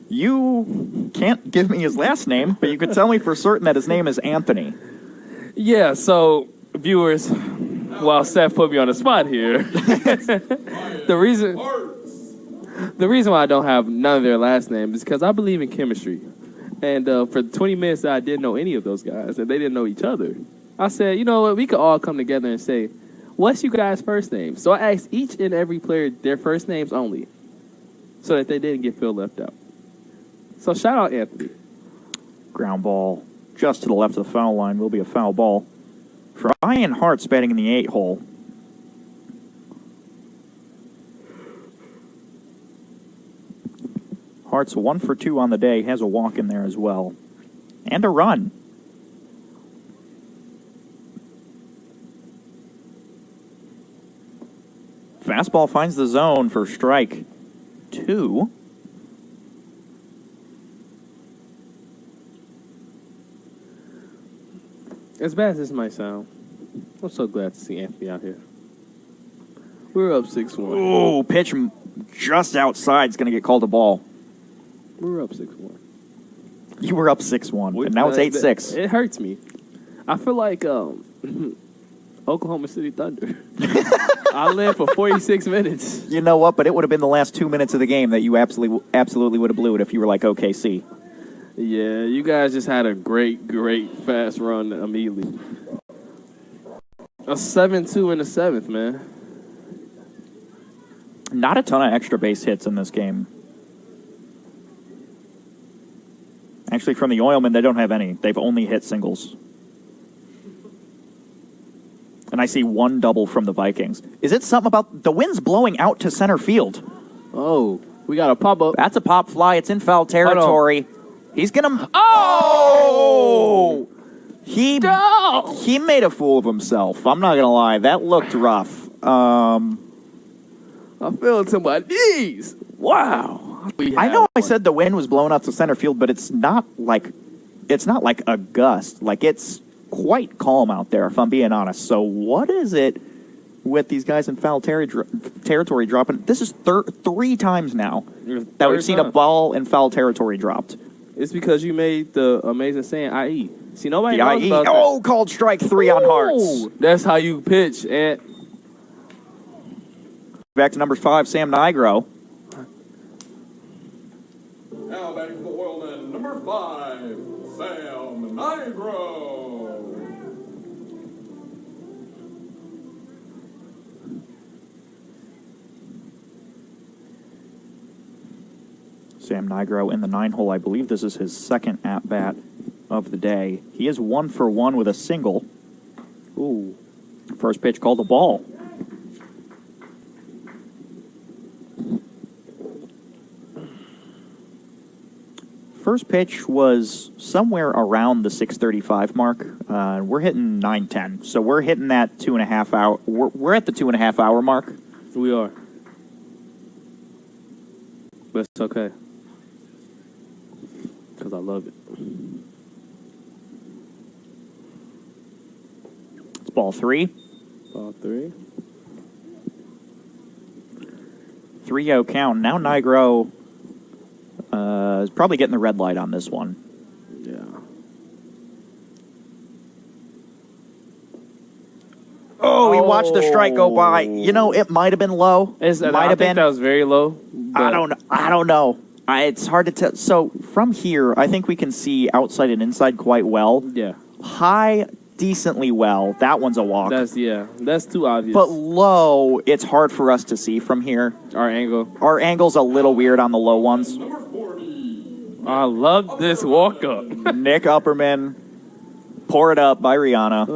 you can't give me his last name, but you could tell me for certain that his name is Anthony. Yeah, so, viewers, while Seth put me on the spot here, the reason why I don't have none of their last names is because I believe in chemistry. And for 20 minutes I didn't know any of those guys, and they didn't know each other. I said, you know what, we could all come together and say, what's you guys' first name? So I asked each and every player their first names only, so that they didn't get Phil left out. So shout out Anthony. Ground ball just to the left of the foul line will be a foul ball for Ian Hart's batting in the 8 hole. Hart's 1 for 2 on the day, has a walk in there as well. And a run. Fastball finds the zone for strike 2. As bad as this might sound, I'm so glad to see Anthony out here. We're up 6-1. Oh, pitch just outside is going to get called a ball. We're up 6-1. You were up 6-1, and now it's 8-6. It hurts me. I feel like Oklahoma City Thunder. I led for 46 minutes. You know what? But it would have been the last 2 minutes of the game that you absolutely would have blew it if you were like OKC. Yeah, you guys just had a great fast run immediately. A 7-2 in the 7th, man. Not a ton of extra base hits in this game. Actually, from the Oilmen, they don't have any. They've only hit singles. And I see 1 double from the Vikings. Is it something about the wind's blowing out to center field? Oh, we got a pop-up. That's a pop fly. It's in foul territory. He's going to... Oh! He made a fool of himself. I'm not going to lie. That looked rough. I fell to my knees. Wow. I know I said the wind was blowing out to center field, but it's not like a gust. Like, it's quite calm out there, if I'm being honest. So what is it with these guys in foul territory dropping? This is 3 times now that we've seen a ball in foul territory dropped. It's because you made the amazing saying, IE. See, nobody the knows IE. about that. Oh, called strike 3 on Hearts. That's how you pitch. And back to number 5, Sam Nigro. Now back to the Oilmen, number 5, Sam Nigro. Sam Nigro in the 9-hole. I believe this is his second at-bat of the day. He is 1 for 1 with a single. Ooh. First pitch called a ball. First pitch was somewhere around the 6:35 mark. We're hitting 9:10, so we're hitting that 2.5 hour. We're at the 2.5 hour mark. we are. But it's okay. Because I love it. It's ball 3. Ball 3. 3-0 count. Now Nigro is probably getting the red light on this one. Yeah. Oh, he watched the strike go by. You know, it might have been low. I think that was very low. I don't know. It's hard to tell. So from here, I think we can see outside and inside quite well. Yeah. High, decently well. That one's a walk. That's too obvious. But low, it's hard for us to see from here. Our angle's a little weird on the low ones. I love this walk-up. Nick Upperman, Pour It Up by Rihanna.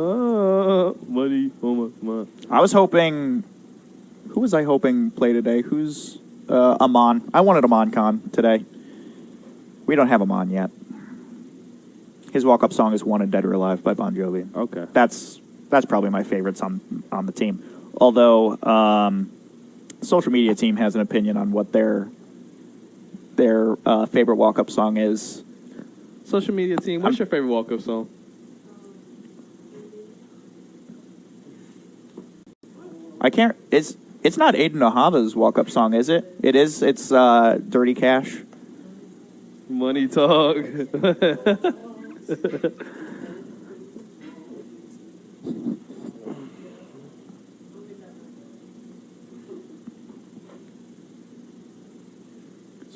Money, money. I was hoping... Who was I hoping play today? Who's... Amon. I wanted Amon Khan today. We don't have Amon yet. His walk-up song is Wanted Dead or Alive by Bon Jovi. Okay. That's probably my favorites on the team. Although, social media team has an opinion on what their favorite walk-up song is. Social media team, what's your favorite walk-up song? I can't... It's not Aiden Ohava's walk-up song, is it? It is. It's Dirty Cash. Money Talk.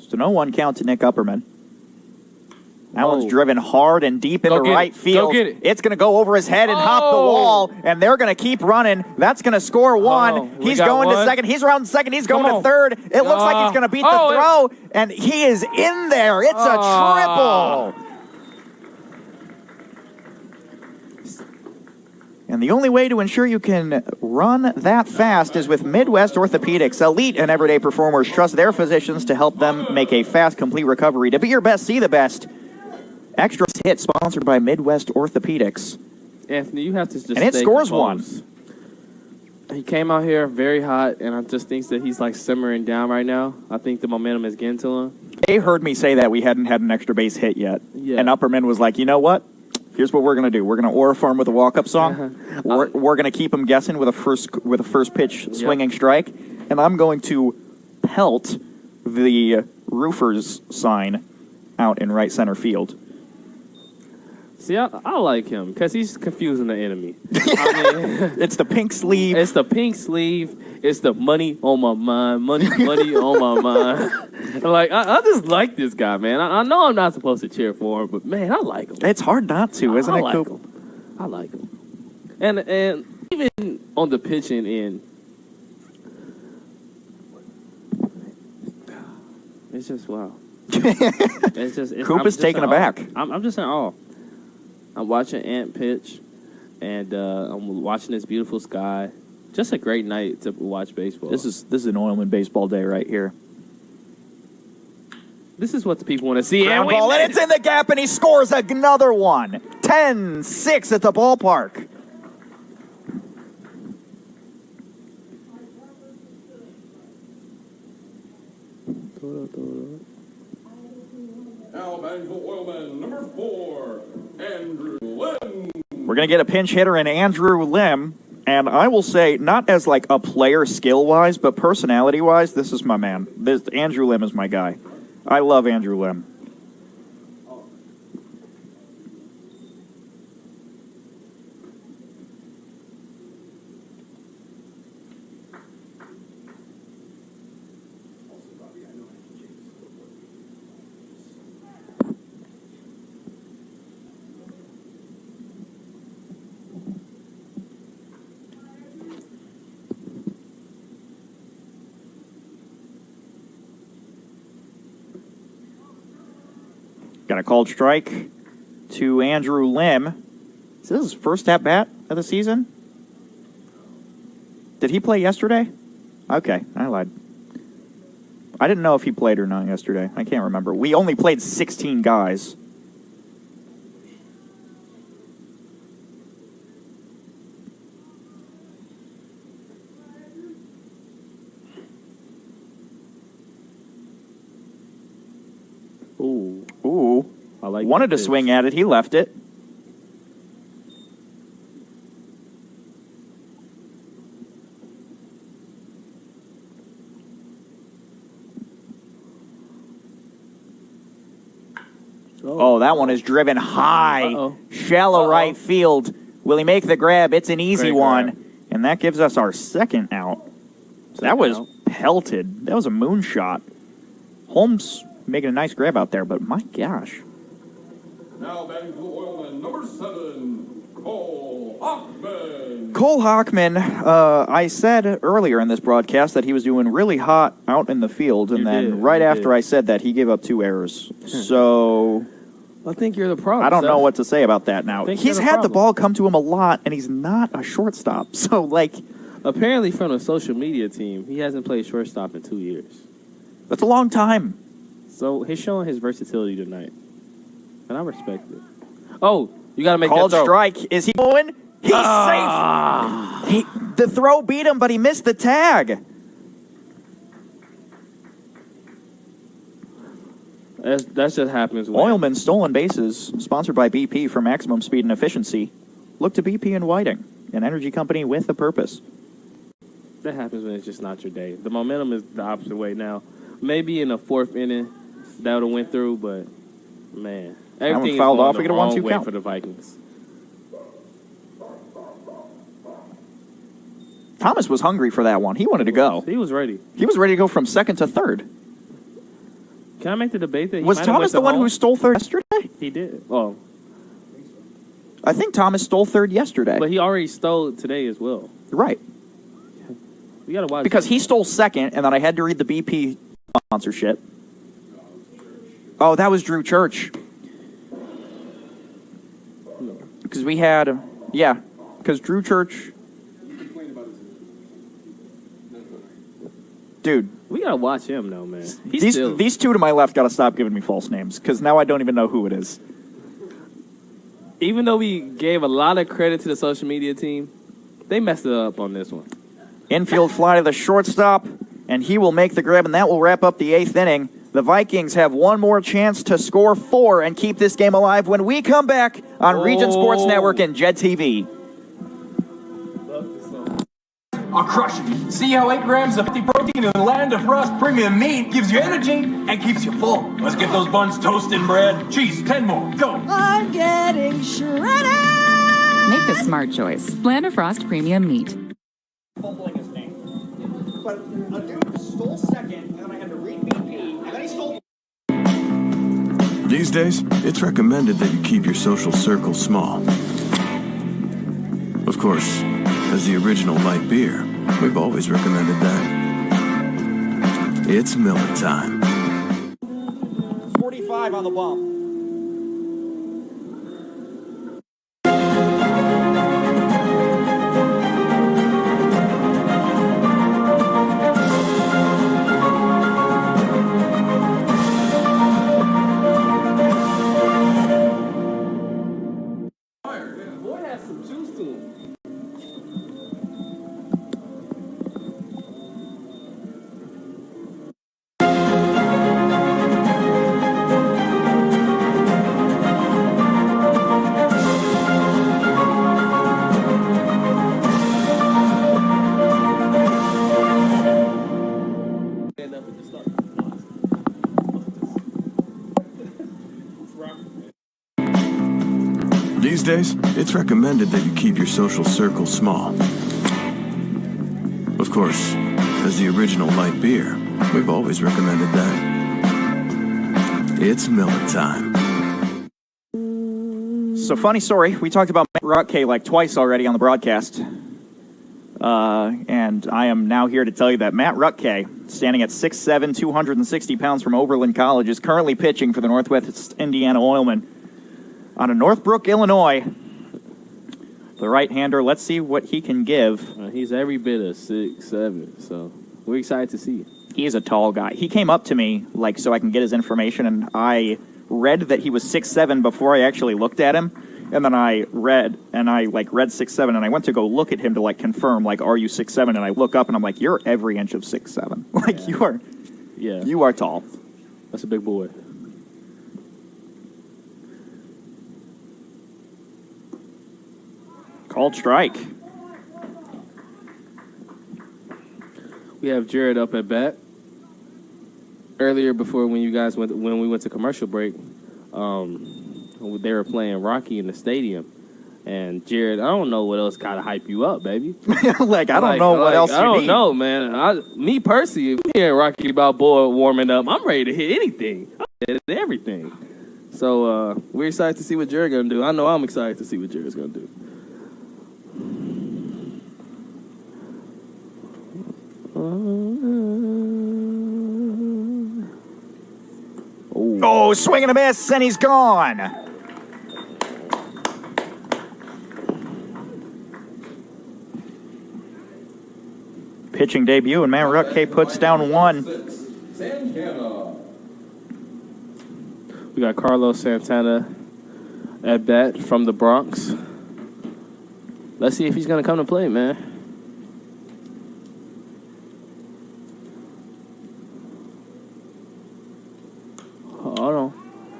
So no 1 count to Nick Upperman. That one's driven hard and deep into right field. Go get it. It's going to go over his head and hop the wall, and they're going to keep running. That's going to score 1. He's going to second. He's around second. He's going to third. It looks like he's going to beat the throw, and he is in there. It's a triple. And the only way to ensure you can run that fast is with Midwest Orthopedics. Elite and everyday performers trust their physicians to help them make a fast, complete recovery. To be your best, see the best. Extra Hit, sponsored by Midwest Orthopedics. Anthony, you have to just And it stay scores composed. He came out here very hot, and I just think that he's like simmering down right now. I think the momentum is getting to him. They heard me say that we hadn't had an extra base hit yet. Yeah. And Upperman was like, you know what? Here's what we're going to do. We're going to aura farm with a walk-up song. We're going to keep them guessing with a first pitch swinging strike. And I'm going to pelt the roofer's sign out in right center field. See, I like him because he's confusing the enemy. I mean, it's the pink sleeve. It's the pink sleeve. It's the money on my mind. Money on my mind. Like, I just like this guy, man. I know I'm not supposed to cheer for him, but, man, I like him. It's hard not to, isn't it, Coop? I like him. And even on the pitching end, it's just wow. Coop is taken aback. I'm just in awe. I'm watching Ant pitch, and I'm watching this beautiful sky. Just a great night to watch baseball. This is an Oilman baseball day right here. This is what the people want to see. Ground ball, and it's in the gap, and he scores another one. 10-6 at the ballpark. Now batting for Oilmen, number 4, Andrew Lim. We're going to get a pinch hitter in Andrew Lim. And I will say, not as like a player skill-wise, but personality-wise, this is my man. Andrew Lim is my guy. I love Andrew Lim. Got a called strike to Andrew Lim. Is this his first at-bat of the season? Did he play yesterday? Okay, I lied. I didn't know if he played or not yesterday. I can't remember. We only played 16 guys. Ooh. I like Wanted to swing at it. He left it. Oh, that one is driven high. Shallow right field. Will he make the grab? It's an easy one. And that gives us our second out. So that was pelted. That was a moonshot. Holmes making a nice grab out there, but my gosh. Now batting for Oilmen, number 7, Cole Hockman. Cole Hockman, I said earlier in this broadcast that he was doing really hot out in the field, and right after I said that, he gave up 2 errors. So I think you're the problem. I don't know what to say about that now. Think He's you're the had the problem. ball come to him a lot, and he's not a shortstop. So, like, Apparently, from the social media team, he hasn't played shortstop in 2 years. that's a long time. So he's showing his versatility tonight, and I respect it. Oh, you got to make Called that throw. strike. Is he going? He's safe. The throw beat him, but he missed the tag. That just happens. When Oilman stolen bases, sponsored by BP for maximum speed and efficiency. Look to BP and Whiting, an energy company with a purpose. That happens when it's just not your day. The momentum is the opposite way now. Maybe in the 4th inning that would have went through, but man, everything is fouled going off. We the get a wrong 1-2 way count for the Vikings. Thomas was hungry for that one. He wanted to go. He was ready. He was ready to go from second to third. Can I make the debate that he Was might have Thomas went to the one home? who stole third yesterday? He did. Oh, I think Thomas stole third yesterday. but he already stole it today as well. Right. You got to watch Because he stole second, and then I had to read the BP sponsorship. Oh, that was Drew Church. Because we had, Because Drew Church... Dude. We got to watch him, though, man. These two to my left got to stop giving me false names, because now I don't even know who it is. Even though we gave a lot of credit to the social media team, they messed it up on this one. Infield fly to the shortstop, and he will make the grab, and that will wrap up the 8th inning. The Vikings have one more chance to score 4 and keep this game alive when we come back on Region Sports Network and Jed TV. I'll crush it. See how 8 grams of healthy protein in the land of Frost premium meat gives you energy and keeps you full. Let's get those buns toasted and bread. Cheese, 10 more. Go. I'm getting shredded. Make the smart choice. Blanda Frost Premium Meat. Fumbling his name. But a dude stole second, and then I had to read BP, and then he stole... These days, it's recommended that you keep your social circle small. Of course, as the original light beer, we've always recommended that. It's Miller time. 45 on the bump. Boy has some juice to him. These days, it's recommended that you keep your social circle small. Of course, as the original light beer, we've always recommended that. It's Miller time. So, funny story, we talked about Matt Rutke like twice already on the broadcast. And I am now here to tell you that Matt Rutke, standing at 6'7", 260 pounds from Oberlin College, is currently pitching for the Northwest Indiana Oilmen out of Northbrook, Illinois. The right-hander, let's see what he can give. He's every bit of 6'7", so we're excited to see. He is a tall guy. He came up to me, like, so I can get his information, and I read that he was 6'7" before I actually looked at him. And then I read 6'7", and I went to go look at him to, like, confirm, like, are you 6'7"? And I look up, and I'm like, you're every inch of 6'7". Like, yeah. You are tall. That's a big boy. Called strike. We have Jared up at bat. Earlier, before when we went to commercial break, they were playing Rocky in the stadium. And Jared, I don't know what else kind of hype you up, baby. I don't know what else you need. I don't know, man. Me personally, if you hear Rocky Balboa warming up, I'm ready to hit anything. I'm ready to hit everything. So we're excited to see what Jared's going to do. I know I'm excited to see what Jared's going to do. Oh, swing and a miss, and he's gone. Pitching debut, and Matt Rutke puts down 1. Santana. We got Carlos Santana at bat from the Bronx. Let's see if he's going to come to play, man. Hold on.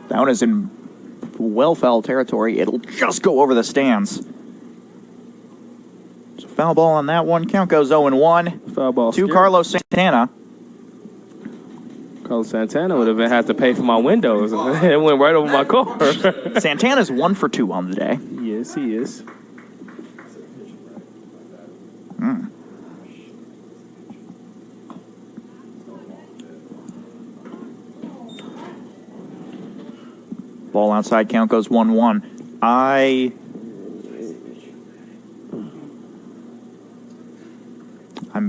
That one is in well-foul territory. It'll just go over the stands. So foul ball on that one. Count goes 0-1. Foul ball. To Carlos Santana. Carlos Santana would have had to pay for my windows. It went right over my car. Santana's 1 for 2 on the day. Yes, he is. Ball outside, count goes 1-1. I'm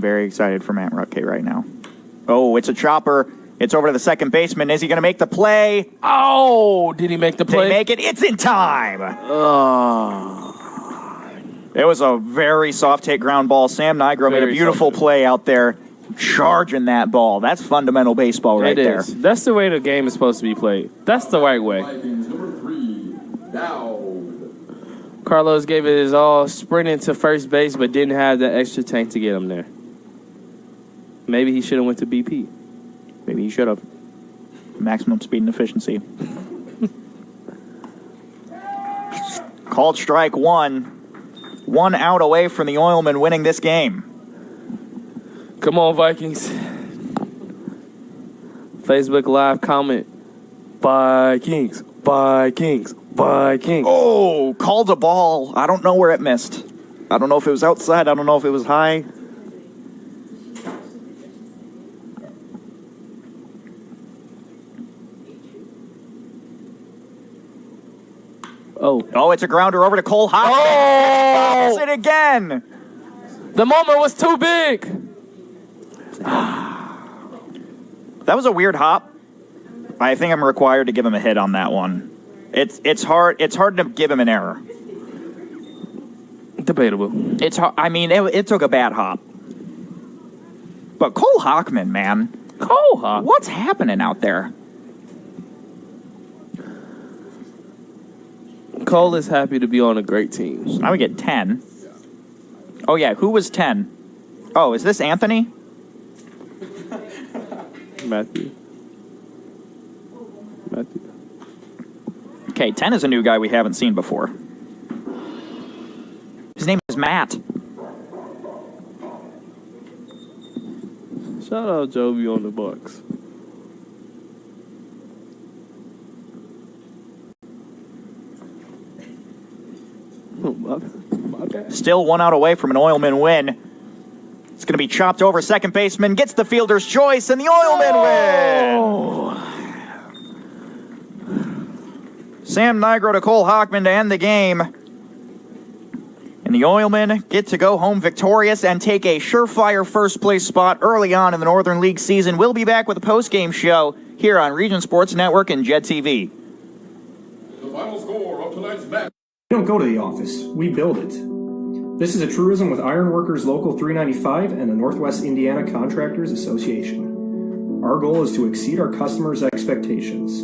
very excited for Matt Rutke right now. Oh, it's a chopper. It's over to the second baseman. Is he going to make the play? Oh, did he make the play? They make it. It's in time. It was a very soft hit ground ball. Sam Nigro made a beautiful play out there, charging that ball. That's fundamental baseball right there. That's the way the game is supposed to be played. That's the right way. Vikings number 3, Dowd. Carlos gave it his all, sprinting to first base, but didn't have that extra tank to get him there. Maybe he should have went to BP. Maybe he should have. Maximum speed and efficiency. Called strike one. 1 out away from the Oilmen winning this game. Come on, Vikings. Facebook Live comment. Vikings, Vikings, Vikings. Oh, called a ball. I don't know where it missed. I don't know if it was outside. I don't know if it was high. Oh, it's a grounder over to Cole Hockman. Oh! It again. The moment was too big. That was a weird hop. I think I'm required to give him a hit on that one. It's hard to give him an error. Debatable. It's hard. I mean, it took a bad hop. But Cole Hockman, man. Cole Hockman. What's happening out there? Cole is happy to be on a great team. So now we get 10. Oh, yeah. Who was 10? Oh, is this Anthony? Matthew. Okay, 10 is a new guy we haven't seen before. His name is Matt. Shout out Jovi on the Bucks. My bad. Still 1 out away from an Oilman win. It's going to be chopped over. Second baseman gets the fielder's choice, and the Oilmen win. Sam Nigro to Cole Hockman to end the game. And the Oilmen get to go home victorious and take a surefire first place spot early on in the Northern League season. We'll be back with a post-game show here on Region Sports Network and Jet TV. The final score of tonight's match. We don't go to the office, we build it. This is a truism with Ironworkers Local 395 and the Northwest Indiana Contractors Association. Our goal is to exceed our customers' expectations.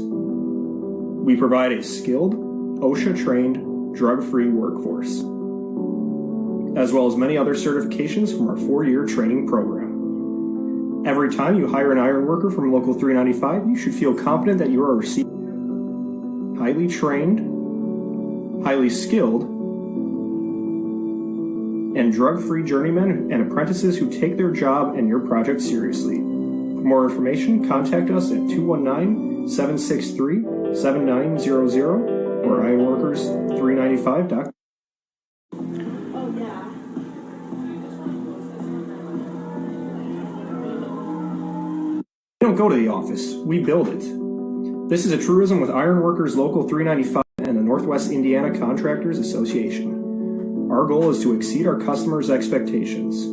We provide a skilled, OSHA-trained, drug-free workforce, as well as many other certifications from our 4-year training program. Every time you hire an ironworker from Local 395, you should feel confident that you are receiving highly trained, highly skilled, and drug-free journeymen and apprentices who take their job and your project seriously. For more information, contact us at 219-763-7900 or ironworkers395.com. We don't go to the office, we build it. This is a truism with Ironworkers Local 395 and the Northwest Indiana Contractors Association. Our goal is to exceed our customers' expectations.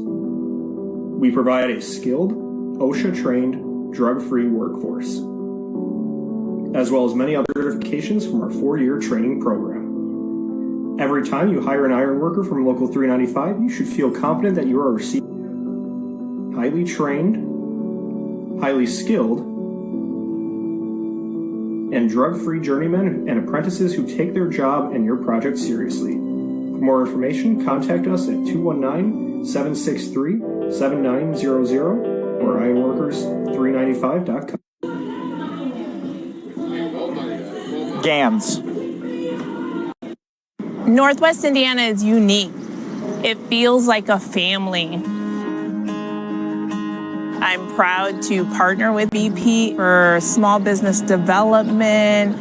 We provide a skilled, OSHA-trained, drug-free workforce, as well as many other certifications from our 4-year training program. Every time you hire an ironworker from Local 395, you should feel confident that you are receiving highly trained, highly skilled, and drug-free journeymen and apprentices who take their job and your project seriously. For more information, contact us at 219-763-7900 or ironworkers395.com. Gans. Northwest Indiana is unique. It feels like a family. I'm proud to partner with BP for small business development,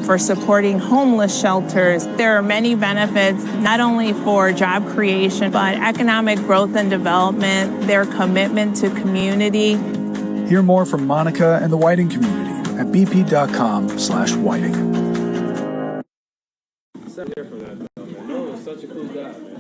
for supporting homeless shelters. There are many benefits, not only for job creation, but economic growth and development, their commitment to community. Hear more from Monica and the Whiting community at bp.com/whiting. From that, man. No, such a cool guy, man.